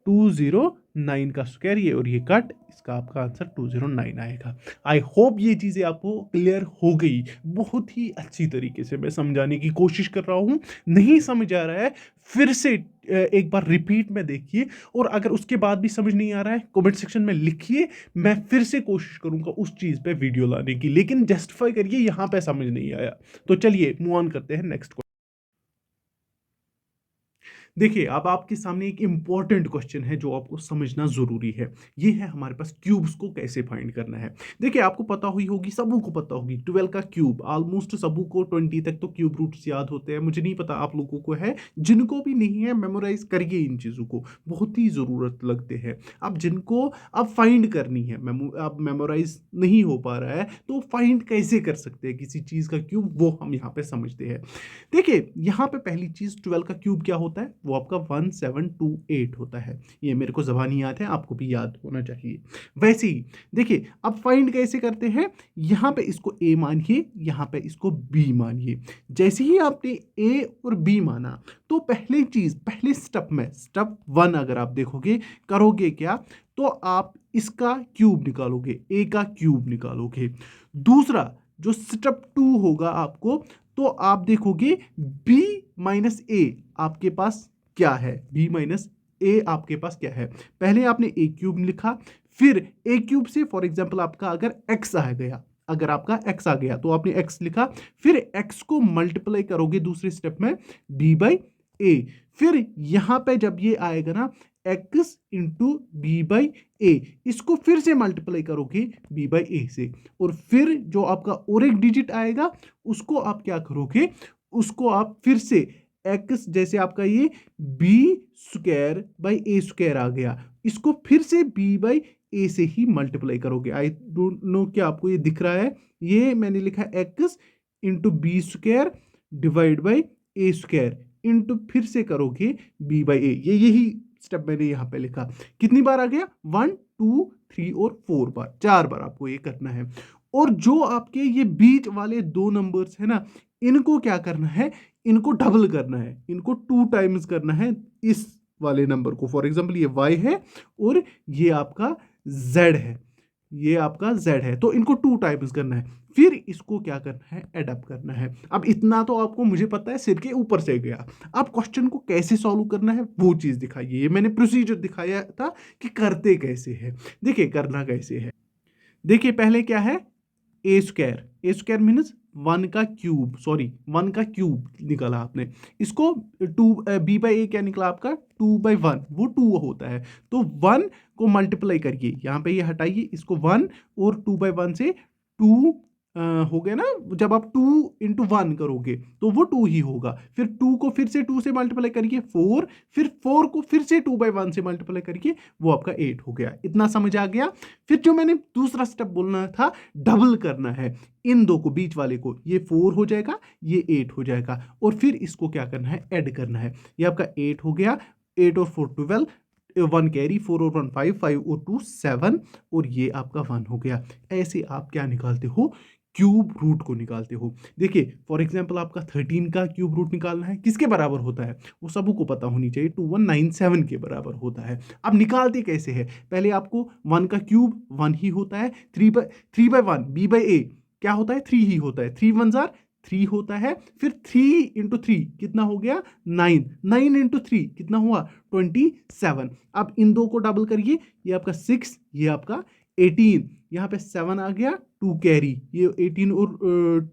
209 का स्क्वायर, ये और ये कट, इसका आपका आंसर 209 आएगा। आई होप ये चीज़ें आपको क्लियर हो गई। बहुत ही अच्छी तरीके से मैं समझाने की कोशिश कर रहा हूँ, नहीं समझ आ रहा है फिर से एक बार रिपीट में देखिए, और अगर उसके बाद भी समझ नहीं आ रहा है कमेंट सेक्शन में लिखिए, मैं फिर से कोशिश करूंगा उस चीज़ पे वीडियो लाने की, लेकिन जस्टिफाई करिए यहाँ पे समझ नहीं आया। तो चलिए मूव ऑन करते हैं नेक्स्ट। देखिए अब आपके सामने एक इंपॉर्टेंट क्वेश्चन है जो आपको समझना जरूरी है। ये है हमारे पास क्यूब्स को कैसे फाइंड करना है। देखिए आपको पता हुई होगी, सबू को पता होगी 12 का क्यूब, ऑलमोस्ट सबू को 20 तक तो क्यूब रूट्स याद होते हैं, मुझे नहीं पता आप लोगों को है, जिनको भी नहीं है मेमोराइज करिए इन चीज़ों को, बहुत ही ज़रूरत लगते हैं। अब जिनको अब फाइंड करनी है, अब मेमोराइज नहीं हो पा रहा है तो फाइंड कैसे कर सकते हैं किसी चीज़ का क्यूब, वो हम यहाँ पे समझते हैं। देखिए यहाँ पे पहली चीज़ 12 का क्यूब क्या होता है, वो आपका 1728 होता है। ये मेरे को ज़बानी याद है, आपको भी याद होना चाहिए। वैसे ही देखिए अब फाइंड कैसे करते हैं, यहाँ पे इसको ए मानिए, यहाँ पे इसको बी मानिए। जैसे ही आपने ए और बी माना तो पहली चीज़, पहले स्टेप में, स्टेप 1 अगर आप देखोगे करोगे क्या, तो आप इसका क्यूब निकालोगे, ए का क्यूब निकालोगे। दूसरा जो स्टेप 2 होगा आपको, तो आप देखोगे b माइनस ए आपके पास क्या है, b माइनस ए आपके पास क्या है। पहले आपने ए क्यूब लिखा, फिर ए क्यूब से फॉर एग्जांपल आपका अगर x आ गया, अगर आपका x आ गया तो आपने x लिखा, फिर x को मल्टीप्लाई करोगे दूसरे स्टेप में b बाई ए, फिर यहां पे जब ये आएगा ना x इंटू बी बाई ए, इसको फिर से मल्टीप्लाई करोगे b बाई ए से, और फिर जो आपका और एक डिजिट आएगा उसको आप क्या करोगे, उसको आप फिर से x, जैसे आपका ये b square by A square आ गया, इसको फिर से b बाई ए से ही मल्टीप्लाई करोगे। आई डोंट नो क्या आपको ये दिख रहा है, ये मैंने लिखा x into B square divide by A square into फिर से करोगे b बाई ए, ये यही स्टेप मैंने यहां पे लिखा। कितनी बार आ गया, 1 2 3 और 4 बार, 4 बार आपको ये करना है। और जो आपके ये बीच वाले दो नंबर्स है ना, इनको क्या करना है, इनको डबल करना है, इनको 2 टाइम्स करना है इस वाले नंबर को। फॉर एग्जांपल ये y है और ये आपका z है, ये आपका z है, तो इनको 2 टाइम्स करना है, फिर इसको क्या करना है, एडअप करना है। अब इतना तो आपको मुझे पता है सिर के ऊपर से गया, अब क्वेश्चन को कैसे सॉल्व करना है वो चीज दिखाइए। ये मैंने प्रोसीजर दिखाया था कि करते कैसे है। देखिए करना कैसे है, देखिए पहले क्या है, ए स्क्वायर, ए स्क्वायर मीन्स 1 का क्यूब, सॉरी 1 का क्यूब निकाला आपने, इसको 2 बी बाई ए क्या निकला आपका 2 बाई 1, वो 2 होता है, तो 1 को मल्टीप्लाई करिए, यहाँ पे ये हटाइए इसको 1 और 2 बाई 1 से 2 हो गया ना, जब आप 2 इंटू 1 करोगे तो वो 2 ही होगा, फिर 2 को फिर से 2 से मल्टीप्लाई करिए 4, फिर 4 को फिर से 2 बाई 1 से मल्टीप्लाई करिए, वो आपका 8 हो गया। इतना समझ आ गया। फिर जो मैंने दूसरा स्टेप बोलना था, डबल करना है इन दो को, बीच वाले को, ये 4 हो जाएगा, ये 8 हो जाएगा, और फिर इसको क्या करना है, ऐड करना है। ये आपका 8 हो गया, 8 और 4 12, 1 कैरी, 4 और 1 5, 5 और 2 7, और ये आपका 1 हो गया। ऐसे आप क्या निकालते हो, क्यूब रूट को निकालते हो। देखिए फॉर एग्जांपल आपका 13 का क्यूब रूट निकालना है, किसके बराबर होता है, वो सबको पता होनी चाहिए, 2197 के बराबर होता है। अब निकालते कैसे है, पहले आपको 1 का क्यूब 1 ही होता है, 3 बाई 1 बी बाई ए क्या होता है, 3 ही होता है, 3 1 जार 3 होता है, फिर 3 इंटू 3 कितना हो गया 9, 9 इंटू 3 कितना हुआ 27। अब इन दो को डबल करिए, ये आपका 6, ये आपका 18, यहाँ पे 7 आ गया, 2 कैरी, ये 18 और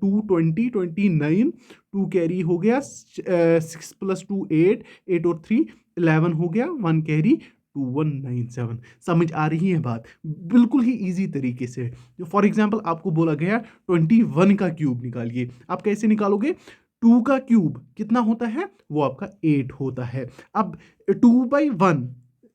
2 20 29, 2 कैरी हो गया, 6 प्लस 2 8, 8 और 3 11 हो गया, 1 कैरी, 2197। समझ आ रही है बात, बिल्कुल ही इजी तरीके से। फॉर एग्जांपल आपको बोला गया 21 का क्यूब निकालिए, आप कैसे निकालोगे, 2 का क्यूब कितना होता है, वो आपका 8 होता है। अब 2 बाई 1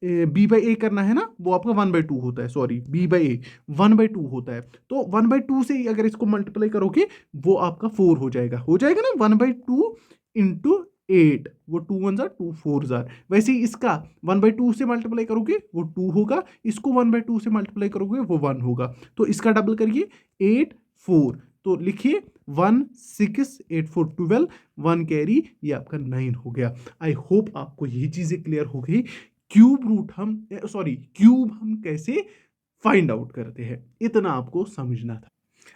बी बाई ए करना है ना, वो आपका 1/2 होता है, सॉरी बी बाई ए 1/2 होता है। तो 1/2 से ही अगर इसको मल्टीप्लाई करोगे वो आपका 4 हो जाएगा ना, 1/2 इंटू 8, वो 2 1 जार 2 4 जार। वैसे ही इसका 1/2 से मल्टीप्लाई करोगे वो 2 होगा, इसको 1/2 से मल्टीप्लाई करोगे वो 1 होगा। तो इसका डबल करिए 8 4, तो लिखिए 1 6 8 4 12, 1 कैरी, ये आपका 9 हो गया। आई होप आपको ये चीजें क्लियर हो गई। क्यूब हम कैसे फाइंड आउट करते हैं, इतना आपको समझना था।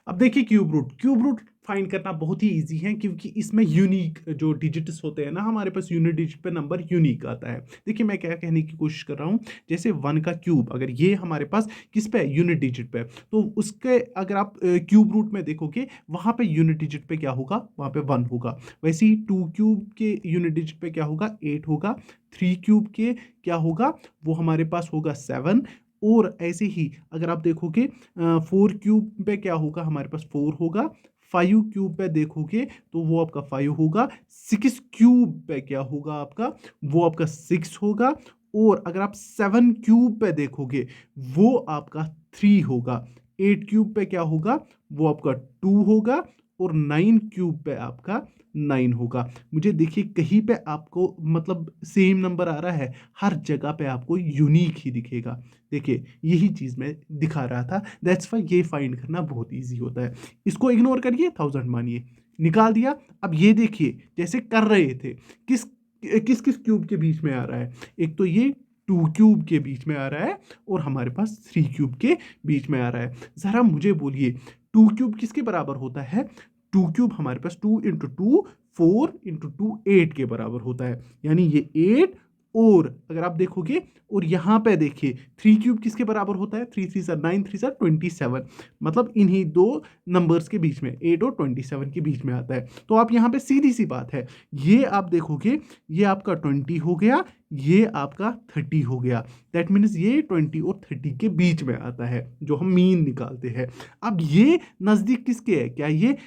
अब देखिए क्यूब रूट फाइंड करना बहुत ही इजी है, क्योंकि इसमें यूनिक जो डिजिट्स होते हैं ना, हमारे पास यूनिट डिजिट पे नंबर यूनिक आता है। देखिए मैं क्या कहने की कोशिश कर रहा हूँ, जैसे 1 का क्यूब अगर ये हमारे पास किस पे यूनिट डिजिट पे, तो उसके अगर आप क्यूब रूट में देखोगे वहां पे यूनिट डिजिट पे क्या होगा, वहां पे 1 होगा। वैसे ही 2 क्यूब के यूनिट डिजिट पे क्या होगा, 8 होगा। 3 क्यूब के क्या होगा, वो हमारे पास होगा 7। और ऐसे ही अगर आप देखोगे 4 क्यूब पे क्या होगा, हमारे पास 4 होगा। 5 क्यूब पे देखोगे तो वो आपका 5 होगा। 6 क्यूब पे क्या होगा आपका, वो आपका 6 होगा। और अगर आप 7 क्यूब पे देखोगे वो आपका 3 होगा। 8 क्यूब पे क्या होगा, वो आपका 2 होगा। और 9 क्यूब पे आपका 9 होगा। मुझे देखिए कहीं पे आपको मतलब सेम नंबर आ रहा है, हर जगह पे आपको यूनिक ही दिखेगा। देखिए यही चीज मैं दिखा रहा था, दैट्स वाई ये फाइंड करना बहुत इजी होता है। इसको इग्नोर करिए, 1000 मानिए, निकाल दिया। अब ये देखिए जैसे कर रहे थे, किस किस किस क्यूब के बीच में आ रहा है, एक तो ये 2 क्यूब के बीच में आ रहा है, और हमारे पास 3 क्यूब के बीच में आ रहा है। जरा मुझे बोलिए 2 क्यूब किसके बराबर होता है, 2 क्यूब हमारे पास 2 इंटू 2 4 इंटू 2 8 के बराबर होता है, यानी ये 8। और अगर आप देखोगे और यहां पे देखिए 3 क्यूब किसके बराबर होता है, 3 3 9 3 27, मतलब इन्हीं दो नंबर्स के बीच में 8 और 27 के बीच में आता है। तो आप यहां पे सीधी सी बात है, ये आप देखोगे ये आपका 20 हो गया, ये आपका 30 हो गया। दैट मीन्स ये 20 और 30 के बीच में आता है, जो हम मीन निकालते हैं। अब ये नजदीक किसके है, क्या ये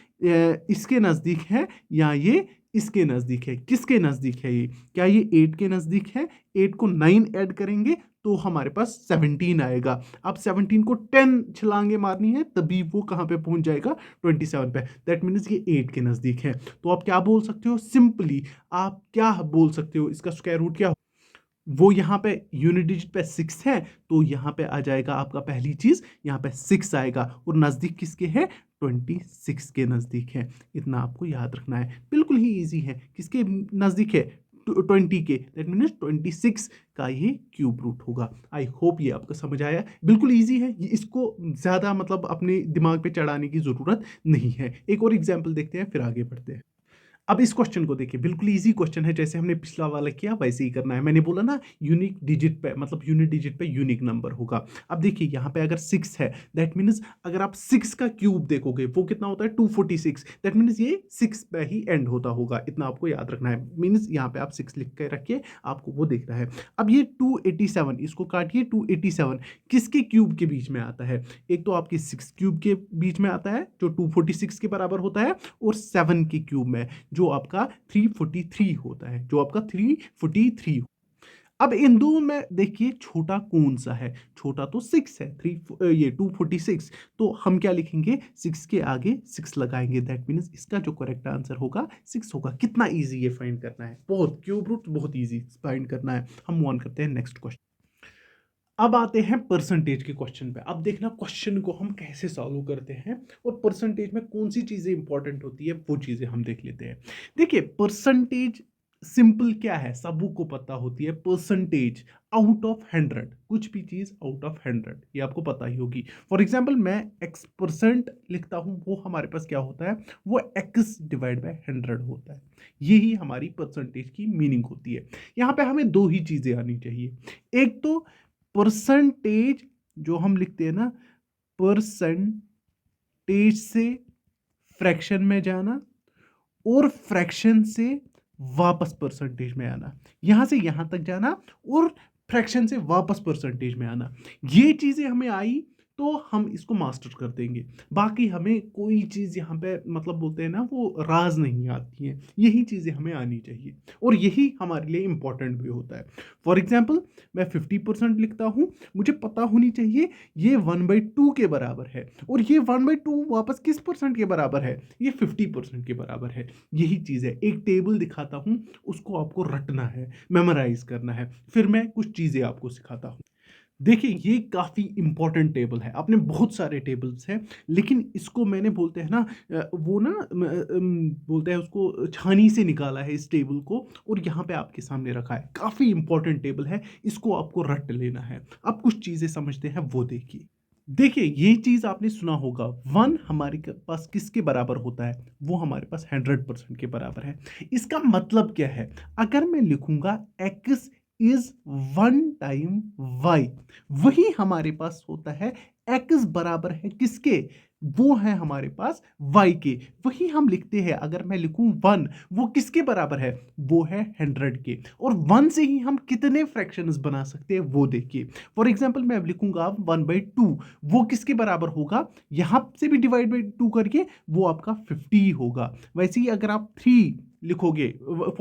इसके नजदीक है या ये इसके नजदीक है, किसके नजदीक है ये, क्या ये 8 के नजदीक है। 8 को 9 ऐड करेंगे तो हमारे पास 17 आएगा। अब 17 को 10 छलांगे मारनी है तभी वो कहां पे पहुंच जाएगा, 27 पे। दैट मीन्स ये 8 के नजदीक है। तो आप क्या बोल सकते हो, सिंपली आप क्या बोल सकते हो, इसका स्क्वायर रूट क्या, वो यहाँ पे यूनिट डिजिट पे 6 है, तो यहाँ पे आ जाएगा आपका पहली चीज, यहाँ पे 6 आएगा। और नजदीक किसके है, 26 के नजदीक है। इतना आपको याद रखना है, बिल्कुल ही इजी है। किसके नजदीक है, 20 के, दैट मीन्स 26 का ये क्यूब रूट होगा। आई होप ये आपको समझ आया, बिल्कुल इजी है, इसको ज्यादा मतलब अपने दिमाग पे चढ़ाने की जरूरत नहीं है। एक और एग्जाम्पल देखते हैं फिर आगे बढ़ते हैं। अब इस क्वेश्चन को देखिए, बिल्कुल इजी क्वेश्चन है, जैसे हमने पिछला वाला किया वैसे ही करना है। मैंने बोला ना यूनिक डिजिट पे मतलब यूनिट डिजिट पे यूनिक नंबर होगा। अब देखिए यहाँ पे अगर 6 है, दैट मीन्स अगर आप 6 का क्यूब देखोगे वो कितना होता है, 246। दैट मीन्स ये 6 पे ही एंड होता होगा, इतना आपको याद रखना है। मीन्स यहाँ पे आप 6 लिख के रखिए, आपको वो देखना है। अब ये 287, इसको काटिए, 287 किसके क्यूब के बीच में आता है, एक तो आपके 6 क्यूब के बीच में आता है जो 246 के बराबर होता है, और 7 के क्यूब में जो आपका 343 होता है, जो आपका 343। अब इन दो में देखिए छोटा कौन सा है, छोटा तो 6 है, 246। तो हम क्या लिखेंगे, 6 के आगे 6 लगाएंगे। दैट मीन्स इसका जो करेक्ट आंसर होगा 6 होगा। कितना इजी ये फाइंड करना है, बहुत क्यूब रूट बहुत इजी फाइंड करना है। हम मूव ऑन करते हैं नेक्स्ट क्वेश्चन। अब आते हैं परसेंटेज के क्वेश्चन पे। अब देखना क्वेश्चन को हम कैसे सॉल्व करते हैं, और परसेंटेज में कौन सी चीजें इंपॉर्टेंट होती है वो चीजें हम देख लेते हैं। देखिए परसेंटेज सिंपल क्या है, सबको पता होती है, परसेंटेज आउट ऑफ 100, कुछ भी चीज आउट ऑफ 100 ये आपको पता ही होगी। फॉर एग्जाम्पल मैं x% लिखता हूं, वो हमारे पास क्या होता है, वो x डिवाइड बाय 100 होता है। यही हमारी परसेंटेज की मीनिंग होती है। यहां पे हमें दो ही चीजें आनी चाहिए, एक तो परसेंटेज जो हम लिखते हैं ना, परसेंटेज से फ्रैक्शन में जाना, और फ्रैक्शन से वापस परसेंटेज में आना, यहां से यहां तक जाना और फ्रैक्शन से वापस परसेंटेज में आना। ये चीजें हमें आई तो हम इसको मास्टर कर देंगे। बाकी हमें कोई चीज़ यहाँ पे मतलब बोलते हैं ना वो राज नहीं आती है, यही चीज़ें हमें आनी चाहिए और यही हमारे लिए इम्पोर्टेंट भी होता है। फॉर एग्जाम्पल मैं 50% लिखता हूँ, मुझे पता होनी चाहिए ये 1/2 के बराबर है और ये 1/2 वापस किस परसेंट के बराबर है, ये 50% के बराबर है। यही चीज़ है, एक टेबल दिखाता हूँ, उसको आपको रटना है, मेमोराइज करना है, फिर मैं कुछ चीज़ें आपको सिखाता हूँ। देखिए ये काफ़ी इंपॉर्टेंट टेबल है, आपने बहुत सारे टेबल्स हैं, लेकिन इसको मैंने बोलते हैं ना वो ना बोलते हैं उसको छानी से निकाला है इस टेबल को और यहाँ पे आपके सामने रखा है। काफ़ी इंपॉर्टेंट टेबल है, इसको आपको रट लेना है। अब कुछ चीज़ें समझते हैं वो देखिए। देखिए ये चीज़ आपने सुना होगा, 1 हमारे पास किसके बराबर होता है, वो हमारे पास 100% के बराबर है। इसका मतलब क्या है, अगर मैं लिखूंगा x इज 1 टाइम y, वही हमारे पास होता है x बराबर है किसके, वो है हमारे पास y के। वही हम लिखते हैं, अगर मैं लिखूं 1, वो किसके बराबर है, वो है 100 के। और 1 से ही हम कितने फ्रैक्शंस बना सकते हैं वो देखिए। फॉर एग्जाम्पल मैं अब लिखूंगा 1/2, वो किसके बराबर होगा, यहां से भी डिवाइड बाई 2 करके वो आपका 50 होगा। वैसे ही अगर आप 3 लिखोगे,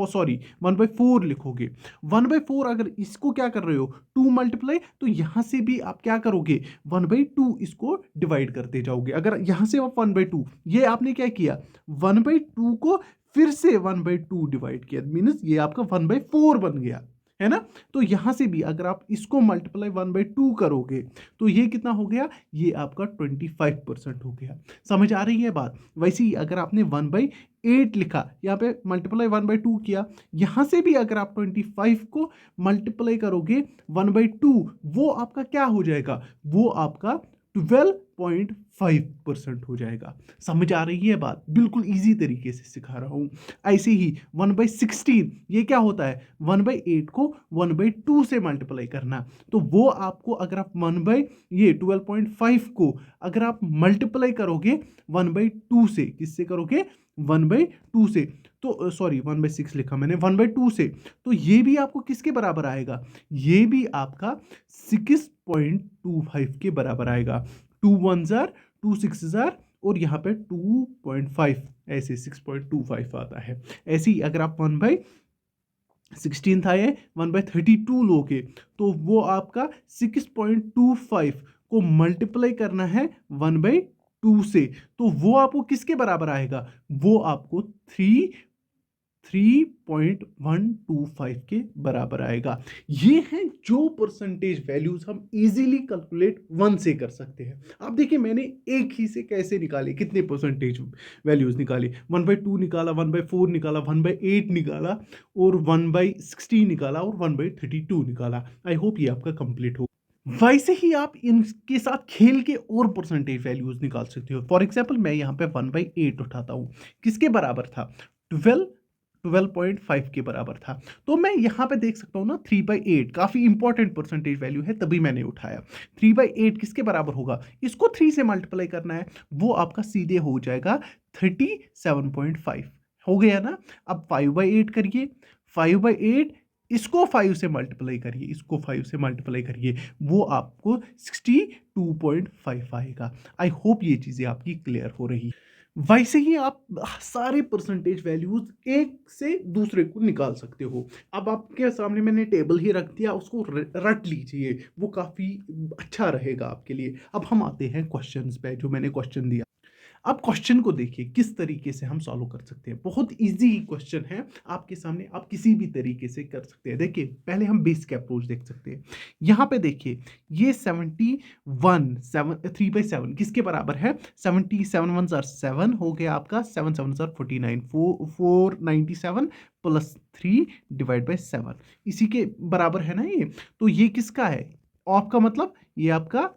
सॉरी 1/4 लिखोगे, 1/4 अगर इसको क्या कर रहे हो 2 मल्टीप्लाई, तो यहां से भी आप क्या करोगे 1/2 इसको डिवाइड करते जाओगे। अगर यहां से आप 1/2, ये आपने क्या किया 1/2 को फिर से 1/2 डिवाइड किया, मीन्स ये आपका 1/4 बन गया है ना। तो यहां से भी अगर आप इसको मल्टीप्लाई 1/2 करोगे तो ये कितना हो गया, ये आपका 25% हो गया। समझ आ रही है बात। वैसे ही अगर आपने 1/8 लिखा, यहाँ पे मल्टीप्लाई 1/2 किया, यहां से भी अगर आप 25 को मल्टीप्लाई करोगे 1/2, वो आपका क्या हो जाएगा, वो आपका 12.5% हो जाएगा। समझ आ रही है बात, बिल्कुल इजी तरीके से सिखा रहा हूं। ऐसे ही 1/16 ये क्या होता है, 1/8 को 1/2 से मल्टीप्लाई करना, तो वो आपको अगर आप 12.5 को अगर आप मल्टीप्लाई करोगे 1/2 से, किससे करोगे 1/2 से, तो सॉरी 1/6 लिखा मैंने, 1/2 से, तो ये भी आपको किसके बराबर आएगा, ये भी आपका 6.25 के बराबर आएगा। 2 1 2 6 और यहाँ पे 2.5, ऐसे 6.25 आता है। ऐसे ही अगर आप 1/16 था ये 1/32 लोगे, तो वो आपका 6.25 को मल्टीप्लाई करना है 1/2 से, तो वो आपको किसके बराबर आएगा, वो आपको 3.125 के बराबर आएगा। ये हैं जो परसेंटेज वैल्यूज हम इजीली कैलकुलेट 1 से कर सकते हैं। आप देखिए मैंने एक ही से कैसे निकाले, कितने परसेंटेज वैल्यूज निकाले, 1/2 निकाला, 1/4 निकाला, 1/8 निकाला और 1/16 निकाला और 1/32 निकाला। आई होप ये आपका कंप्लीट हो। वैसे ही आप इनके साथ खेल के और परसेंटेज वैल्यूज निकाल सकते हो। फॉर एग्जाम्पल मैं यहाँ पे 1/8 उठाता हूँ, किसके बराबर था, 12.5 के बराबर था। तो मैं यहाँ पे देख सकता हूँ ना 3/8 काफी इंपॉर्टेंट परसेंटेज वैल्यू है, तभी मैंने उठाया। 3/8 किसके बराबर होगा, इसको 3 से मल्टीप्लाई करना है, वो आपका सीधे हो जाएगा 37.5 हो गया ना। अब 5/8 करिए, 5/8 इसको 5 से मल्टीप्लाई करिए, इसको 5 से मल्टीप्लाई करिए, वो आपको 62.5 आएगा। आई होप ये चीजें आपकी क्लियर हो रही। वैसे ही आप सारे परसेंटेज वैल्यूज एक से दूसरे को निकाल सकते हो। अब आपके सामने मैंने टेबल ही रख दिया, उसको रट लीजिए, वो काफी अच्छा रहेगा आपके लिए। अब हम आते हैं क्वेश्चंस पे, जो मैंने क्वेश्चन दिया। अब क्वेश्चन को देखिए किस तरीके से हम सॉल्व कर सकते हैं। बहुत इजी क्वेश्चन है आपके सामने, आप किसी भी तरीके से कर सकते हैं। देखिए पहले हम बेसिक अप्रोच देख सकते हैं। यहाँ पे देखिए ये 3/7 किसके बराबर है, 77 1 7 हो गया आपका, 7 7 49, 497 प्लस 3 डिवाइड बाई 7 इसी के बराबर है ना ये। तो ये किसका है, आपका मतलब ये आपका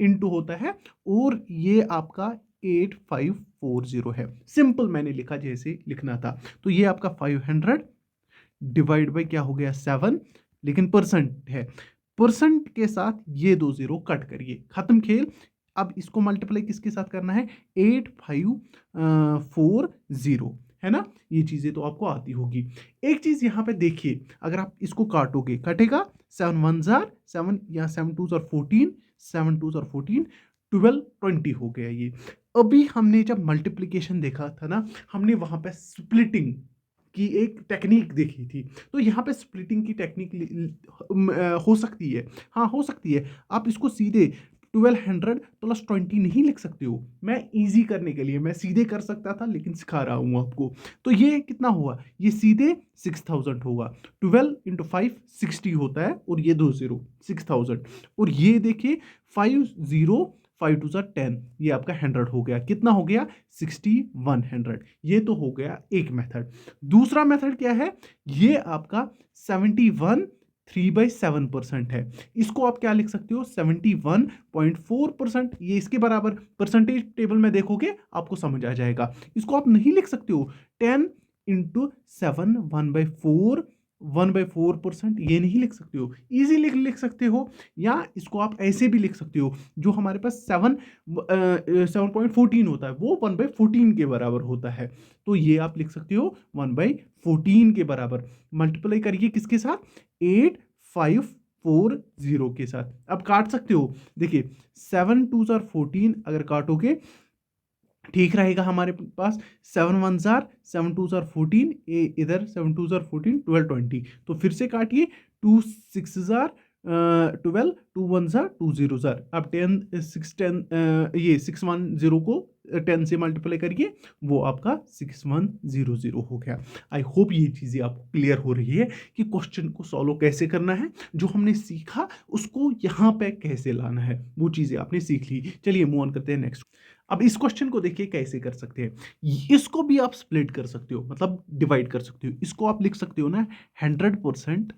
इनटू होता है और ये आपका 8540 है। सिंपल मैंने लिखा जैसे लिखना था। तो ये आपका 500 डिवाइड बाई क्या हो गया 7, लेकिन परसेंट है, परसेंट के साथ ये 2 0 कट करिए, खत्म खेल। अब इसको मल्टीप्लाई किसके साथ करना है, 8540 है ना? ये चीज़ें तो आपको आती होगी। एक चीज़ यहाँ पे देखिए, अगर आप इसको काटोगे, कटेगा 7 1 ज़ार 7 या 7 2 ज़ार 14, 7 2 ज़ार 14, 12 20 हो गया ये। अभी हमने जब मल्टीप्लिकेशन देखा था ना, हमने वहाँ पे स्प्लिटिंग की एक टेक्नीक देखी थी। तो यहाँ पे स्प्लिटिंग की टेक्नीक हो सकती है। हाँ, हो सकती है। आप इसको सीधे 1200 प्लस 20 नहीं लिख सकते हो। मैं ईज़ी करने के लिए मैं सीधे कर सकता था, लेकिन सिखा रहा हूँ आपको। तो ये कितना हुआ? ये सीधे 6000 होगा। 12 × 5 60 होता है और ये 2 ज़ीरो 6000 और ये देखिए 5 ज़ीरो 5 2 ज़ार 10, ये आपका 100 हो गया। कितना हो गया? 60 100। ये तो हो गया एक मेथड। दूसरा मेथड क्या है? ये आपका 71 3/7% है। इसको आप क्या लिख सकते हो? 71.4%। ये इसके बराबर परसेंटेज टेबल में देखोगे आपको समझ आ जाएगा। इसको आप नहीं लिख सकते हो 10 × 7 1/4 1/4%, ये नहीं लिख सकते हो। इजीली लिख सकते हो, या इसको आप ऐसे भी लिख सकते हो। जो हमारे पास 7.14 होता है वो 1/14 के बराबर होता है। तो ये आप लिख सकते हो 1/14 के बराबर। मल्टीप्लाई करिए किसके साथ? 8540 के साथ। अब काट सकते हो। देखिए 7 2 ज़ार 14 अगर काटोगे ठीक रहेगा हमारे पास। 7 1 ज़ार 7 2 ज़ार 14, इधर 7 2 ज़ार 14 12 20। तो फिर से काटिए 2 6 ज़ार 12 2 1 ज़ार 2 0 ज़ार। अब 10 6 10 ये 610 को 10 से मल्टीप्लाई करिए, वो आपका 6100 हो गया। आई होप ये चीज़ें आपको क्लियर हो रही है कि क्वेश्चन को सॉल्व कैसे करना है। जो हमने सीखा उसको यहाँ पे कैसे लाना है, वो चीज़ें आपने सीख ली। चलिए मूव ऑन करते हैं नेक्स्ट। अब इस क्वेश्चन को देखिए कैसे कर सकते हैं। इसको भी आप स्प्लिट कर सकते हो, मतलब डिवाइड कर सकते हो। इसको आप लिख सकते हो ना 100%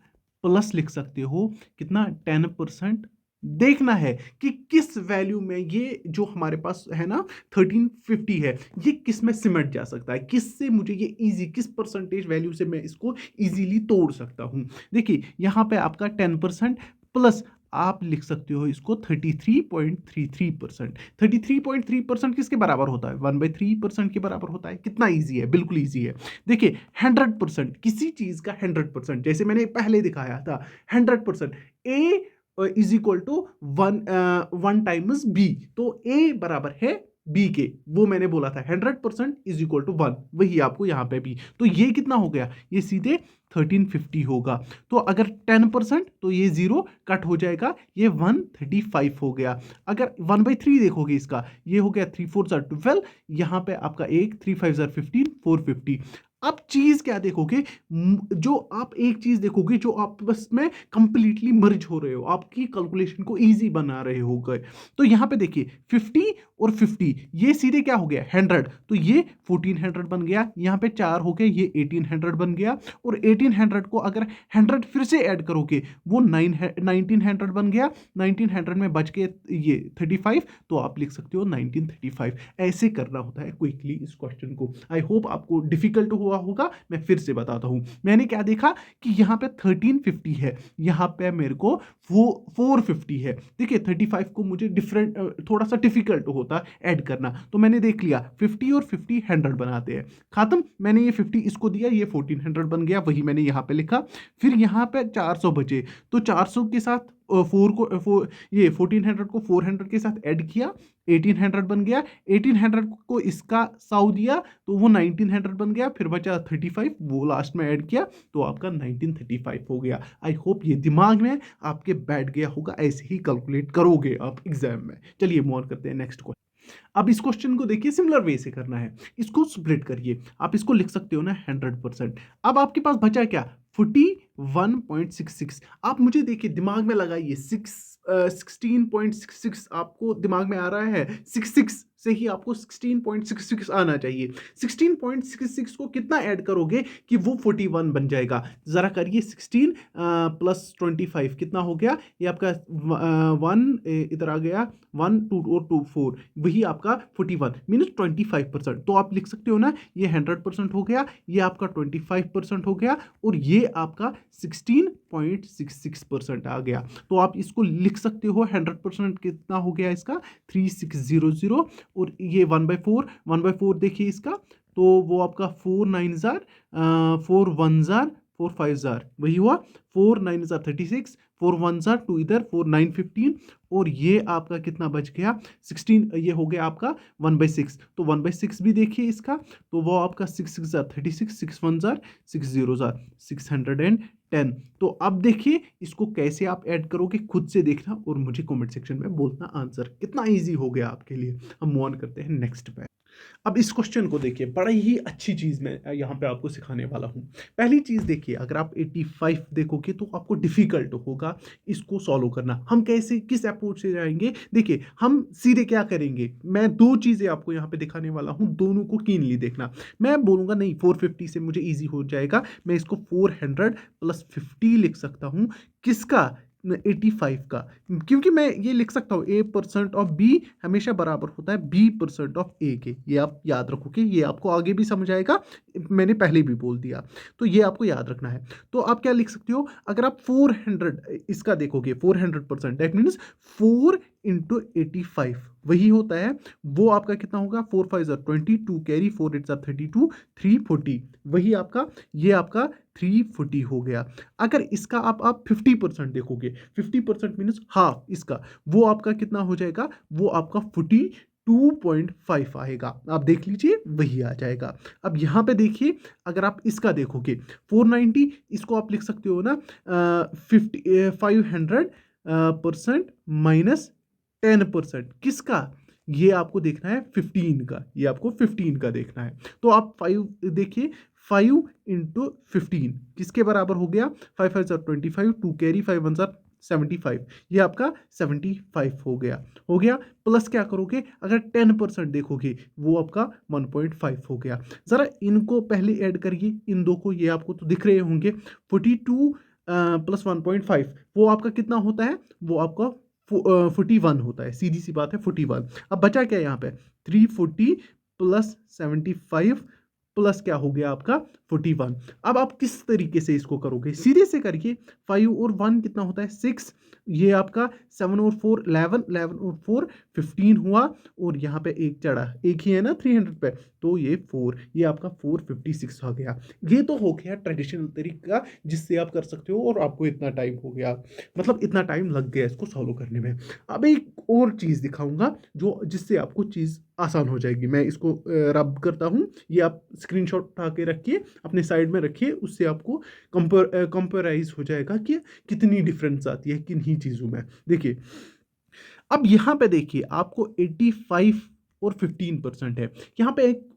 प्लस लिख सकते हो कितना 10%। देखना है कि किस वैल्यू में ये जो हमारे पास है ना 1350 है, ये किस में सिमट जा सकता है, किससे मुझे ये इजी किस परसेंटेज वैल्यू से मैं इसको इजीली तोड़ सकता हूं। देखिए यहां पे आपका 10% प्लस आप लिख सकते हो इसको 33.33%। 33.3% किसके बराबर होता है? 1/3% के बराबर होता है। कितना इजी है, बिल्कुल इजी है। देखिए 100% किसी चीज का 100%, जैसे मैंने पहले दिखाया था 100% ए इज इक्वल टू 1 बी। तो ए बराबर है बी के, वो मैंने बोला था 100% इज इक्वल टू 1, वही आपको यहां पे भी। तो ये कितना हो गया? ये सीधे 1350 होगा। तो अगर 10% तो ये 0 कट हो जाएगा, ये 135 हो गया। अगर 1/3 देखोगे इसका, ये हो गया 3 4 12, यहां पे आपका 1 3 5 15 450। अब चीज क्या देखोगे? जो आप एक चीज देखोगे जो आपस में कंप्लीटली मर्ज हो रहे हो, आपकी कैलकुलेशन को इजी बना रहे हो गए। तो यहां पे देखिए 50 और 50, ये सीधे क्या हो गया 100, तो ये 1400 बन गया। यहां पे 4 हो गए, ये 1800 बन गया। और 1800 को अगर 100 फिर से ऐड करोगे वो 1900 बन गया। 1900 में बच के ये 35, तो आप लिख सकते हो 1935। ऐसे करना होता है क्विकली इस क्वेश्चन को। आई होप आपको डिफिकल्ट हुआ होगा। मैं फिर से बताता हूं। मैंने क्या देखा कि यहाँ पे 1350 है, यहाँ पे मेरे को 450 है। देखिए 35 को मुझे डिफरेंट थोड़ा सा डिफिकल्ट होता ऐड करना, तो मैंने देख लिया 50 और 50 100 बनाते हैं। खत्म। मैंने ये 50 इसको दिया, ये 1400 बन गया, वही मैंने यहाँ पे लिखा। फिर यहाँ पे 400 बचे, तो 400 के साथ 1400 को 400 के साथ ऐड किया, 1800 बन गया। 1800 को इसका 100 दिया, तो वो 1900 बन गया। फिर बचा 35, वो लास्ट में ऐड किया, तो आपका 1935 हो गया। आई होप ये दिमाग में आपके बैठ गया होगा, ऐसे ही कैलकुलेट करोगे आप एग्जाम में। चलिए मूव ऑन करते हैं नेक्स्ट क्वेश्चन। अब इस क्वेश्चन को देखिए सिमिलर वे से करना है। इसको स्प्लिट करिए, आप इसको लिख सकते हो ना 100%। अब आपके पास बचा क्या? 41.66। आप मुझे देखिए दिमाग में लगाइए, 16.66 आपको दिमाग में आ रहा है, 66 से ही आपको 16.66 आना चाहिए। 16.66 को कितना ऐड करोगे कि वो 41 बन जाएगा? जरा करिए। 16 प्लस 25 कितना हो गया? ये आपका 1 इधर आ गया, 1 2 और 2 4, वही आपका 41 मीनस 25%। तो आप लिख सकते हो ना, ये 100% हो गया, ये आपका 25% हो गया, और ये आपका 16.66% आ गया। तो आप इसको लिख सकते हो 100% कितना हो गया इसका? 3600 और ये 1/4 देखिए इसका, तो वो आपका 4 9 जार 4 1 जार 4 5 जार, वही हुआ 4 9 जार 36, 4 1 जार 2 इधर 4 9 15, और ये आपका कितना बच गया 16, ये हो गया आपका 1/6। तो 1/6 भी देखिए इसका, तो वो आपका 6 6 जार 36, 6 1 जार 6 0 जार 610। तो अब देखिए इसको कैसे आप ऐड करोगे, खुद से देखना और मुझे कमेंट सेक्शन में बोलना आंसर। कितना इजी हो गया आपके लिए। हम मूव ऑन करते हैं नेक्स्ट पे। अब इस क्वेश्चन को देखिए, बड़ा ही अच्छी चीज मैं यहाँ पे आपको सिखाने वाला हूँ। पहली चीज देखिए, अगर आप 85 देखोगे तो आपको डिफिकल्ट होगा इसको सॉल्व करना। हम कैसे, किस अप्रोच से जाएंगे, देखिए हम सीधे क्या करेंगे, मैं दो चीजें आपको यहाँ पे दिखाने वाला हूँ, दोनों को कीनली देखना। मैं बोलूंगा नहीं 450 से मुझे इजी हो जाएगा, मैं इसको 400 + 50 लिख सकता हूँ। किसका, 85 का, क्योंकि मैं ये लिख सकता हूँ A% ऑफ B हमेशा बराबर होता है B% ऑफ A के। ये आप याद रखोगे, ये आपको आगे भी समझ आएगा, मैंने पहले भी बोल दिया, तो ये आपको याद रखना है। तो आप क्या लिख सकते हो, अगर आप 400 इसका देखोगे 400%, दैट मीन्स 4 × 85 वही होता है, वो आपका कितना होगा 4 5 जार 20, 2 कैरी 4 8 जार 32, 340, वही आपका, ये आपका 340 हो गया। अगर इसका आप 50% देखोगे, 50% मीन्स हाफ इसका, वो आपका कितना हो जाएगा, वो आपका 42.5 आएगा। आप देख लीजिए वही आ जाएगा। अब यहाँ पे देखिए, अगर आप इसका देखोगे 490, इसको आप लिख सकते हो ना 500% माइनस 10%, किसका, ये आपको देखना है 15 का, ये आपको 15 का देखना है। तो आप 5 देखिए, 5 × 15 किसके बराबर हो गया, 5 5 जार 25, 2 कैरी 5 1 जार 75, ये आपका 75 हो गया। प्लस क्या करोगे, अगर 10% देखोगे वो आपका 1.5 हो गया। जरा इनको पहले ऐड करिए, इन दो को, ये आपको तो दिख रहे होंगे, 42 + 1.5 वो आपका कितना होता है, वो आपका 41 होता है, सीधी सी बात है 41। अब बचा क्या यहाँ पे, 340 + 75 प्लस क्या हो गया आपका 41। अब आप किस तरीके से इसको करोगे, सीधे से करिए, 5 और 1 कितना होता है 6, ये आपका 7 और 4 11, 11 और 4 15 हुआ, और यहाँ पे एक चढ़ा, एक ही है ना 300 पे, तो ये 4, ये आपका 456 हो गया। ये तो हो गया ट्रेडिशनल तरीका जिससे आप कर सकते हो, और आपको इतना टाइम हो गया, मतलब इतना टाइम लग गया इसको सॉल्व करने में। अब एक और चीज़ दिखाऊंगा जो जिससे आपको चीज़ आसान हो जाएगी। मैं इसको रब करता हूँ, ये आप स्क्रीनशॉट उठा के रखिए, अपने साइड में रखिए, उससे आपको कंपेराइज हो जाएगा कि कितनी डिफरेंस आती है किन्हीं चीज़ों में। देखिए अब यहाँ पे देखिए, आपको 85 और 15% है, यहाँ पे एक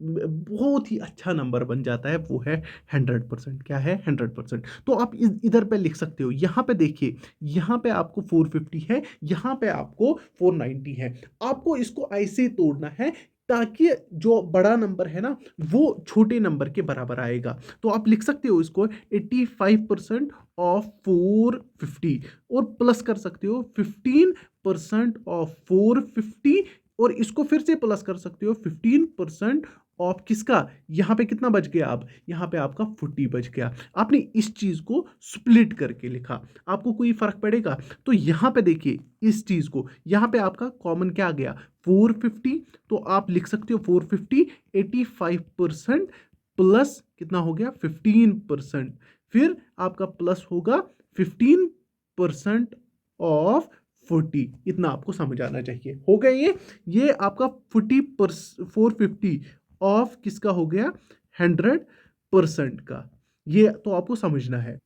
बहुत ही अच्छा नंबर बन जाता है, वो है 100%। क्या है 100%, तो आप इधर पे लिख सकते हो। यहाँ पे देखिए, यहाँ पे आपको 450 है, यहाँ पे आपको 490 है। आपको इसको ऐसे तोड़ना है ताकि जो बड़ा नंबर है ना वो छोटे नंबर के बराबर आएगा। तो आप लिख सकते हो इसको 85% ऑफ 450, और प्लस कर सकते हो 15% ऑफ 450, और इसको फिर से प्लस कर सकते हो 15% ऑफ किसका, यहाँ पे कितना बच गया, अब यहाँ पे आपका 40 बच गया। आपने इस चीज को स्प्लिट करके लिखा, आपको कोई फर्क पड़ेगा, तो यहाँ पे देखिए इस चीज को, यहाँ पे आपका कॉमन क्या आ गया 450, तो आप लिख सकते हो 450 85% प्लस कितना हो गया 15%, फिर आपका प्लस होगा 15% ऑफ 40। इतना आपको समझ आना चाहिए, हो गया ये आपका 450 ऑफ किसका हो गया 100% का, ये तो आपको समझना है।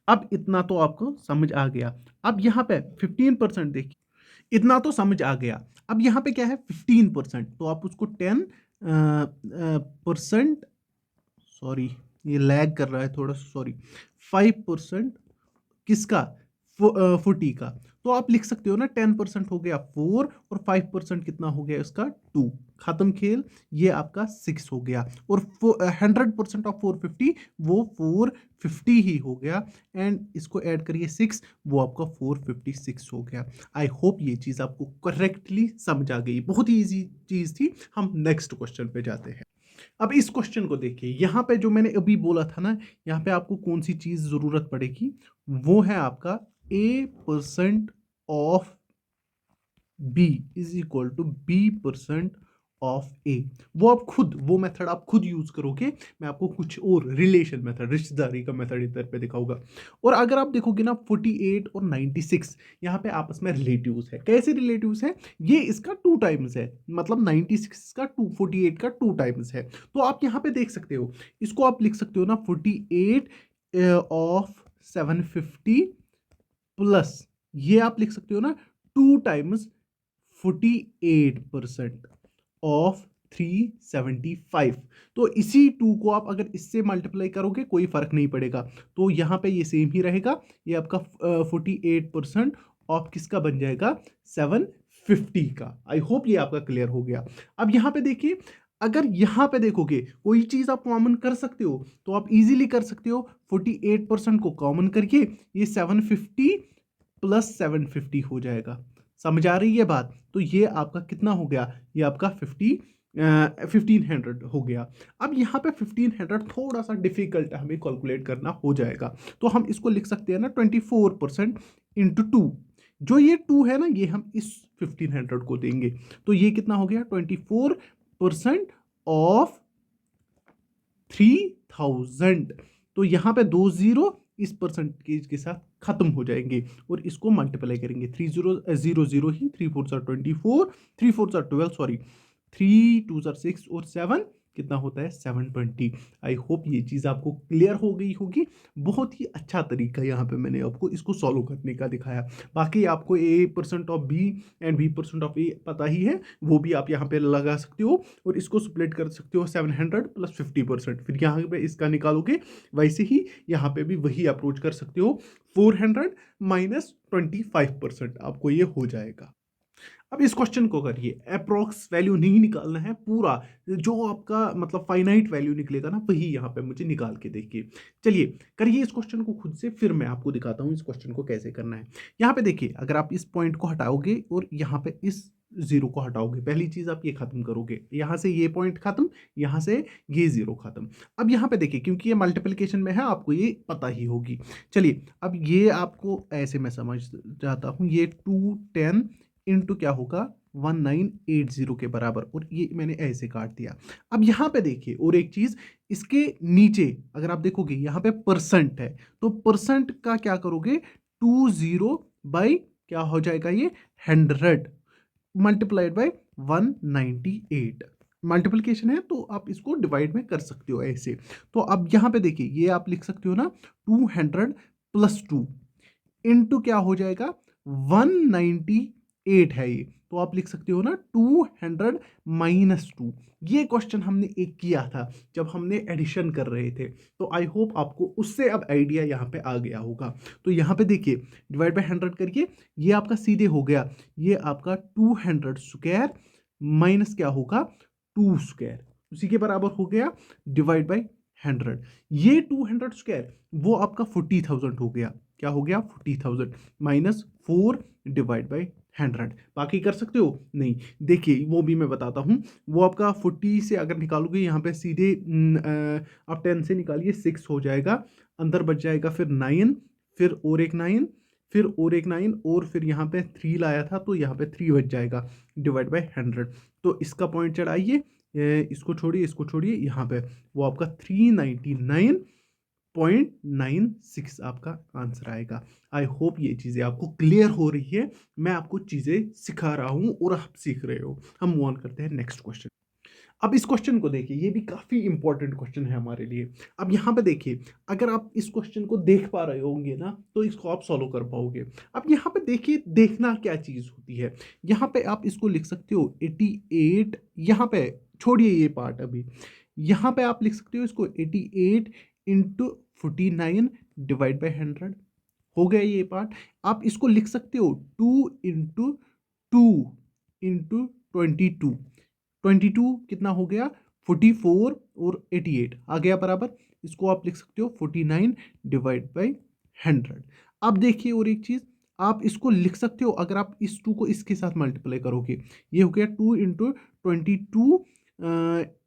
अब इतना तो आपको समझ आ गया। अब यहाँ पे 15% देखिए, इतना तो समझ आ गया। अब यहाँ पे क्या है 15%, तो आप उसको 10% सॉरी ये लैग कर रहा है थोड़ा, सॉरी 5% किसका 40 का, तो आप लिख सकते हो ना 10% हो गया 4, और 5% कितना हो गया इसका 2, खत्म खेल, ये आपका 6 हो गया, और 100% ऑफ 450 वो 450 ही हो गया, एंड इसको ऐड करिए 6, वो आपका 456 हो गया। आई होप ये चीज़ आपको करेक्टली समझ आ गई, बहुत ही ईजी चीज़ थी। हम नेक्स्ट क्वेश्चन पे जाते हैं। अब इस क्वेश्चन को देखिए, यहाँ पे जो मैंने अभी बोला था ना, यहाँ पे आपको कौन सी चीज़ ज़रूरत पड़ेगी, वो है आपका A% of B is equal to B% of A. वो मेथड आप खुद यूज करोगे। मैं आपको कुछ और रिलेशन मेथड, रिश्तेदारी का मेथड इधर पे दिखाऊंगा। और अगर आप देखोगे ना 48 और 96 यहाँ पे आपस में रिलेटिव्स है। कैसे रिलेटिव्स है? ये इसका 2 टाइम्स है, मतलब 96 का 2, 48 का 2 टाइम्स है। तो आप यहाँ पे देख सकते हो, इसको आप लिख सकते हो ना 48 ऑफ 750 प्लस ये आप लिख सकते हो ना 2 टाइम्स 48% ऑफ 375। तो इसी 2 को आप अगर इससे मल्टीप्लाई करोगे कोई फर्क नहीं पड़ेगा, तो यहां पे ये सेम ही रहेगा। ये आपका 48% ऑफ किसका बन जाएगा? 750 का। आई होप ये आपका क्लियर हो गया। अब यहां पे देखिए, अगर यहां पे देखोगे कोई चीज आप कॉमन कर सकते हो तो आप इजीली कर सकते हो। 48% को कॉमन करके ये 750 प्लस 750 हो जाएगा। समझ आ रही है बात? तो ये आपका कितना हो गया? ये आपका 1500 हो गया। अब यहाँ पे 1500 थोड़ा सा डिफिकल्ट हमें कैलकुलेट करना हो जाएगा, तो हम इसको लिख सकते हैं ना 24% इंटू 2। जो ये 2 है ना, ये हम इस 1500 को देंगे, तो ये कितना हो गया? 24% ऑफ 3000। तो यहां पे 2 जीरो इस परसेंटेज के साथ खत्म हो जाएंगे और इसको मल्टीप्लाई करेंगे। 30 ही, 3 4 24, 3 4 12, सॉरी 3 2 6 और 7 कितना होता है? 720। आई होप ये चीज़ आपको क्लियर हो गई होगी। बहुत ही अच्छा तरीका यहाँ पे मैंने आपको इसको सॉल्व करने का दिखाया। बाकी आपको a% of b and b% of a पता ही है, वो भी आप यहाँ पे लगा सकते हो और इसको स्प्लिट कर सकते हो 700 प्लस 50%। फिर यहाँ पे इसका निकालोगे, वैसे ही यहाँ पे भी वही अप्रोच कर सकते हो। 400 माइनस 25% आपको ये हो जाएगा। अब इस क्वेश्चन को करिए, अप्रोक्स वैल्यू नहीं निकालना है, पूरा जो आपका मतलब फाइनाइट वैल्यू निकलेगा ना वही यहाँ पे मुझे निकाल के देखिए। चलिए करिए इस क्वेश्चन को खुद से, फिर मैं आपको दिखाता हूँ इस क्वेश्चन को कैसे करना है। यहाँ पे देखिए, अगर आप इस पॉइंट को हटाओगे और यहाँ पे इस जीरो को हटाओगे, पहली चीज आप ये खत्म करोगे, यहाँ से ये पॉइंट खत्म, यहाँ से ये जीरो खत्म। अब यहाँ पे देखिए, क्योंकि ये मल्टीप्लिकेशन में है आपको ये पता ही होगी। चलिए अब ये आपको ऐसे मैं समझ जाता हूँ, ये 210 इंटू क्या होगा? 1980 के बराबर, और ये मैंने ऐसे काट दिया। अब यहां पे देखिए और एक चीज, इसके नीचे अगर आप देखोगे यहाँ पे परसेंट है, तो परसेंट का क्या करोगे? 20 बाई क्या हो जाएगा? ये 100 मल्टीप्लाइड बाई 198। मल्टीप्लिकेशन है तो आप इसको डिवाइड में कर सकते हो ऐसे। तो अब यहां पे देखिए, ये आप लिख सकते हो ना 200 प्लस 2 इंटू क्या हो जाएगा? 198 है ये, तो आप लिख सकते हो ना 200 माइनस 2। ये क्वेश्चन हमने एक किया था जब हमने एडिशन कर रहे थे, तो आई होप आपको उससे अब आइडिया यहाँ पे आ गया होगा। तो यहाँ पे देखिए, डिवाइड बाय 100 करके ये आपका सीधे हो गया, ये आपका 200 स्क्वायर माइनस क्या होगा? 2 स्क्वायर, उसी के बराबर हो गया डिवाइड बाय 100। ये 200 स्क्वायर वो आपका 40,000 हो गया। क्या हो गया? 40,000 माइनस 4 डिवाइड बाई 100। बाकी कर सकते हो? नहीं। देखिए वो भी मैं बताता हूँ। वो आपका 40 से अगर निकालोगे यहाँ पे सीधे आप 10 से निकालिए 6 हो जाएगा, अंदर बच जाएगा फिर 9, फिर और एक 9, फिर और एक 9, और फिर यहाँ पे 3 लाया था तो यहाँ पे 3 बच जाएगा डिवाइड बाई 100। तो इसका पॉइंट चढ़ाइए, इसको छोड़िए, इसको छोड़िए, यहाँ पे वो आपका 399.96 आपका आंसर आएगा। आई होप ये चीज़ें आपको क्लियर हो रही है। मैं आपको चीज़ें सिखा रहा हूँ और आप सीख रहे हो। हम मूव ऑन करते हैं नेक्स्ट क्वेश्चन। अब इस क्वेश्चन को देखिए, ये भी काफ़ी इंपॉर्टेंट क्वेश्चन है हमारे लिए। अब यहाँ पे देखिए, अगर आप इस क्वेश्चन को देख पा रहे होंगे ना तो इसको आप सॉल्व कर पाओगे। अब यहाँ पे देखिए, देखना क्या चीज़ होती है। यहाँ पे आप इसको लिख सकते हो 88, यहाँ पे छोड़िए ये पार्ट अभी, यहाँ पे आप लिख सकते हो इसको 88 इंटू 49 डिवाइड बाई 100। हो गया ये पार्ट। आप इसको लिख सकते हो 2 इंटू 2 इंटू 22। 22 कितना हो गया? 44 और 88 आ गया बराबर। इसको आप लिख सकते हो 49 डिवाइड बाई 100। अब देखिए और एक चीज, आप इसको लिख सकते हो, अगर आप इस 2 को इसके साथ मल्टीप्लाई करोगे, ये हो गया 2 इंटू 22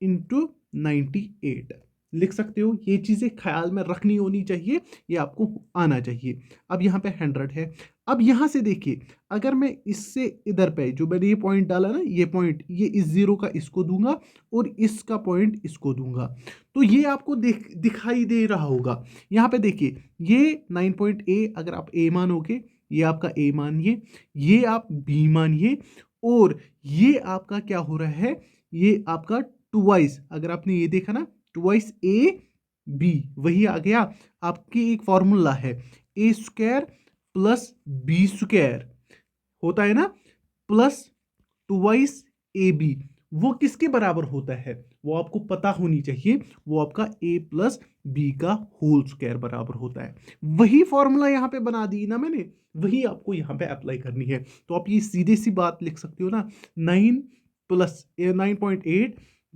इंटू 98। लिख सकते हो। ये चीज़ें ख्याल में रखनी होनी चाहिए, ये आपको आना चाहिए। अब यहाँ पे 100 है। अब यहाँ से देखिए, अगर मैं इससे इधर पे जो मैंने ये पॉइंट डाला ना, ये पॉइंट, ये इस जीरो का इसको दूंगा और इसका पॉइंट इसको दूंगा, तो ये आपको दिखाई दे रहा होगा। यहाँ पे देखिए, ये 9 पॉइंट ए अगर आप ए मानोगे, ये आपका ए मानिए, ये आप बी मानिए, और ये आपका क्या हो रहा है, ये आपका ट्वाइस, अगर आपने ये देखा ना, ट्वाइस ए बी, वही आ गया। आपकी एक फॉर्मूला है, ए स्क्वायर प्लस बी स्क्वायर होता है ना, प्लस ट्वाइस ए बी, वो किसके बराबर होता है, वो आपको पता होनी चाहिए। वो आपका ए प्लस बी का होल स्क्वायर बराबर होता है। वही फॉर्मूला यहाँ पे बना दी ना मैंने, वही आपको यहाँ पे अप्लाई करनी है। तो आप ये सीधे सी बात लिख सकते हो ना, 9.8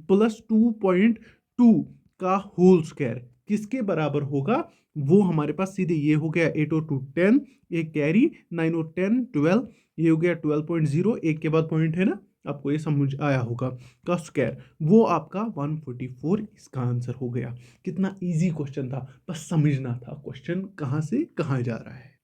प्लस 2.2 का होल स्क्वायर किसके बराबर होगा, वो हमारे पास सीधे ये हो गया 8 और 2 10, एक कैरी 9 और 10 12, ये हो गया 12.0, एक के बाद पॉइंट है ना, आपको ये समझ आया होगा, का स्क्वायर, वो आपका 144 इसका आंसर हो गया। कितना इजी क्वेश्चन था, बस समझना था क्वेश्चन कहाँ से कहाँ जा रहा है।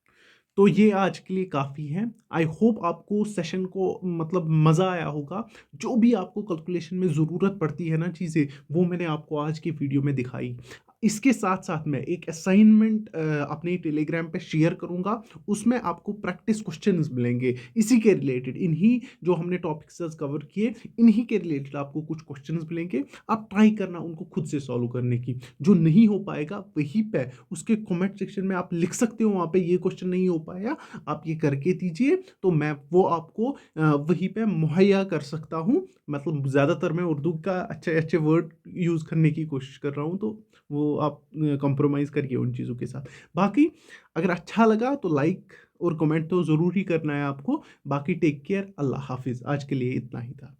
तो ये आज के लिए काफ़ी है। आई होप आपको सेशन को मतलब मज़ा आया होगा। जो भी आपको कैलकुलेशन में ज़रूरत पड़ती है ना चीज़ें, वो मैंने आपको आज की वीडियो में दिखाई। इसके साथ साथ मैं एक असाइनमेंट अपने टेलीग्राम पे शेयर करूंगा, उसमें आपको प्रैक्टिस क्वेश्चंस मिलेंगे इसी के रिलेटेड, इन्हीं जो हमने टॉपिक्स कवर किए, इन्हीं के रिलेटेड आपको कुछ क्वेश्चंस मिलेंगे। आप ट्राई करना उनको खुद से सॉल्व करने की। जो नहीं हो पाएगा वहीं पे उसके कमेंट सेक्शन में आप लिख सकते हो, वहाँ पे ये क्वेश्चन नहीं हो पाया, आप ये करके दीजिए, तो मैं वो आपको वहीं पे मुहैया कर सकता हूँ। मतलब ज़्यादातर मैं उर्दू का अच्छे अच्छे वर्ड यूज़ करने की कोशिश कर रहा हूँ, तो वो आप कंप्रोमाइज़ करिए उन चीज़ों के साथ। बाकी अगर अच्छा लगा तो लाइक और कमेंट तो ज़रूर ही करना है आपको। बाकी टेक केयर, अल्लाह हाफिज़। आज के लिए इतना ही था।